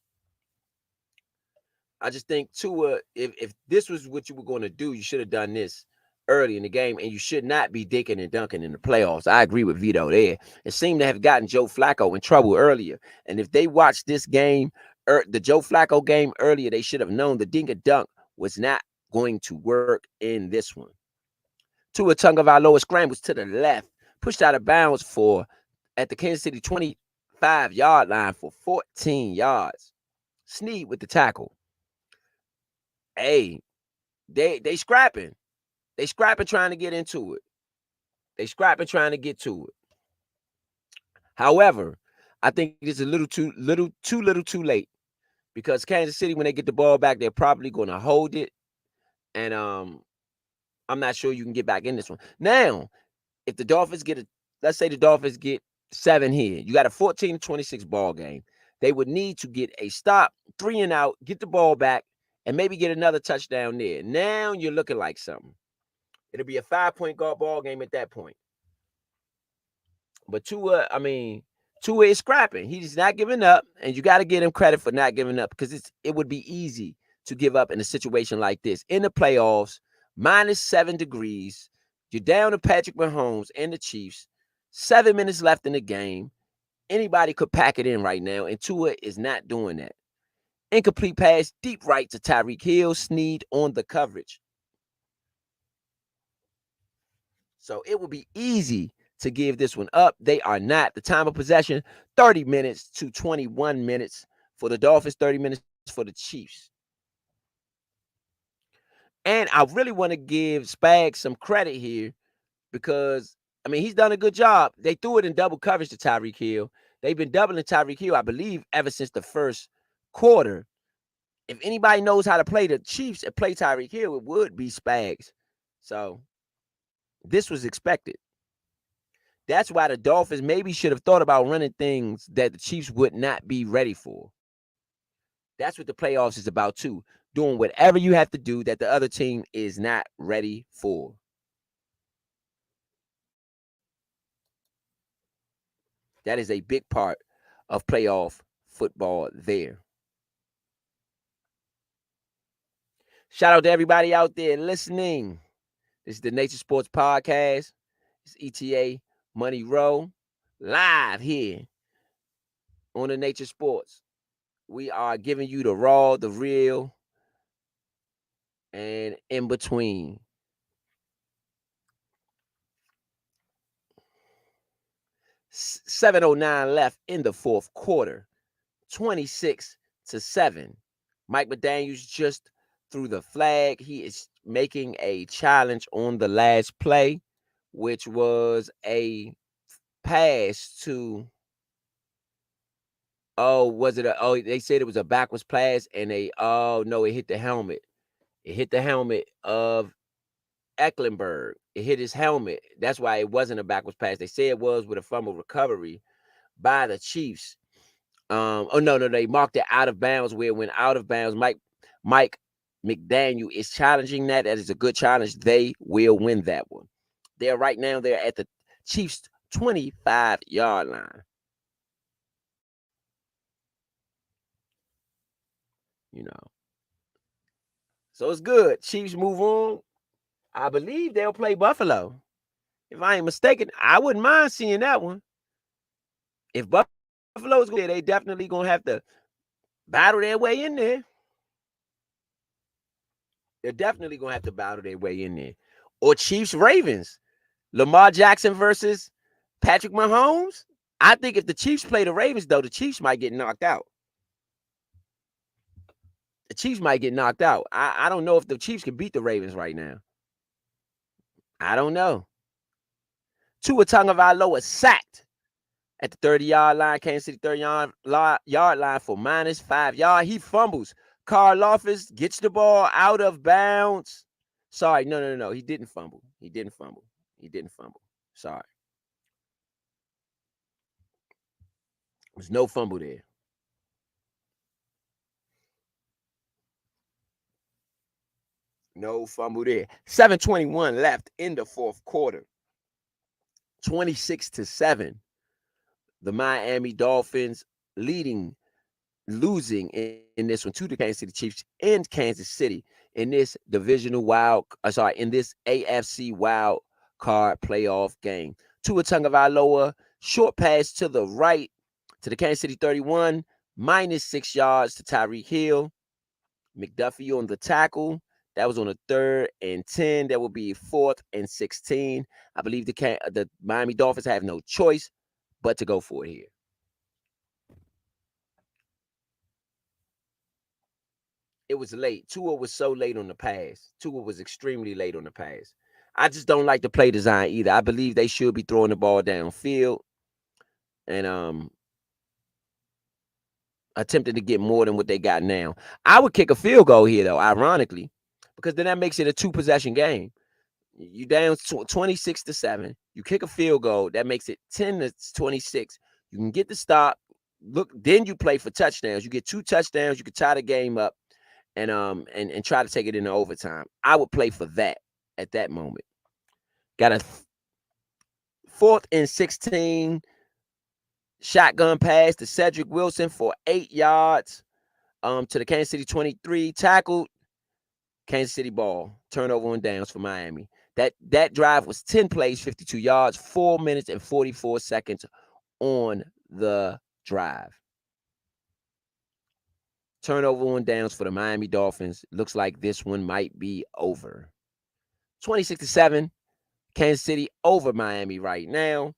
I just think Tua, if this was what you were going to do, you should have done this early in the game, and you should not be dinking and dunking in the playoffs. I agree with Vito there. It seemed to have gotten Joe Flacco in trouble earlier. And if they watch this game the Joe Flacco game earlier, they should have known the dink and dunk was not going to work in this one. Tua Tagovailoa scrambles to the left, pushed out of bounds for at the Kansas City 25-yard line for 14 yards. Snead with the tackle. Hey, they scrapping. They scrapping trying to get into it. They scrapping trying to get to it. However, I think it's a little too late because Kansas City, when they get the ball back, they're probably going to hold it, and I'm not sure you can get back in this one. Now, if the Dolphins let's say the Dolphins get 7 here, you got a 14-26 ball game. They would need to get a stop, 3 and out, get the ball back, and maybe get another touchdown there. Now you're looking like something. It'll be a 5-point ball game at that point. But Tua is scrapping. He's not giving up, and you got to give him credit for not giving up because it would be easy to give up in a situation like this. In the playoffs, -7 degrees, you're down to Patrick Mahomes and the Chiefs, 7 minutes left in the game. Anybody could pack it in right now, and Tua is not doing that. Incomplete pass, deep right to Tyreek Hill, Snead on the coverage. So it will be easy to give this one up. They are not. The time of possession, 30 minutes to 21 minutes for the Dolphins, 30 minutes for the Chiefs. And I really want to give Spags some credit here because, he's done a good job. They threw it in double coverage to Tyreek Hill. They've been doubling Tyreek Hill, I believe, ever since the first quarter. If anybody knows how to play the Chiefs and play Tyreek Hill, it would be Spags. So this was expected. That's why the Dolphins maybe should have thought about running things that the Chiefs would not be ready for. That's what the playoffs is about too. Doing whatever you have to do that the other team is not ready for. That is a big part of playoff football there. Shout out to everybody out there listening. This is the Nature Sports Podcast. It's ETA Money Row live here on the Nature Sports. We are giving you the raw, the real, and in between. $7:09 left in the fourth quarter. 26-7. Mike McDaniels just threw the flag. He is making a challenge on the last play, which was a pass to. They said it was a backwards pass, and it hit the helmet. It hit the helmet of Ecklenberg. It hit his helmet. That's why it wasn't a backwards pass. They say it was with a fumble recovery by the Chiefs. They marked it out of bounds where it went out of bounds. Mike McDaniel is challenging that. That is a good challenge. They will win that one. They're at the Chiefs' 25-yard line. So it's good. Chiefs move on. I believe they'll play Buffalo. If I ain't mistaken, I wouldn't mind seeing that one. If Buffalo's going there, they definitely going to have to battle their way in there. They're definitely going to have to battle their way in there. Or Chiefs-Ravens. Lamar Jackson versus Patrick Mahomes. I think if the Chiefs play the Ravens, though, the Chiefs might get knocked out. The Chiefs might get knocked out. I don't know if the Chiefs can beat the Ravens right now. I don't know. Tua Tagovailoa sacked at the 30-yard line, Kansas City 30-yard line for -5 yards. He fumbles. Karlaftis gets the ball out of bounds. Sorry, no. He didn't fumble. Sorry. There's no fumble there. No fumble there. 7:21 left in the fourth quarter. 26-7. The Miami Dolphins losing in this one to the Kansas City Chiefs in Kansas City in this in this AFC wild card playoff game. Tua Tagovailoa, short pass to the right to the Kansas City 31, -6 yards to Tyreek Hill. McDuffie on the tackle. That was on a 3rd and 10. That will be 4th and 16. I believe the Miami Dolphins have no choice but to go for it here. It was late. Tua was so late on the pass. Tua was extremely late on the pass. I just don't like the play design either. I believe they should be throwing the ball downfield and attempting to get more than what they got now. I would kick a field goal here, though, ironically, because then that makes it a 2-possession game. You down 26-7. You kick a field goal. That makes it 10-26. You can get the stop. Look, then you play for touchdowns. You get 2 touchdowns. You can tie the game up and try to take it into overtime. I would play for that at that moment. Got a 4th and 16 shotgun pass to Cedric Wilson for 8 yards to the Kansas City 23. Tackled. Kansas City ball. Turnover on downs for Miami. That drive was 10 plays, 52 yards, 4 minutes and 44 seconds on the drive. Turnover on downs for the Miami Dolphins. Looks like this one might be over. 26-7. Kansas City over Miami right now.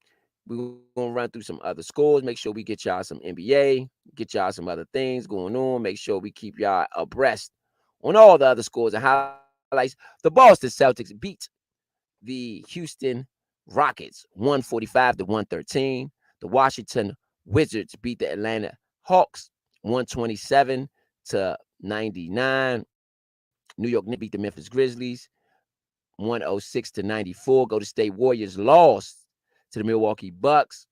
We're going to run through some other scores. Make sure we get y'all some NBA, get y'all some other things going on. Make sure we keep y'all abreast on all the other scores and highlights. The Boston Celtics beat the Houston Rockets 145-113. The Washington Wizards beat the Atlanta Hawks 127-99. New York Knicks beat the Memphis Grizzlies 106-94. Golden State Warriors lost to the Milwaukee Bucks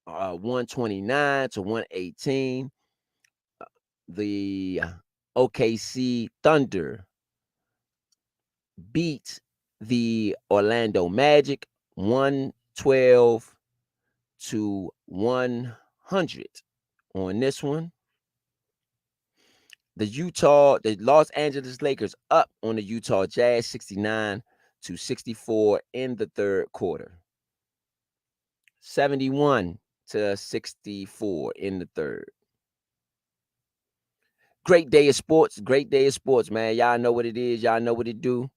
129-118. The OKC Thunder beat the Orlando Magic 112-100 on this one. The Los Angeles Lakers up on the Utah Jazz 69-64 in the 3rd quarter. 71-64 in the 3rd. Great day of sports, man. Y'all know what it is. Y'all know what it do.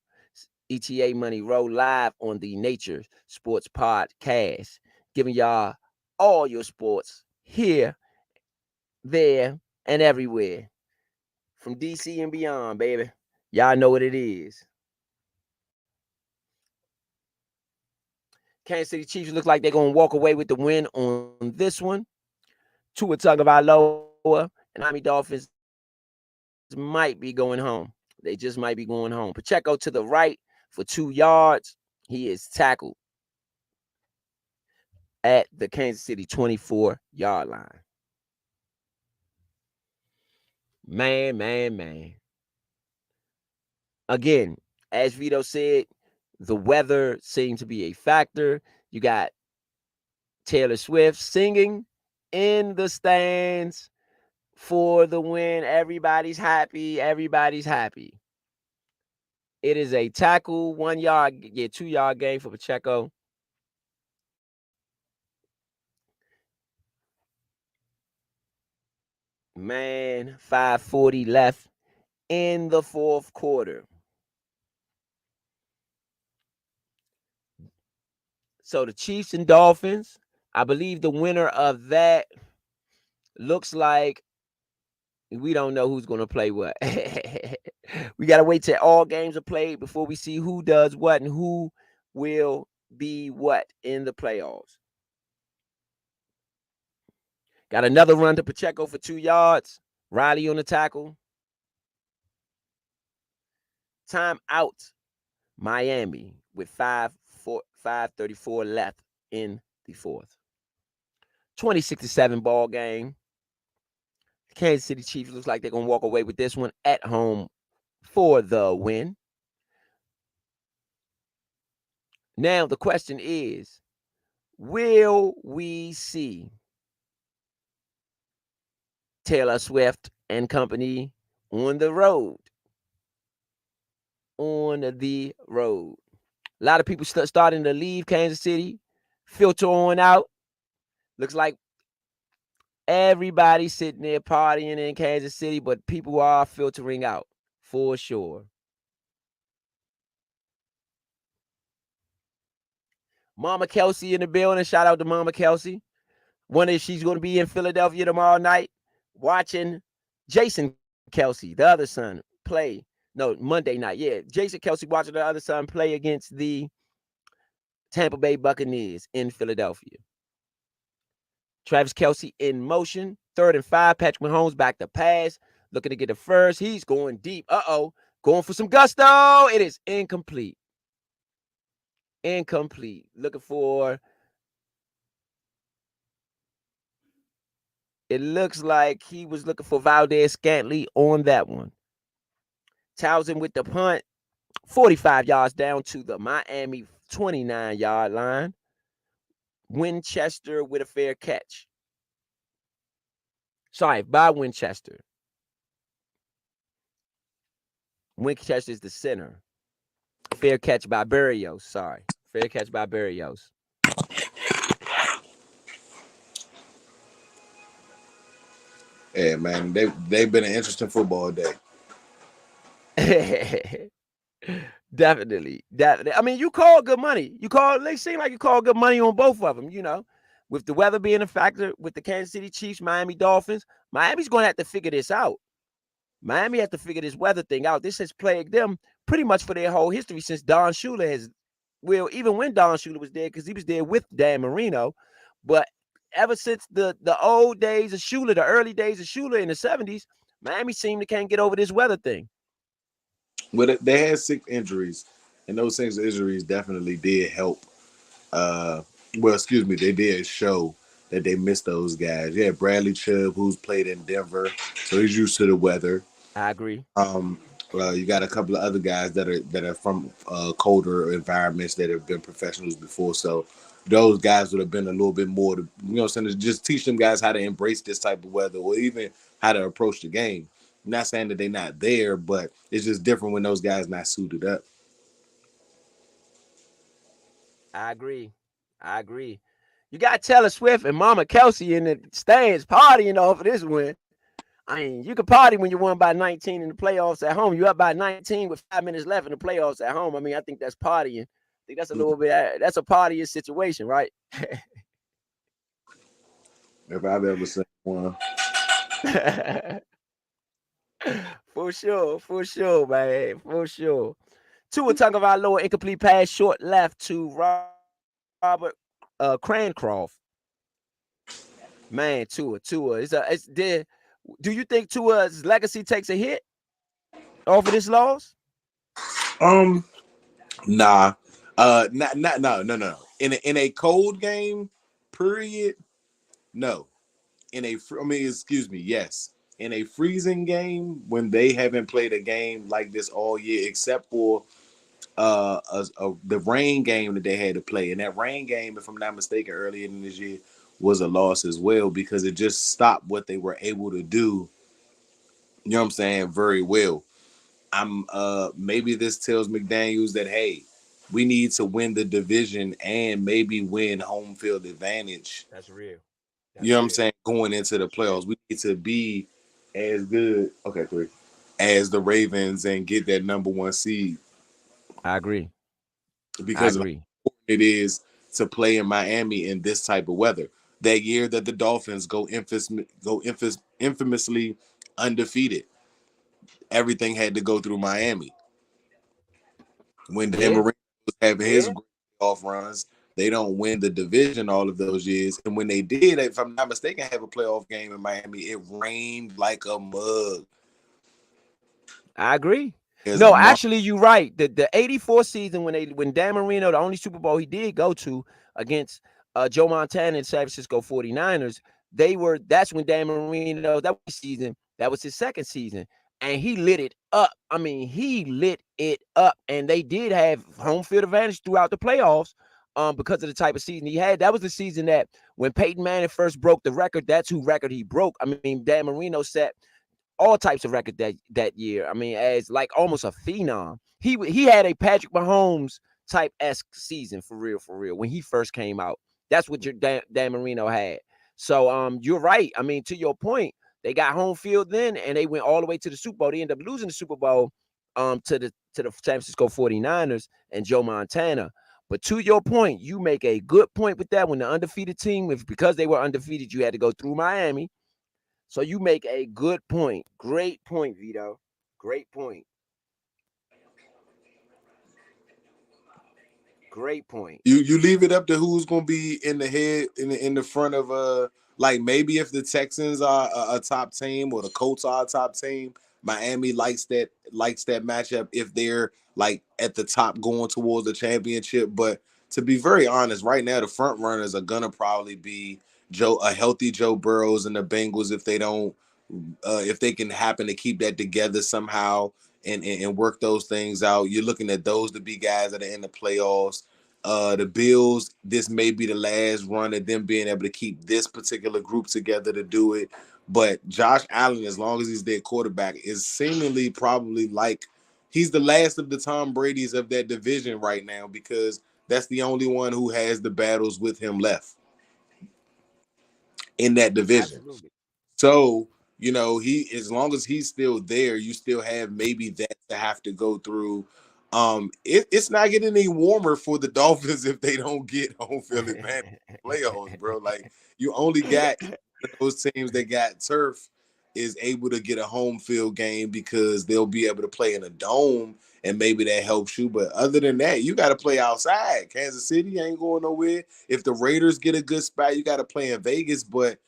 ETA Money Roll live on the Nature Sports Podcast, giving y'all all your sports here, there, and everywhere. From DC and beyond, baby. Y'all know what it is. Kansas City Chiefs look like they're going to walk away with the win on this one. Tua Tagovailoa and Miami Dolphins might be going home. They just might be going home. Pacheco to the right for 2 yards. He is tackled at the Kansas City 24-yard line. Man. Again, as Vito said, the weather seemed to be a factor. You got Taylor Swift singing in the stands for the win. Everybody's happy. It is a tackle, 1 yard, 2-yard gain for Pacheco. Man, 5:40 left in the 4th quarter. So the Chiefs and Dolphins, I believe the winner of that looks like we don't know who's going to play what. We got to wait till all games are played before we see who does what and who will be what in the playoffs. Got another run to Pacheco for 2 yards. Riley on the tackle. Time out. Miami with 5:34 left in the 4th. 26-7 ball game. Kansas City Chiefs looks like they're going to walk away with this one at home for the win. Now the question is, will we see Taylor Swift and company on the road? On the road. A lot of people starting to leave Kansas City, filter on out. Looks like Everybody sitting there partying in Kansas City, but people are filtering out for sure. Mama Kelsey in the building. Shout out to Mama Kelsey. Wonder if she's going to be in Philadelphia tomorrow night watching Jason Kelsey, the other son, play. No, Monday night. Yeah, Jason Kelsey watching the other son play against the Tampa Bay Buccaneers in Philadelphia. Travis Kelsey in motion. 3rd and 5. Patrick Mahomes back to pass. Looking to get the first. He's going deep. Uh-oh. Going for some gusto. It is incomplete. Incomplete. Looking for... It looks like he was looking for Valdez Scantley on that one. Townsend with the punt. 45 yards down to the Miami 29-yard line. Winchester with a fair catch. Sorry, by Winchester. Winchester is the center. Fair catch by Berrios. Sorry. Fair catch by Berrios. Yeah, man, they've been an interesting football day. Definitely. I mean, you call good money. They seem like you call good money on both of them, with the weather being a factor with the Kansas City Chiefs, Miami Dolphins. Miami's going to have to figure this out. Miami has to figure this weather thing out. This has plagued them pretty much for their whole history since Don Shula has, well, even when Don Shula was there, because he was there with Dan Marino. But ever since the old days of Shula, the early days of Shula in the 70s, Miami seemed to can't get over this weather thing. But they had 6 injuries, and those 6 injuries definitely did help. They did show that they missed those guys. Yeah, Bradley Chubb, who's played in Denver, so he's used to the weather. I agree. You got a couple of other guys that are from colder environments that have been professionals before, so those guys would have been a little bit more to, to just teach them guys how to embrace this type of weather or even how to approach the game. I'm not saying that they're not there, but it's just different when those guys not suited up. I agree. You got Taylor Swift and Mama Kelsey in the stands partying off of this win. I mean, you can party when you won by 19 in the playoffs at home. You're up by 19 with 5 minutes left in the playoffs at home. I mean, I think that's partying. I think that's a little bit, that's a partying situation, right? If I've ever seen one. For sure, man. For sure. Tua Tagovailoa incomplete pass, short left to Robert Crancroft. Man, Tua. Do you think Tua's legacy takes a hit over this loss? Nah. No. In a cold game, period. No. Yes. In a freezing game, when they haven't played a game like this all year, except for the rain game that they had to play, and that rain game, if I'm not mistaken, earlier in this year was a loss as well because it just stopped what they were able to do. You know what I'm saying? Very well. Maybe this tells McDaniels that, hey, we need to win the division and maybe win home field advantage. That's real. You know what I'm saying? Going into the playoffs, we need to be as good, as the Ravens and get that number 1 seed. I agree. Because of how important it is to play in Miami in this type of weather. That year that the Dolphins go infamously undefeated, everything had to go through Miami. When Dan Marino was having his off runs, they don't win the division all of those years. And when they did, if I'm not mistaken, have a playoff game in Miami, it rained like a mug. I agree. No, actually, you're right. The 84 season when Dan Marino, the only Super Bowl he did go to against Joe Montana and San Francisco 49ers, that's when Dan Marino, that was his season. That was his second season. And he lit it up. I mean, he lit it up. And they did have home field advantage throughout the playoffs because of the type of season he had. That was the season that when Peyton Manning first broke the record, that's who record he broke. I mean, Dan Marino set all types of record that year. I mean, as like almost a phenom. He had a Patrick Mahomes type-esque season for real, when he first came out. That's what your Dan Marino had. So you're right. I mean, to your point, they got home field then, and they went all the way to the Super Bowl. They ended up losing the Super Bowl to the San Francisco 49ers and Joe Montana. But to your point, you make a good point with that. When the undefeated team, if because they were undefeated, you had to go through Miami. So you make a good point. Great point, Vito. Great point. Great point. You leave it up to who's going to be in the head in the front of like maybe if the Texans are a top team or the Colts are a top team, Miami likes that matchup if they're like at the top going towards the championship. But to be very honest, right now the front runners are gonna probably be a healthy Joe Burrows and the Bengals if they can happen to keep that together somehow and work those things out. You're looking at those to be guys that are in the playoffs. The Bills, this may be the last run of them being able to keep this particular group together to do it. But Josh Allen, as long as he's their quarterback, is seemingly probably like he's the last of the Tom Brady's of that division right now because that's the only one who has the battles with him left in that division. Absolutely. So, he as long as he's still there, you still have maybe that to have to go through. It's not getting any warmer for the Dolphins if they don't get home field advantage playoffs, bro. Like you only got those teams that got turf is able to get a home field game because they'll be able to play in a dome and maybe that helps you. But other than that, you got to play outside. Kansas City ain't going nowhere. If the Raiders get a good spot, you got to play in Vegas, but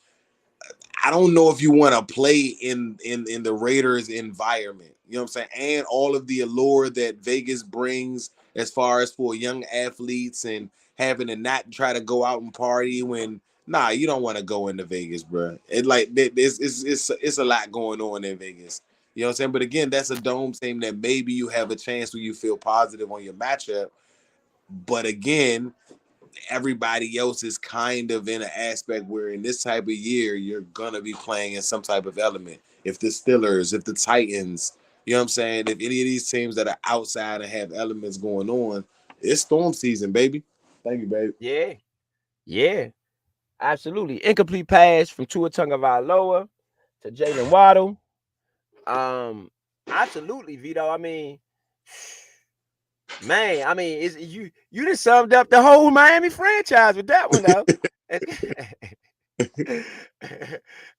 I don't know if you want to play in the Raiders environment. You know what I'm saying? And all of the allure that Vegas brings as far as for young athletes and having to not try to go out and party when you don't want to go into Vegas, bro. It's a lot going on in Vegas. You know what I'm saying? But again, that's a dome team that maybe you have a chance where you feel positive on your matchup. But again, everybody else is kind of in an aspect where in this type of year you're gonna be playing in some type of element. If the Steelers, if the Titans, you know what I'm saying, if any of these teams that are outside and have elements going on, it's storm season, baby. Thank you, baby. Yeah. Yeah. Absolutely. Incomplete pass from Tua Tagovailoa to Jalen Waddle. Absolutely, Vito. I mean, man, I mean, you just summed up the whole Miami franchise with that one, though.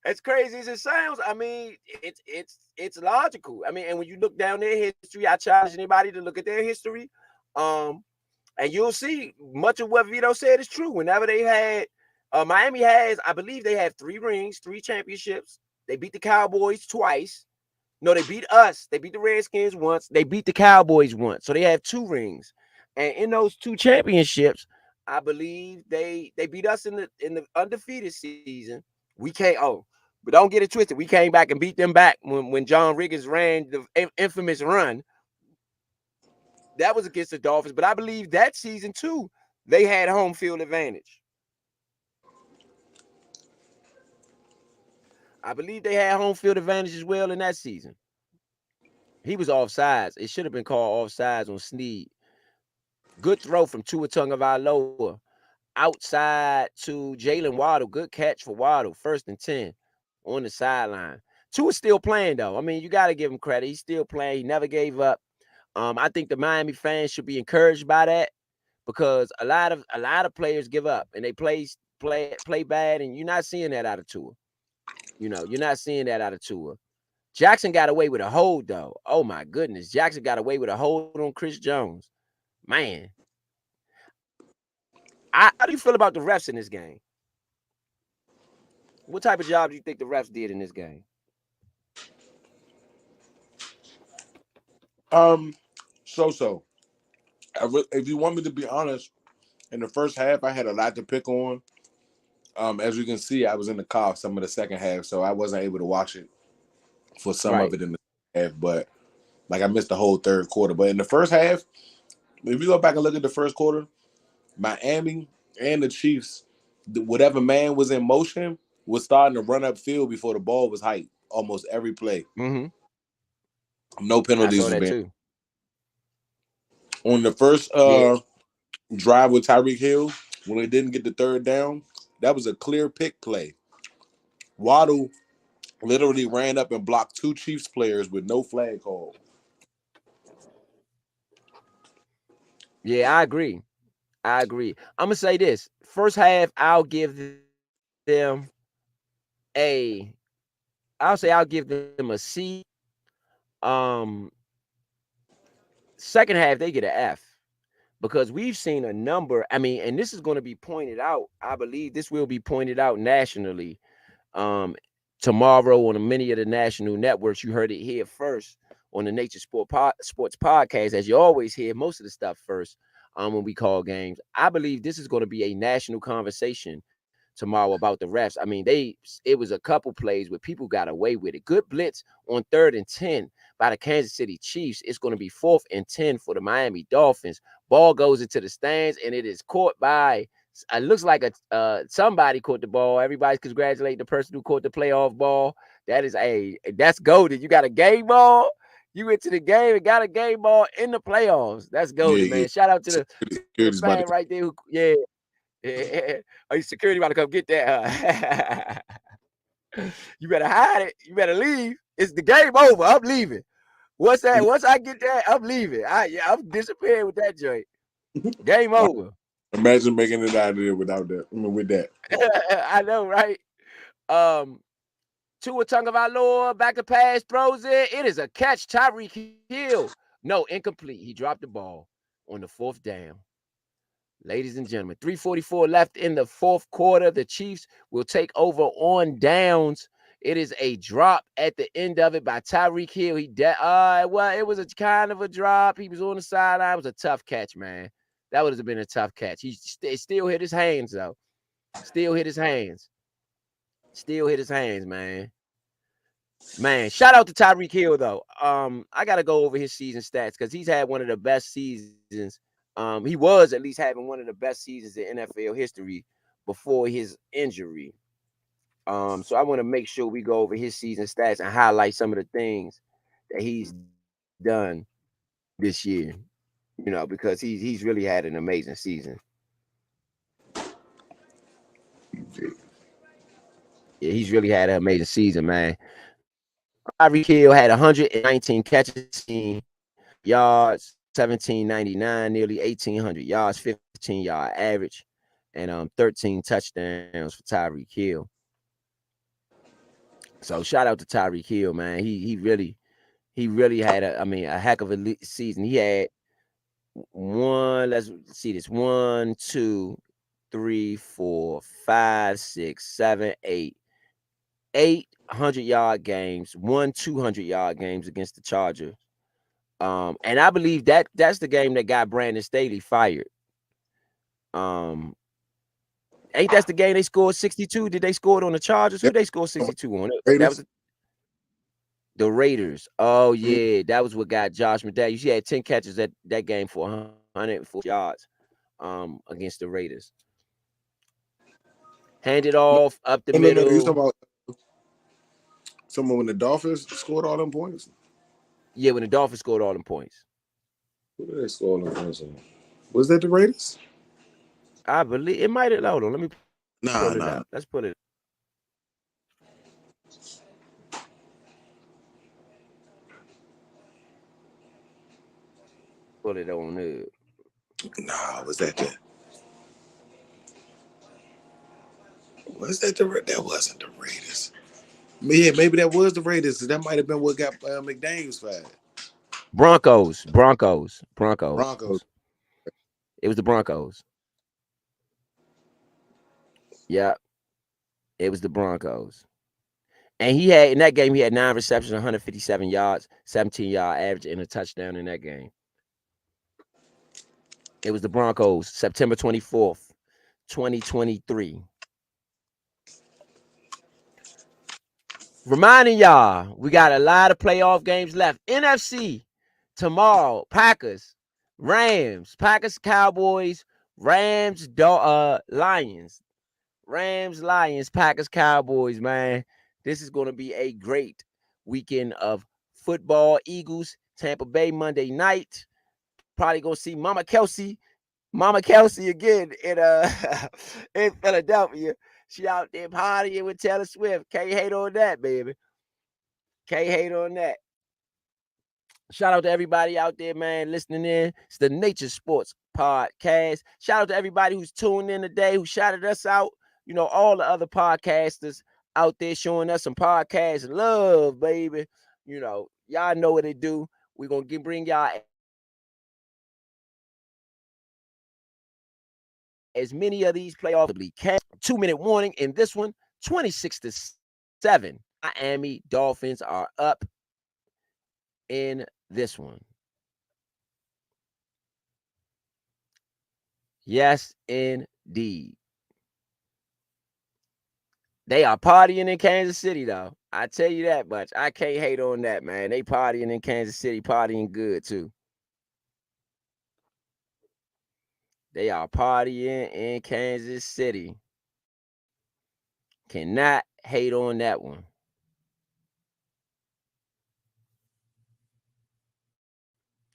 As crazy as it sounds, I mean, it's logical. I mean, and when you look down their history, I challenge anybody to look at their history, um, and you'll see much of what Vito said is true. Whenever they had, Miami has, I believe they have 3 rings, 3 championships. They beat the Cowboys twice. No, they beat us. They beat the Redskins once. They beat the Cowboys once. So they have 2 rings. And in those 2 championships, I believe they beat us in the undefeated season. We can't but don't get it twisted. We came back and beat them back when John Riggins ran the infamous run. That was against the Dolphins, but I believe that season too, they had home field advantage. I believe they had home field advantage as well in that season. He was offsides. It should have been called offsides on Snead. Good throw from Tua Tagovailoa outside to Jalen Waddle. Good catch for Waddle. 1st and 10 on the sideline. Tua's still playing though. I mean, you got to give him credit. He's still playing. He never gave up. I think the Miami fans should be encouraged by that because a lot of players give up and they play bad, and you're not seeing that out of Tua. You're not seeing that out of Tua. Jackson got away with a hold though. Oh my goodness, Jackson got away with a hold on Chris Jones. Man, how do you feel about the refs in this game? What type of job do you think the refs did in this game? Um, so if you want me to be honest, in the first half I had a lot to pick on. As you can see, I was in the car some of the second half, so I wasn't able to watch it for some of Right. it in the half, but like I missed the whole third quarter. But in the first half, if you go back and look at the first quarter, Miami and the Chiefs, whatever man was in motion was starting to run up field before the ball was hyped almost every play. Mm-hmm. No I penalties saw was that being too. on the first Yeah. drive with Tyreek Hill when they didn't get the third down. That was a clear pick play. Waddle literally ran up and blocked 2 Chiefs players with no flag call. Yeah, I agree. I agree. I'm gonna say this. First half, I'll give them a I'll say I'll give them a C. Um Second half, they get an F. Because we've seen a number. I mean, and this is going to be pointed out. I believe this will be pointed out nationally um, tomorrow on many of the national networks. You heard it here first on the Nature Sports Podcast, as you always hear most of the stuff first when we call games. I believe this is going to be a national conversation tomorrow about the refs. I mean, it was a couple plays where people got away with it. Good blitz on 3rd and 10 by the Kansas City Chiefs. It's going to be 4th and 10 for the Miami Dolphins. Ball goes into the stands and it is caught by. It looks like somebody caught the ball. Everybody's congratulating the person who caught the playoff ball. That's golden. You got a game ball. You went to the game and got a game ball in the playoffs. That's golden, Yeah. man. Shout out to the Security's about fan to right there. Yeah. Oh, your security about to come get that. You better hide it. You better leave. It's the game over. I'm leaving. What's that? Once I get that, I'm leaving. I'm disappearing with that joint. Game over. Imagine making it out of there without that. I mean, with that. I know, right? Tua Tagovailoa back to pass, throws it. It is a catch. Tyreek Hill. No, incomplete. He dropped the ball on the 4th down. Ladies and gentlemen, 3:44 left in the 4th quarter. The Chiefs will take over on downs. It is a drop at the end of it by Tyreek Hill. It was a kind of a drop. He was on the sideline. It was a tough catch, man. That would have been a tough catch. He still hit his hands, though. Still hit his hands. Still hit his hands, man. Man, shout out to Tyreek Hill, though. I got to go over his season stats because he's had one of the best seasons. He was at least having one of the best seasons in NFL history before his injury. So I want to make sure we go over his season stats and highlight some of the things that he's done this year. Because he's really had an amazing season. Yeah, he's really had an amazing season, man. Tyreek Hill had 119 catches, yards, 1799, nearly 1,800 yards, 15-yard average, and 13 touchdowns for Tyreek Hill. So shout out to Tyreek Hill, man. He really had a heck of a season. He had let's see this, 1, 2, 3, 4, 5, 6, 7, 8. 800-yard games, 200-yard games against the Chargers. And I believe that's the game that got Brandon Staley fired. Ain't that's the game they scored 62? Did they score it on the Chargers? Who they scored 62 on? That was the Raiders. Oh yeah, that was what got Josh McDaniels. He had 10 catches that game for 104 yards against the Raiders. Handed off up the middle. You talking about someone when the Dolphins scored all them points? Yeah, when the Dolphins scored all them points. Who did they score all them points on? Was that the Raiders? I believe it might have. Hold on, let me pull it up. Let's put it. Put it on there. Nah, was that the? Was that the? That wasn't the Raiders. Yeah, maybe that was the Raiders. That might have been what got McDaniels fired. Broncos. It was the Broncos. Yeah, it was the Broncos. And in that game, he had 9 receptions, 157 yards, 17-yard average, and a touchdown in that game. It was the Broncos, September 24th, 2023. Reminding y'all, we got a lot of playoff games left. NFC tomorrow, Packers, Rams, Packers, Cowboys, Rams, Lions. Rams, Lions, Packers, Cowboys, man. This is going to be a great weekend of football. Eagles, Tampa Bay, Monday night. Probably going to see Mama Kelsey again in Philadelphia. She out there partying with Taylor Swift. Can't hate on that, baby. Can't hate on that. Shout out to everybody out there, man, listening in. It's the Nature Sports Podcast. Shout out to everybody who's tuned in today, who shouted us out. You know, all the other podcasters out there showing us some podcast love, baby. You know, y'all know what they do. We're going to bring y'all as many of these playoffs as can. 2-minute warning in this one, 26-7. Miami Dolphins are up in this one. Yes, indeed. They are partying in Kansas City, though. I tell you that much. I can't hate on that, man. They partying in Kansas City, partying good, too. They are partying in Kansas City. Cannot hate on that one.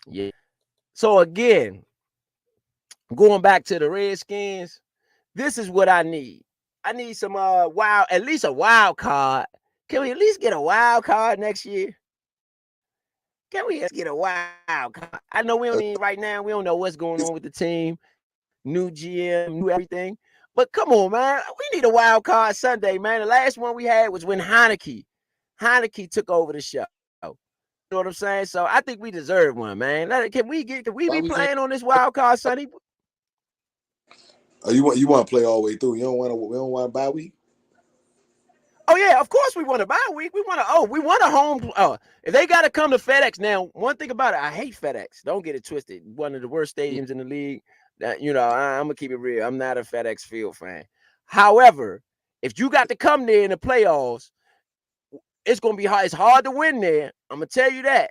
Yeah. So, again, going back to the Redskins, this is what I need. I need some at least a wild card. Can we at least get a wild card next year? Can we get a wild card? I know we don't need right now. We don't know what's going on with the team. New GM, new everything. But come on, man. We need a wild card Sunday, man. The last one we had was when Heineke took over the show. You know what I'm saying? So I think we deserve one, man. Can we be playing on this wild card Sunday? Oh, you want to play all the way through? We don't want a bye week. Oh yeah, of course we want a bye week. We want a home. If they got to come to FedEx now, one thing about it, I hate FedEx. Don't get it twisted. One of the worst stadiums in the league. That I'm gonna keep it real. I'm not a FedEx Field fan. However, if you got to come there in the playoffs, it's gonna be hard. It's hard to win there. I'm gonna tell you that.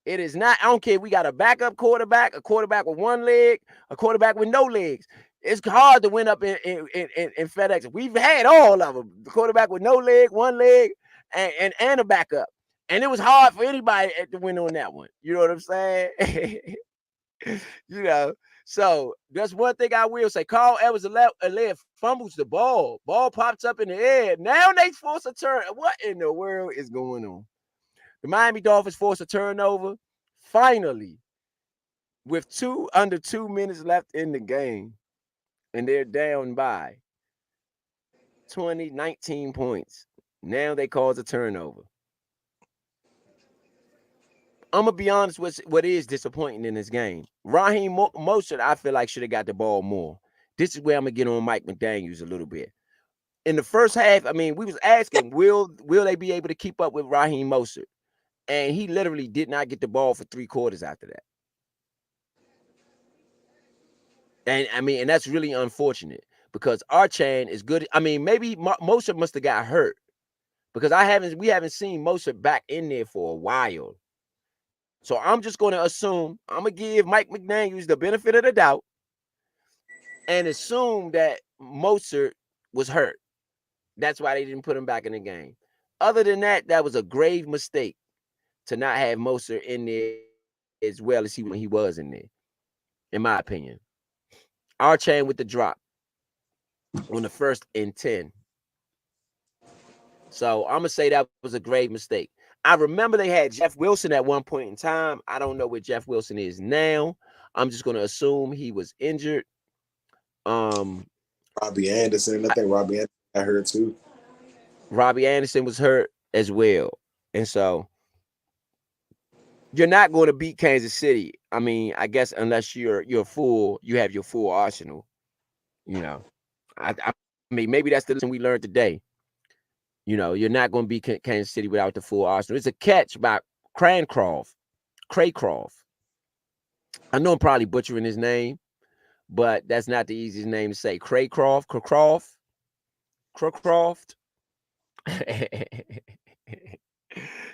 It is not. I don't care if we got a backup quarterback, a quarterback with one leg, a quarterback with no legs. It's hard to win up in FedEx. We've had all of them. The quarterback with no leg, one leg, and a backup. And it was hard for anybody to win on that one. You know what I'm saying? So that's one thing I will say. Carl Edwards fumbles the ball. Ball pops up in the air. Now they force a turn. What in the world is going on? The Miami Dolphins force a turnover. Finally, with under 2 minutes left in the game, and they're down by 19 points. Now they cause a turnover. I'm going to be honest with what is disappointing in this game. Raheem Mostert, I feel like should have got the ball more. This is where I'm going to get on Mike McDaniels a little bit. In the first half, I mean, we was asking, will they be able to keep up with Raheem Mostert? And he literally did not get the ball for 3 quarters after that. And I mean, and that's really unfortunate because Archan is good. I mean, maybe Mostert must have got hurt because we haven't seen Mostert back in there for a while. So I'm just going to assume, I'm going to give Mike McDaniels the benefit of the doubt and assume that Mostert was hurt. That's why they didn't put him back in the game. Other than that, that was a grave mistake to not have Mostert in there as well as he was in there, in my opinion. Archan with the drop on the 1st and 10. So I'm going to say that was a grave mistake. I remember they had Jeff Wilson at one point in time. I don't know where Jeff Wilson is now. I'm just going to assume he was injured. Robbie Anderson. I think Robbie Anderson got hurt too. Robbie Anderson was hurt as well. And so you're not going to beat Kansas City. I mean, I guess unless you have your full arsenal. I mean, maybe that's the lesson we learned today. You're not going to beat Kansas City without the full arsenal. It's a catch by Craycroft. I know I'm probably butchering his name, but that's not the easiest name to say. Craycroft.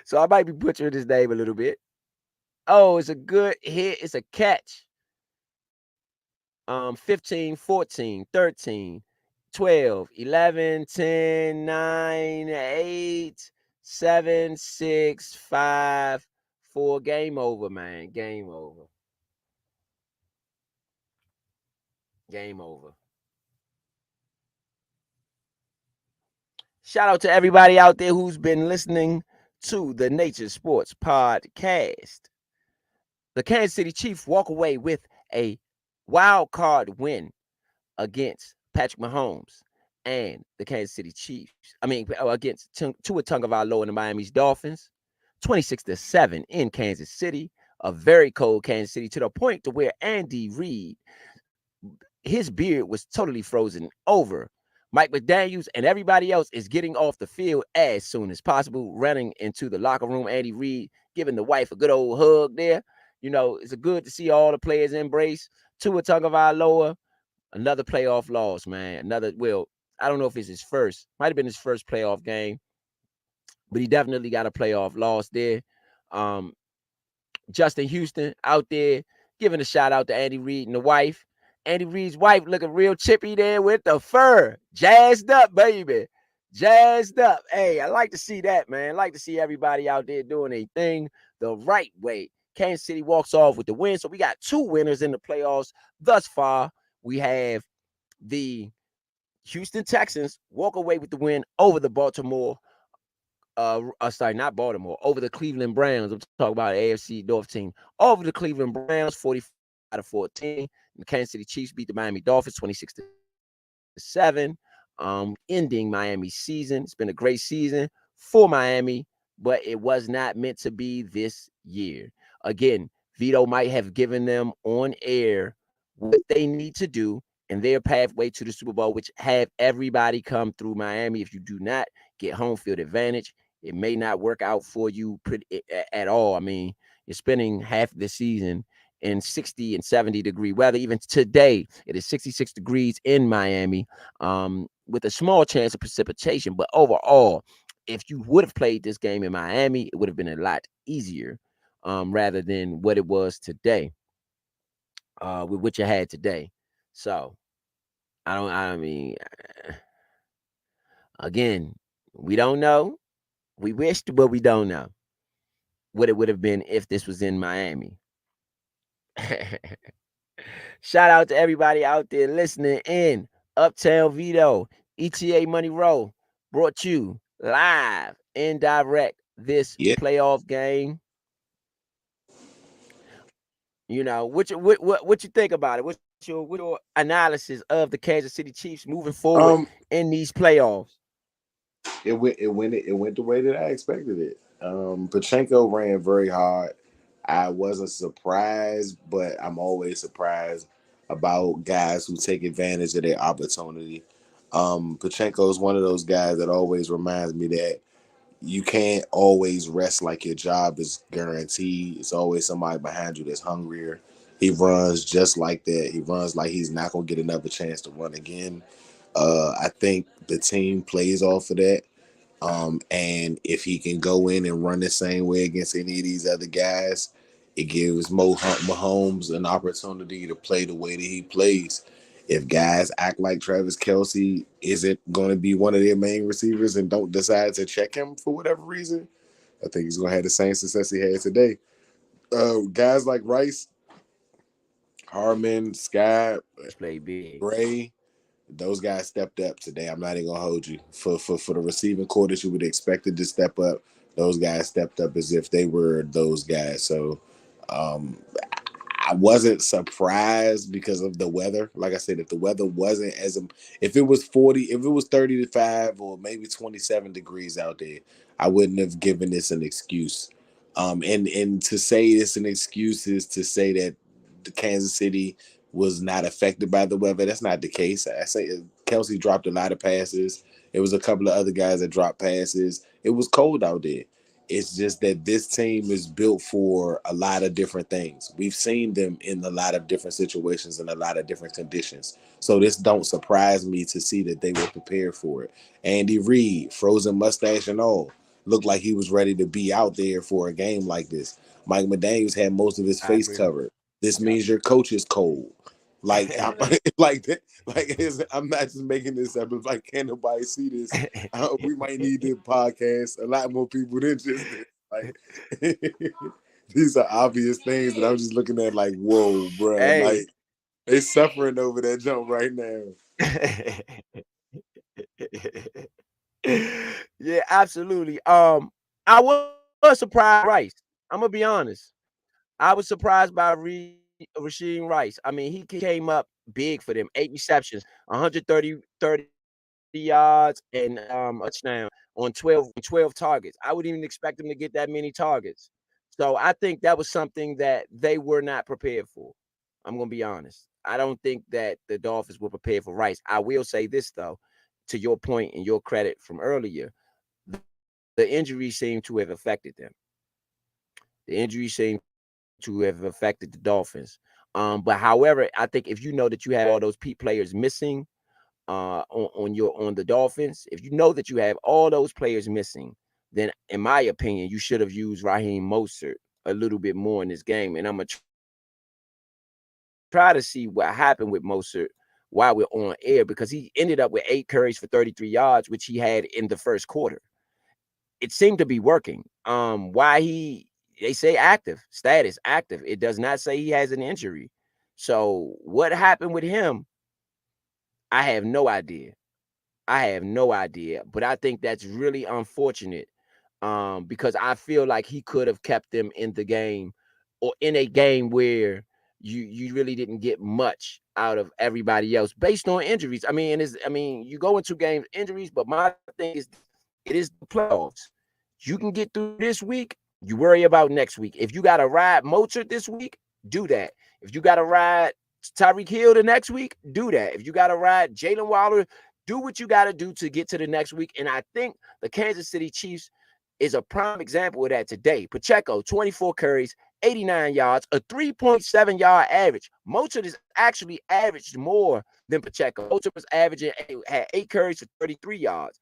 So I might be butchering his name a little bit. Oh, it's a good hit. It's a catch. 15, 14, 13, 12, 11, 10, 9, 8, 7, 6, 5, 4. Game over, man. Game over. Game over. Shout out to everybody out there who's been listening to the Nature Sports Podcast. The Kansas City Chiefs walk away with a wild card win against Patrick Mahomes and the Kansas City Chiefs. Against Tua Tagovailoa and the Miami's Dolphins, 26-7 in Kansas City. A very cold Kansas City, to the point to where Andy Reid, his beard was totally frozen over. Mike McDaniels and everybody else is getting off the field as soon as possible, running into the locker room. Andy Reid giving the wife a good old hug there. It's good to see all the players embrace Tua Tagovailoa. Another playoff loss, man. I don't know if it's his first. Might have been his first playoff game, but he definitely got a playoff loss there. Justin Houston out there giving a shout out to Andy Reid and the wife. Andy Reid's wife looking real chippy there with the fur. Jazzed up, baby. Jazzed up. Hey, I like to see that, man. I like to see everybody out there doing a thing the right way. Kansas City walks off with the win. So we got two winners in the playoffs thus far. We have the Houston Texans walk away with the win over the not Baltimore, over the Cleveland Browns. I'm talking about the AFC North team. Over the Cleveland Browns, 45-14. The Kansas City Chiefs beat the Miami Dolphins 26-7, ending Miami's season. It's been a great season for Miami, but it was not meant to be this year. Again, Vito might have given them on air what they need to do in their pathway to the Super Bowl, which have everybody come through Miami. If you do not get home field advantage, it may not work out for you at all. I mean, you're spending half the season in 60 and 70 degree weather. Even today, it is 66 degrees in Miami, with a small chance of precipitation. But overall, if you would have played this game in Miami, it would have been a lot easier, rather than what it was today, with what you had today. So again, we don't know. We wished, but we don't know what it would have been if this was in Miami. Shout out to everybody out there listening in. Uptown Vito, ETA Money Row, brought you live and direct this Yeah. playoff game. What you think about it? What's your analysis of the Kansas City Chiefs moving forward Um, in these playoffs? it went the way that I expected it. Pachenko ran very hard. I wasn't surprised, but I'm always surprised about guys who take advantage of their opportunity. Pachenko is one of those guys that always reminds me that you can't always rest like your job is guaranteed. It's always somebody behind you that's hungrier. He runs just like that. He runs like he's not gonna get another chance to run again. I think the team plays off of that. And if he can go in and run the same way against any of these other guys, it gives Mahomes an opportunity to play the way that he plays. If guys act like Travis Kelce isn't going to be one of their main receivers and don't decide to check him for whatever reason, I think he's going to have the same success he had today. Guys like Rice, Harmon, Scott, Play big. Gray, those guys stepped up today. I'm not even gonna hold you for the receiving core that you would expected to step up. Those guys stepped up as if they were those guys. So um, I wasn't surprised because of the weather. Like I said, if the weather wasn't if it was 40, if it was 30-5 or maybe 27 degrees out there, I wouldn't have given this an excuse. And to say it's an excuse is to say that the Kansas City was not affected by the weather. That's not the case. I say Kelsey dropped a lot of passes. It was a couple of other guys that dropped passes. It was cold out there. It's just that this team is built for a lot of different things. We've seen them in a lot of different situations and a lot of different conditions. So this don't surprise me to see that they were prepared for it. Andy Reid, frozen mustache and all, looked like he was ready to be out there for a game like this. Mike McDaniels had most of his I face agree. covered. This Yep. means your coach is cold. Like I'm, like that, I'm not just making this up. It's like can't nobody see this? We might need this podcast a lot more people than just this. Like these are obvious things that I'm just looking at. Like whoa, bro. Hey. Like they suffering over that jump right now. Yeah, absolutely. I was surprised by Rice. I'm gonna be honest. I was surprised by Rasheem Rice. I mean, he came up big for them. 8 receptions, 130 yards, and a touchdown on 12 targets. I wouldn't even expect him to get that many targets. So I think that was something that they were not prepared for. I'm gonna be honest. I don't think that the Dolphins were prepared for Rice. I will say this though, to your point and your credit from earlier, the injury seemed to have affected them. The injury seemed to have affected the Dolphins. But however, I think if you know that you have all those players missing on the Dolphins, if you know that you have all those players missing, then in my opinion, you should have used Raheem Mostert a little bit more in this game. And I'm gonna try to see what happened with Mostert while we're on air because he ended up with 8 carries for 33 yards, which he had in the first quarter. It seemed to be working. Why they say active status active. It does not say he has an injury. So what happened with him? I have no idea. I have no idea, but I think that's really unfortunate because I feel like he could have kept them in the game or in a game where you really didn't get much out of everybody else based on injuries. I mean, you go into games injuries, but my thing is it is the playoffs. You can get through this week, you worry about next week. If you got to ride Mozart this week, do that. If you got to ride Tyreek Hill the next week, do that. If you got to ride Jalen Waller, do what you got to do to get to the next week. And I think the Kansas City Chiefs is a prime example of that today. Pacheco, 24 carries, 89 yards, a 3.7-yard average. Mozart is actually averaged more than Pacheco. Mozart was had 8 carries for 33 yards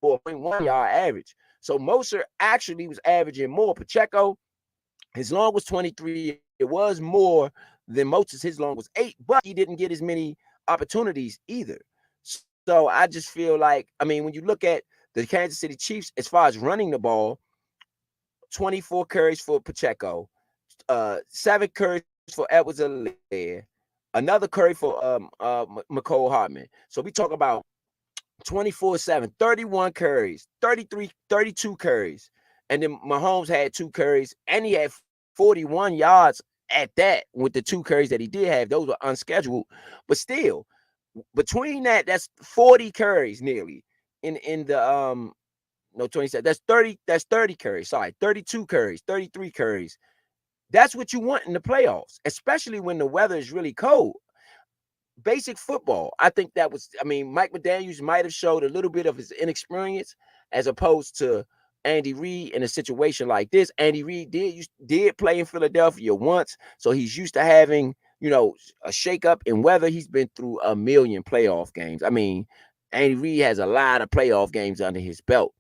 for a 0.1-yard average. So Mozart actually was averaging more. Pacheco, his long was 23. It was more than Mozart's. His long was 8, but he didn't get as many opportunities either. So I just feel like, I mean, when you look at the Kansas City Chiefs, as far as running the ball, 24 carries for Pacheco, 7 carries for Edwards Alaire, another curry for McCole Hartman. So we talk about 24-7, 31 carries, 32 carries. And then Mahomes had 2 carries, and he had 41 yards at that with the 2 carries that he did have. Those were unscheduled. But still, between that's 40 carries nearly in the no 27. That's 30 carries. Sorry, 32 carries, 33 carries. That's what you want in the playoffs, especially when the weather is really cold. Basic football. I think that was, I mean, Mike McDaniels might have showed a little bit of his inexperience as opposed to Andy Reid in a situation like this. Andy Reid did play in Philadelphia once, so he's used to having, a shakeup in weather. He's been through a million playoff games. I mean, Andy Reid has a lot of playoff games under his belt.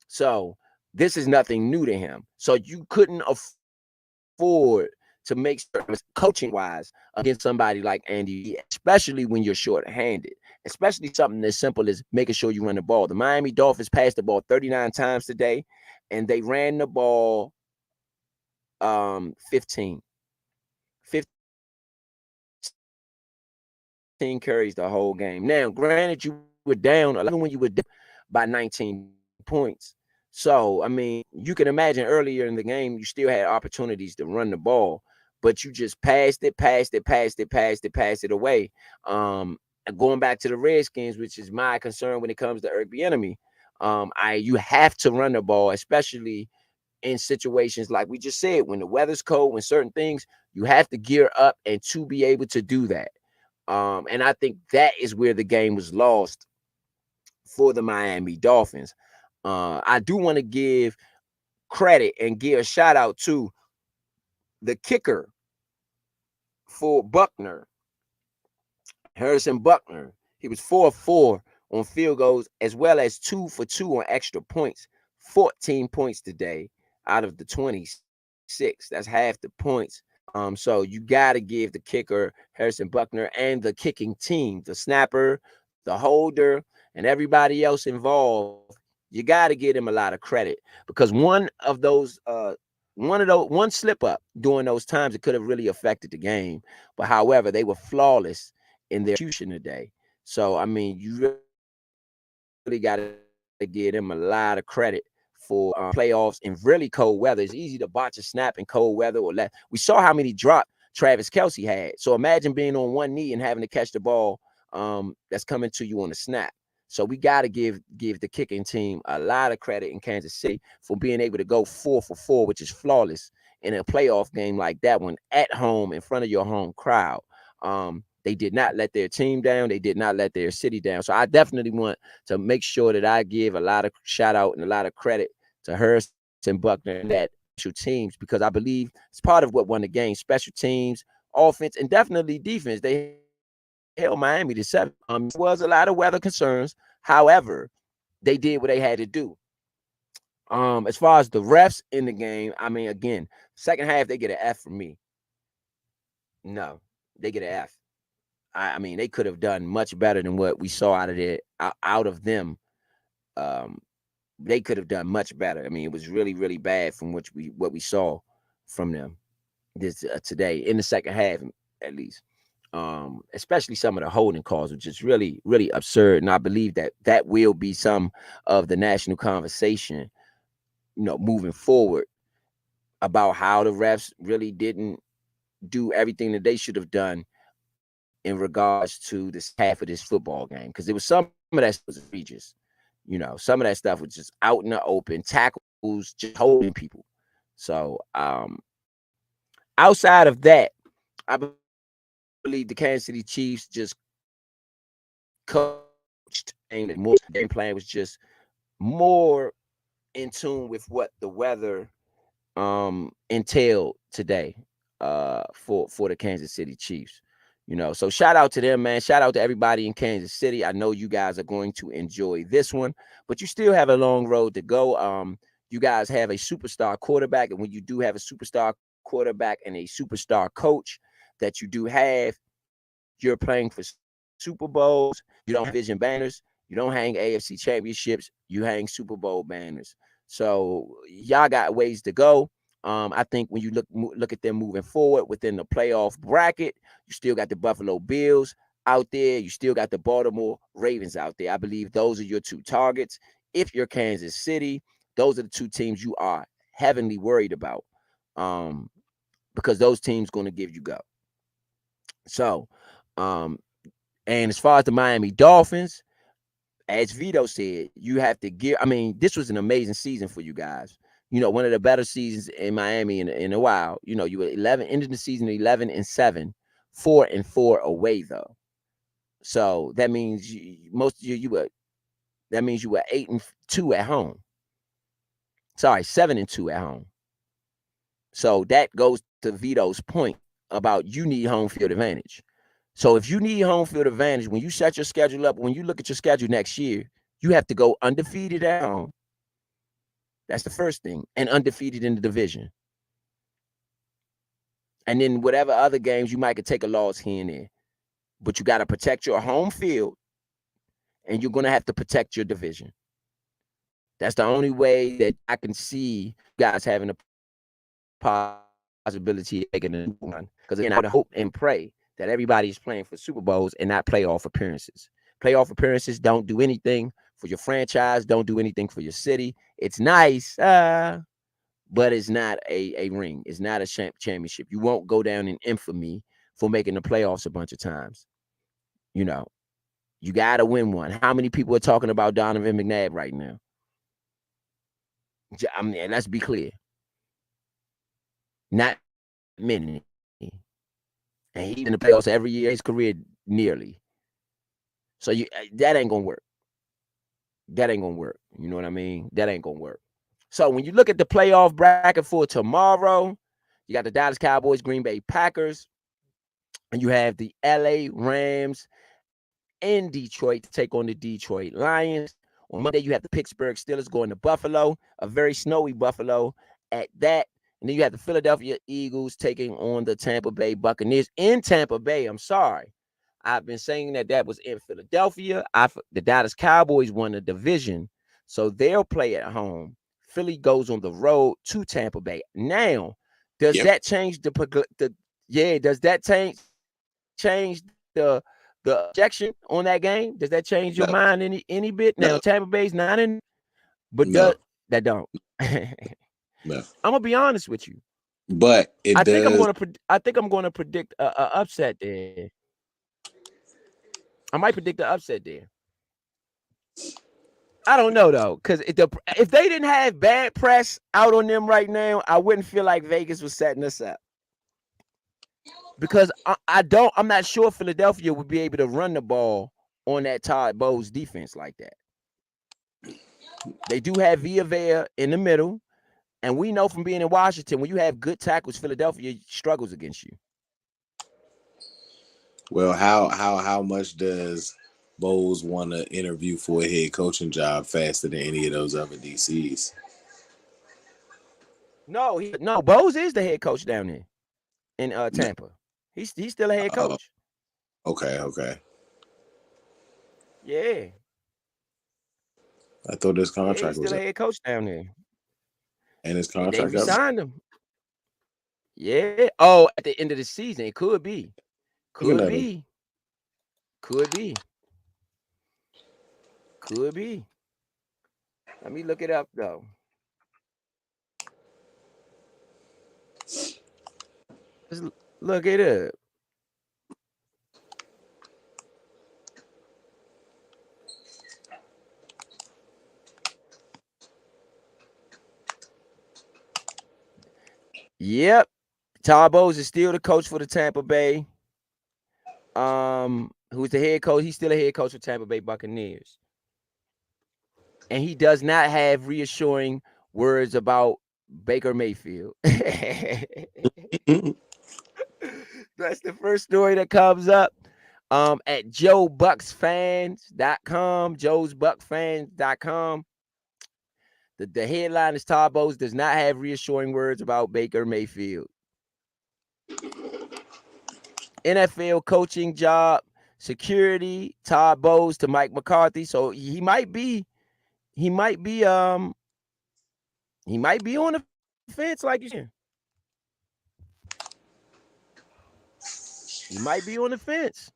So this is nothing new to him. So you couldn't afford to make certain coaching wise against somebody like Andy Reid, especially when you're short-handed, especially something as simple as making sure you run the ball. The Miami Dolphins passed the ball 39 times today, and they ran the ball 15. 15 carries the whole game. Now, granted, you were down, even when you were down by 19 points. So, I mean, you can imagine earlier in the game, you still had opportunities to run the ball, but you just passed it away. Going back to the Redskins, which is my concern when it comes to Eric Bieniemy. You have to run the ball, especially in situations like we just said, when the weather's cold, when certain things, you have to gear up and to be able to do that. And I think that is where the game was lost for the Miami Dolphins. I do want to give credit and give a shout out to the kicker for Buckner, Harrison Buckner. He was 4 of 4 on field goals, as well as 2 for 2 on extra points. 14 points today out of the 26. That's half the points. So you got to give the kicker, Harrison Buckner, and the kicking team, the snapper, the holder, and everybody else involved. You got to give them a lot of credit because one slip up during those times, it could have really affected the game. But however, they were flawless in their execution today. So I mean, you really got to give them a lot of credit. to give them a lot of credit for playoffs in really cold weather. It's easy to botch a snap in cold weather or less. We saw how many drops Travis Kelce had. So imagine being on one knee and having to catch the ball that's coming to you on the snap. So we got to give the kicking team a lot of credit in Kansas City for being able to go 4 for 4, which is flawless in a playoff game like that one at home in front of your home crowd. They did not let their team down. They did not let their city down. So I definitely want to make sure that I give a lot of shout out and a lot of credit to Hurst and Buckner and that special teams, because I believe it's part of what won the game. Special teams, offense, and definitely defense. They held Miami to 7. There was a lot of weather concerns. However, they did what they had to do. As far as the refs in the game, I mean, again, second half, they get an F from me. No, they get an F. I mean, they could have done much better than what we saw out of them. They could have done much better. I mean, it was really, really bad from what we saw from them this today in the second half, at least. Especially some of the holding calls, which is really, really absurd. And I believe that will be some of the national conversation, moving forward, about how the refs really didn't do everything that they should have done in regards to this half of this football game. Because there was some of that was egregious. Some of that stuff was just out in the open, tackles, just holding people. So outside of that, I believe the Kansas City Chiefs just coached, and the game plan was just more in tune with what the weather entailed today for the Kansas City Chiefs. So shout out to them, man. Shout out to everybody in Kansas City. I know you guys are going to enjoy this one, but you still have a long road to go. You guys have a superstar quarterback, and when you do have a superstar quarterback and a superstar coach that you do have, you're playing for Super Bowls. You don't have division banners. You don't hang AFC championships. You hang Super Bowl banners. So y'all got ways to go. I think when you look at them moving forward within the playoff bracket, you still got the Buffalo Bills out there. You still got the Baltimore Ravens out there. I believe those are your two targets. If you're Kansas City, those are the two teams you are heavily worried about, because those teams going to give you go. So, and as far as the Miami Dolphins, as Vito said, you have to give. I mean, this was an amazing season for you guys. One of the better seasons in Miami in a while. You were 11, ended the season 11-7, 4-4 away though. So that means you were 8-2 at home. Sorry, 7-2 at home. So that goes to Vito's point about you need home field advantage. So if you need home field advantage, when you set your schedule up, when you look at your schedule next year, you have to go undefeated at home. That's the first thing. And undefeated in the division. And then whatever other games, you might could take a loss here and there. But you got to protect your home field, and you're going to have to protect your division. That's the only way that I can see guys having a possibility of making a run. Because again, I would hope and pray that everybody's playing for Super Bowls and not playoff appearances. Playoff appearances don't do anything for your franchise, don't do anything for your city. It's nice, but it's not a ring. It's not a championship. You won't go down in infamy for making the playoffs a bunch of times. You got to win one. How many people are talking about Donovan McNabb right now? I mean, let's be clear. Not many. And he's in the playoffs every year, his career nearly. So that ain't gonna work. That ain't gonna work. You know what I mean? That ain't gonna work. So when you look at the playoff bracket for tomorrow, you got the Dallas Cowboys, Green Bay Packers, and you have the LA Rams in Detroit to take on the Detroit Lions. On Monday, you have the Pittsburgh Steelers going to Buffalo, a very snowy Buffalo at that. And then you have the Philadelphia Eagles taking on the Tampa Bay Buccaneers in Tampa Bay. I'm sorry. I've been saying that was in Philadelphia. The Dallas Cowboys won the division, so they'll play at home. Philly goes on the road to Tampa Bay. Now, does that change does that change the objection on that game? Does that change your mind any bit? Now, Tampa Bay's not in. But No, that don't. no. I'm gonna be honest with you. But it does. I think I'm gonna predict a upset there. I might predict the upset there. I don't know though, because if they didn't have bad press out on them right now, I wouldn't feel like Vegas was setting us up. Because I'm not sure Philadelphia would be able to run the ball on that Todd Bowles defense like that. They do have Villa in the middle, and we know from being in Washington, when you have good tackles, Philadelphia struggles against you. Well, how much does Bowles want to interview for a head coaching job faster than any of those other DCs? No, Bowles is the head coach down there in No. Tampa. He's still a head Oh, coach. okay. Yeah, I thought his yeah, contract he's was still a up, head coach down there. and his They contract up. re-signed him. Yeah. Oh, at the end of the season, it could be. You can Could let him. be. Could be. Could be. Let me look it up though. Let's look it up. Yep. Todd Bowles is still the coach for the Tampa Bay. Who's the head coach? He's still a head coach for Tampa Bay Buccaneers. And he does not have reassuring words about Baker Mayfield. That's the first story that comes up. At joebucksfans.com, joesbuckfans.com. The headline is Todd Bowles does not have reassuring words about Baker Mayfield. NFL coaching job, security, Todd Bowles to Mike McCarthy. So he might be on the fence like you said. He might be on the fence.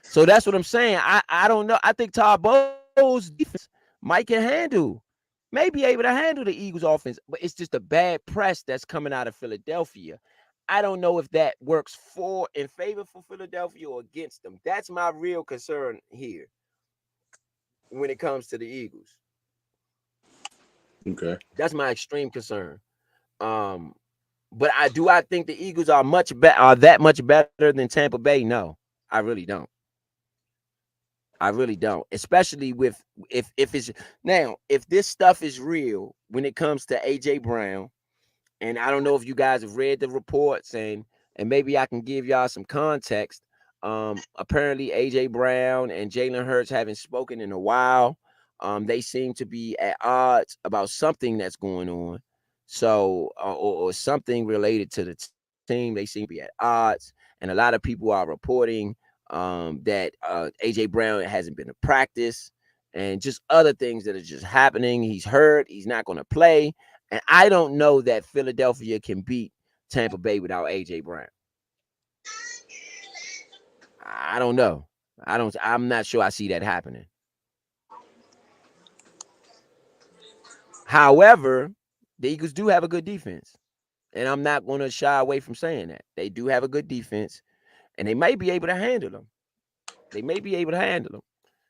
So that's what I'm saying. I don't know. I think Todd Bowles defense might can handle, may be able to handle the Eagles offense, but it's just a bad press that's coming out of Philadelphia. I don't know if that works in favor for Philadelphia or against them. That's my real concern here when it comes to the Eagles. Okay. That's my extreme concern. But I think the Eagles are that much better than Tampa Bay? No, I really don't. I really don't. Especially with if it's now, if this stuff is real when it comes to AJ Brown, and I don't know if you guys have read the reports and maybe I can give y'all some context. Apparently AJ Brown and Jalen Hurts haven't spoken in a while. They seem to be at odds about something that's going on. So or something related to the team. They seem to be at odds. And a lot of people are reporting that AJ Brown hasn't been to practice and just other things that are just happening. He's hurt. He's not going to play. And I don't know that Philadelphia can beat Tampa Bay without AJ Brown. I don't know. I'm not sure I see that happening. However, the Eagles do have a good defense. And I'm not going to shy away from saying that. They do have a good defense, and they may be able to handle them.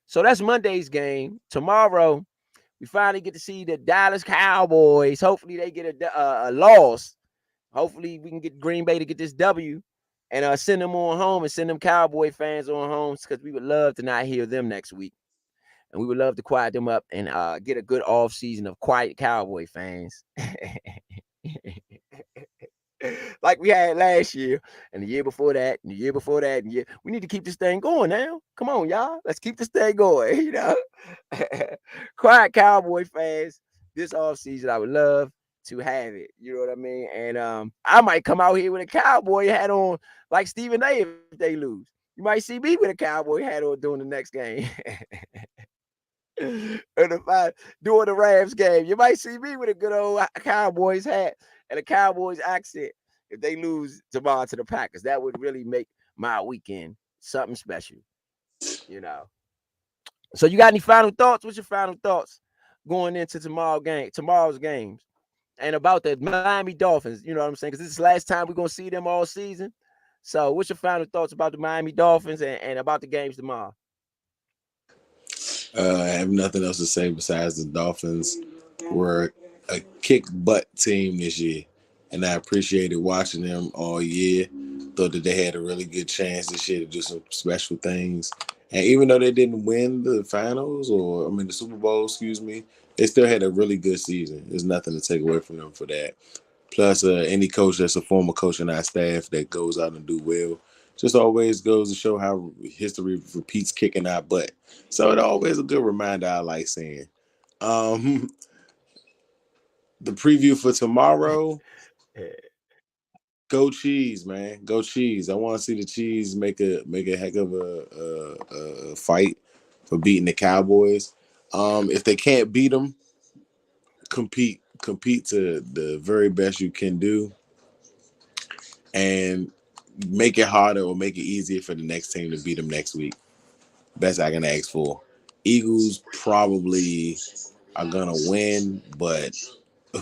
So that's Monday's game. Tomorrow, we finally get to see the Dallas Cowboys. Hopefully, they get a loss. Hopefully, we can get Green Bay to get this W and send them on home and send them Cowboy fans on home because we would love to not hear them next week. And we would love to quiet them up and get a good off season of quiet Cowboy fans. Like we had last year and the year before that and the year before that. We need to keep this thing going now. Come on, y'all. Let's keep this thing going, Quiet Cowboy fans this offseason. I would love to have it. You know what I mean? And I might come out here with a cowboy hat on like Stephen A if they lose. You might see me with a cowboy hat on during the next game. And if I during the Rams game, you might see me with a good old Cowboys hat and a Cowboys accent if they lose tomorrow to the Packers. That would really make my weekend something special. So you got any final thoughts? What's your final thoughts going into tomorrow's games, and about the Miami Dolphins. You know what I'm saying? Because this is the last time we're gonna see them all season. So, what's your final thoughts about the Miami Dolphins and about the games tomorrow? I have nothing else to say besides the Dolphins were a kick butt team this year, and I appreciated watching them all year. Thought that they had a really good chance this year to do some special things. And even though they didn't win the finals, or I mean the Super Bowl, excuse me, they still had a really good season. There's nothing to take away from them for that. Plus, any coach that's a former coach in our staff that goes out and do well, just always goes to show how history repeats kicking our butt. So it's always a good reminder. I like saying. Um, the preview for tomorrow. Go cheese, man. Go cheese. I want to see the cheese make a heck of a fight for beating the Cowboys. If they can't beat them, compete to the very best you can do, and make it harder or make it easier for the next team to beat them next week. Best I can ask for. Eagles probably are gonna win, but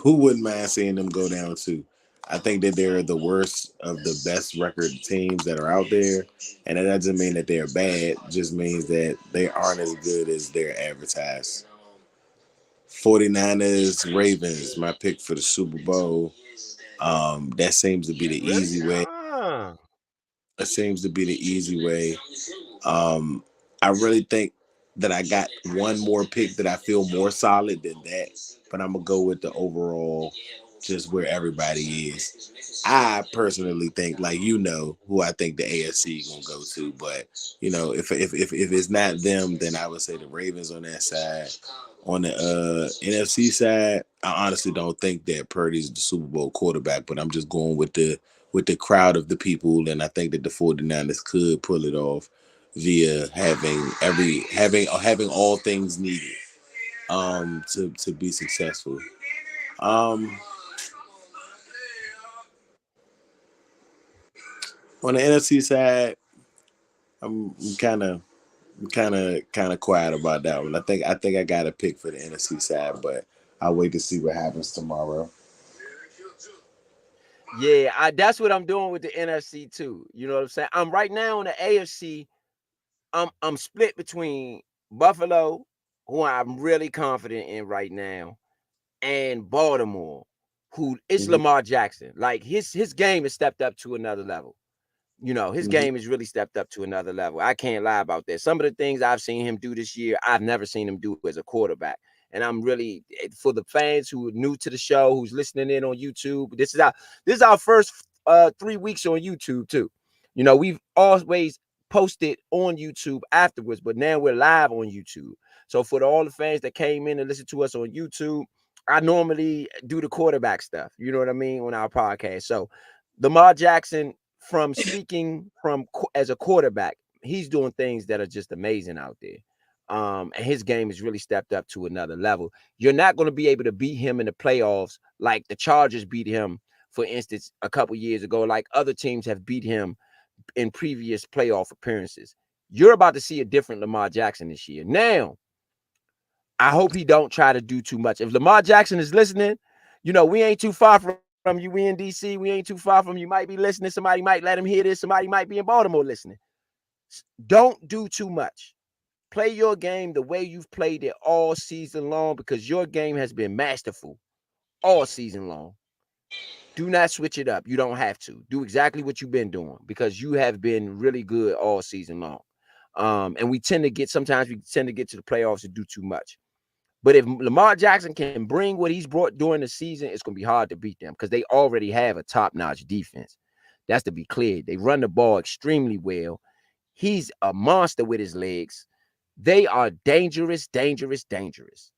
who wouldn't mind seeing them go down too? I think that they're the worst of the best record teams that are out there. And that doesn't mean that they're bad, just means that they aren't as good as they're advertised. 49ers, Ravens, my pick for the Super Bowl. That seems to be the Really? easy way. That seems to be the easy way. Um, I really think that I got one more pick that I feel more solid than that, but I'm gonna go with the overall, just where everybody is. I personally think, like who I think the AFC gonna go to, but if it's not them, then I would say the Ravens on that side. On the NFC side, I honestly don't think that Purdy's the Super Bowl quarterback, but I'm just going with the crowd of the people, and I think that the 49ers could pull it off via having all things needed to be successful. Um on the NFC side, I'm kind of quiet about that one. I think I got a pick for the NFC side, but I'll wait to see what happens tomorrow. Yeah, that's what I'm doing with the NFC too. You know what I'm saying? I'm right now in the AFC. I'm split between Buffalo, who I'm really confident in right now, and Baltimore, who it's Mm-hmm. Lamar Jackson. Like his game has stepped up to another level. His Mm-hmm. game has really stepped up to another level. I can't lie about that. Some of the things I've seen him do this year, I've never seen him do as a quarterback. And I'm really, for the fans who are new to the show, who's listening in on YouTube. This is our first 3 weeks on YouTube too. We've always posted on YouTube afterwards, but now we're live on YouTube. So for all the fans that came in and listened to us on YouTube, I normally do the quarterback stuff. You know what I mean, on our podcast. So Lamar Jackson, from speaking from as a quarterback, he's doing things that are just amazing out there. And his game has really stepped up to another level. You're not going to be able to beat him in the playoffs like the Chargers beat him, for instance, a couple years ago, like other teams have beat him in previous playoff appearances. You're about to see a different Lamar Jackson this year. Now, I hope he don't try to do too much. If Lamar Jackson is listening, we ain't too far from you. We in DC. We ain't too far from you. Might be listening. Somebody might let him hear this. Somebody might be in Baltimore listening. Don't do too much. Play your game the way you've played it all season long, because your game has been masterful all season long. Do not switch it up. You don't have to. Do exactly what you've been doing, because you have been really good all season long. And sometimes we tend to get to the playoffs and do too much. But if Lamar Jackson can bring what he's brought during the season, it's going to be hard to beat them, because they already have a top-notch defense. That's to be clear. They run the ball extremely well. He's a monster with his legs. They are dangerous, dangerous, dangerous.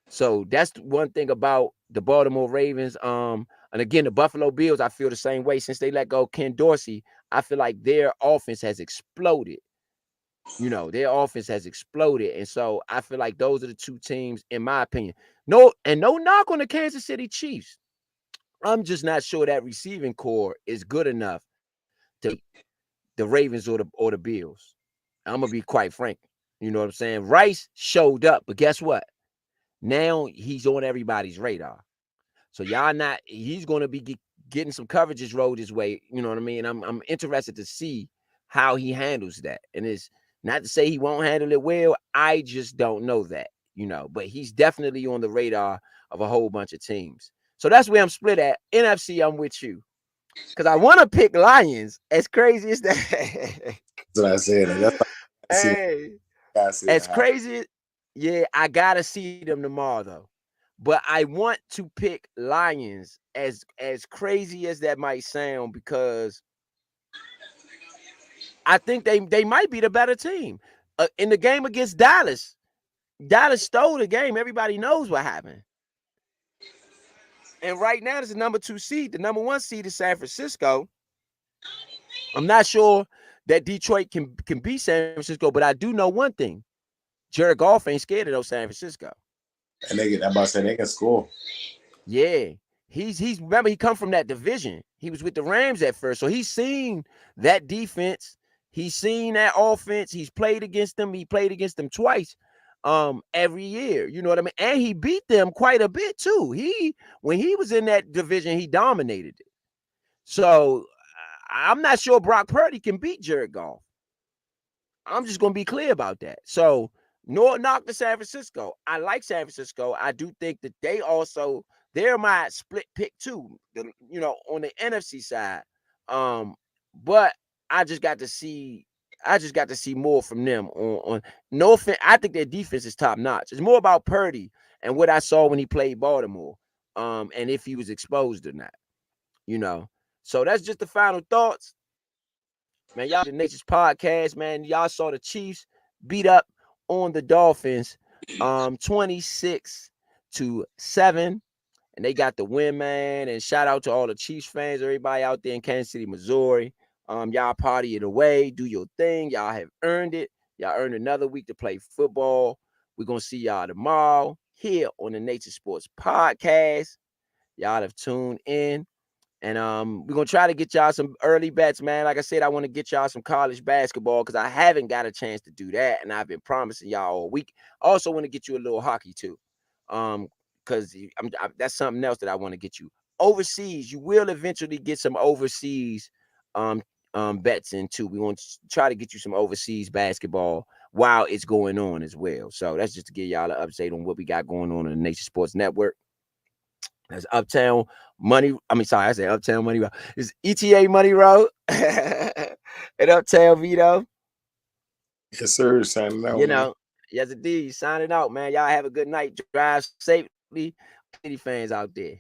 So that's one thing about the Baltimore Ravens. And again, the Buffalo Bills, I feel the same way. Since they let go Ken Dorsey, I feel like their offense has exploded. Their offense has exploded. And so I feel like those are the two teams, in my opinion. No knock on the Kansas City Chiefs. I'm just not sure that receiving core is good enough to beat the Ravens or the Bills. I'm gonna be quite frank. You know what I'm saying? Rice showed up, but guess what? Now he's on everybody's radar. So y'all not, he's going to be getting some coverages rolled his way. You know what I mean? I'm interested to see how he handles that. And it's not to say he won't handle it well. I just don't know that, but he's definitely on the radar of a whole bunch of teams. So that's where I'm split at. NFC, I'm with you. Because I want to pick Lions. As crazy as that. That's what I said. That's why I see them. Hey, I see as that. crazy, yeah, I gotta see them tomorrow though. But I want to pick Lions as crazy as that might sound because I think they might be the better team. In the game against Dallas, Dallas stole the game. Everybody knows what happened. And right now, it's the number 2 seed. The number 1 seed is San Francisco. I'm not sure that Detroit can beat San Francisco, but I do know one thing. Jared Goff ain't scared of those San Francisco. And I'm about to say they can score. Yeah. He's remember he come from that division. He was with the Rams at first. So he's seen that defense. He's seen that offense. He's played against them. He played against them twice every year. You know what I mean? And he beat them quite a bit too. When he was in that division, he dominated it. So I'm not sure Brock Purdy can beat Jared Goff. I'm just going to be clear about that. So, no knock to San Francisco. I like San Francisco. I do think that they're my split pick too, on the NFC side. But I just got to see more from them on no offense. I think their defense is top notch. It's more about Purdy and what I saw when he played Baltimore. And if he was exposed or not. So that's just the final thoughts. Man, y'all the Nature's Podcast, man. Y'all saw the Chiefs beat up on the Dolphins 26-7. And they got the win, man. And shout out to all the Chiefs fans, everybody out there in Kansas City, Missouri. Y'all party it away, do your thing. Y'all have earned it. Y'all earned another week to play football. We're gonna see y'all tomorrow here on the Nature Sports Podcast. Y'all have tuned in. And we're gonna try to get y'all some early bets, man. Like I said, I want to get y'all some college basketball because I haven't got a chance to do that, and I've been promising y'all all week. I also want to get you a little hockey too, because that's something else that I want to get you overseas. You will eventually get some overseas bets in too. We want to try to get you some overseas basketball while it's going on as well. So that's just to give y'all an update on what we got going on in the Nation Sports Network. That's Uptown Money. I said Uptown Money Road. It's ETA Money Road and Uptown Vito. Yes, sir. Signing out, man. Yes, indeed. Signing out, man. Y'all have a good night. Drive safely. City fans out there.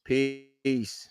Peace.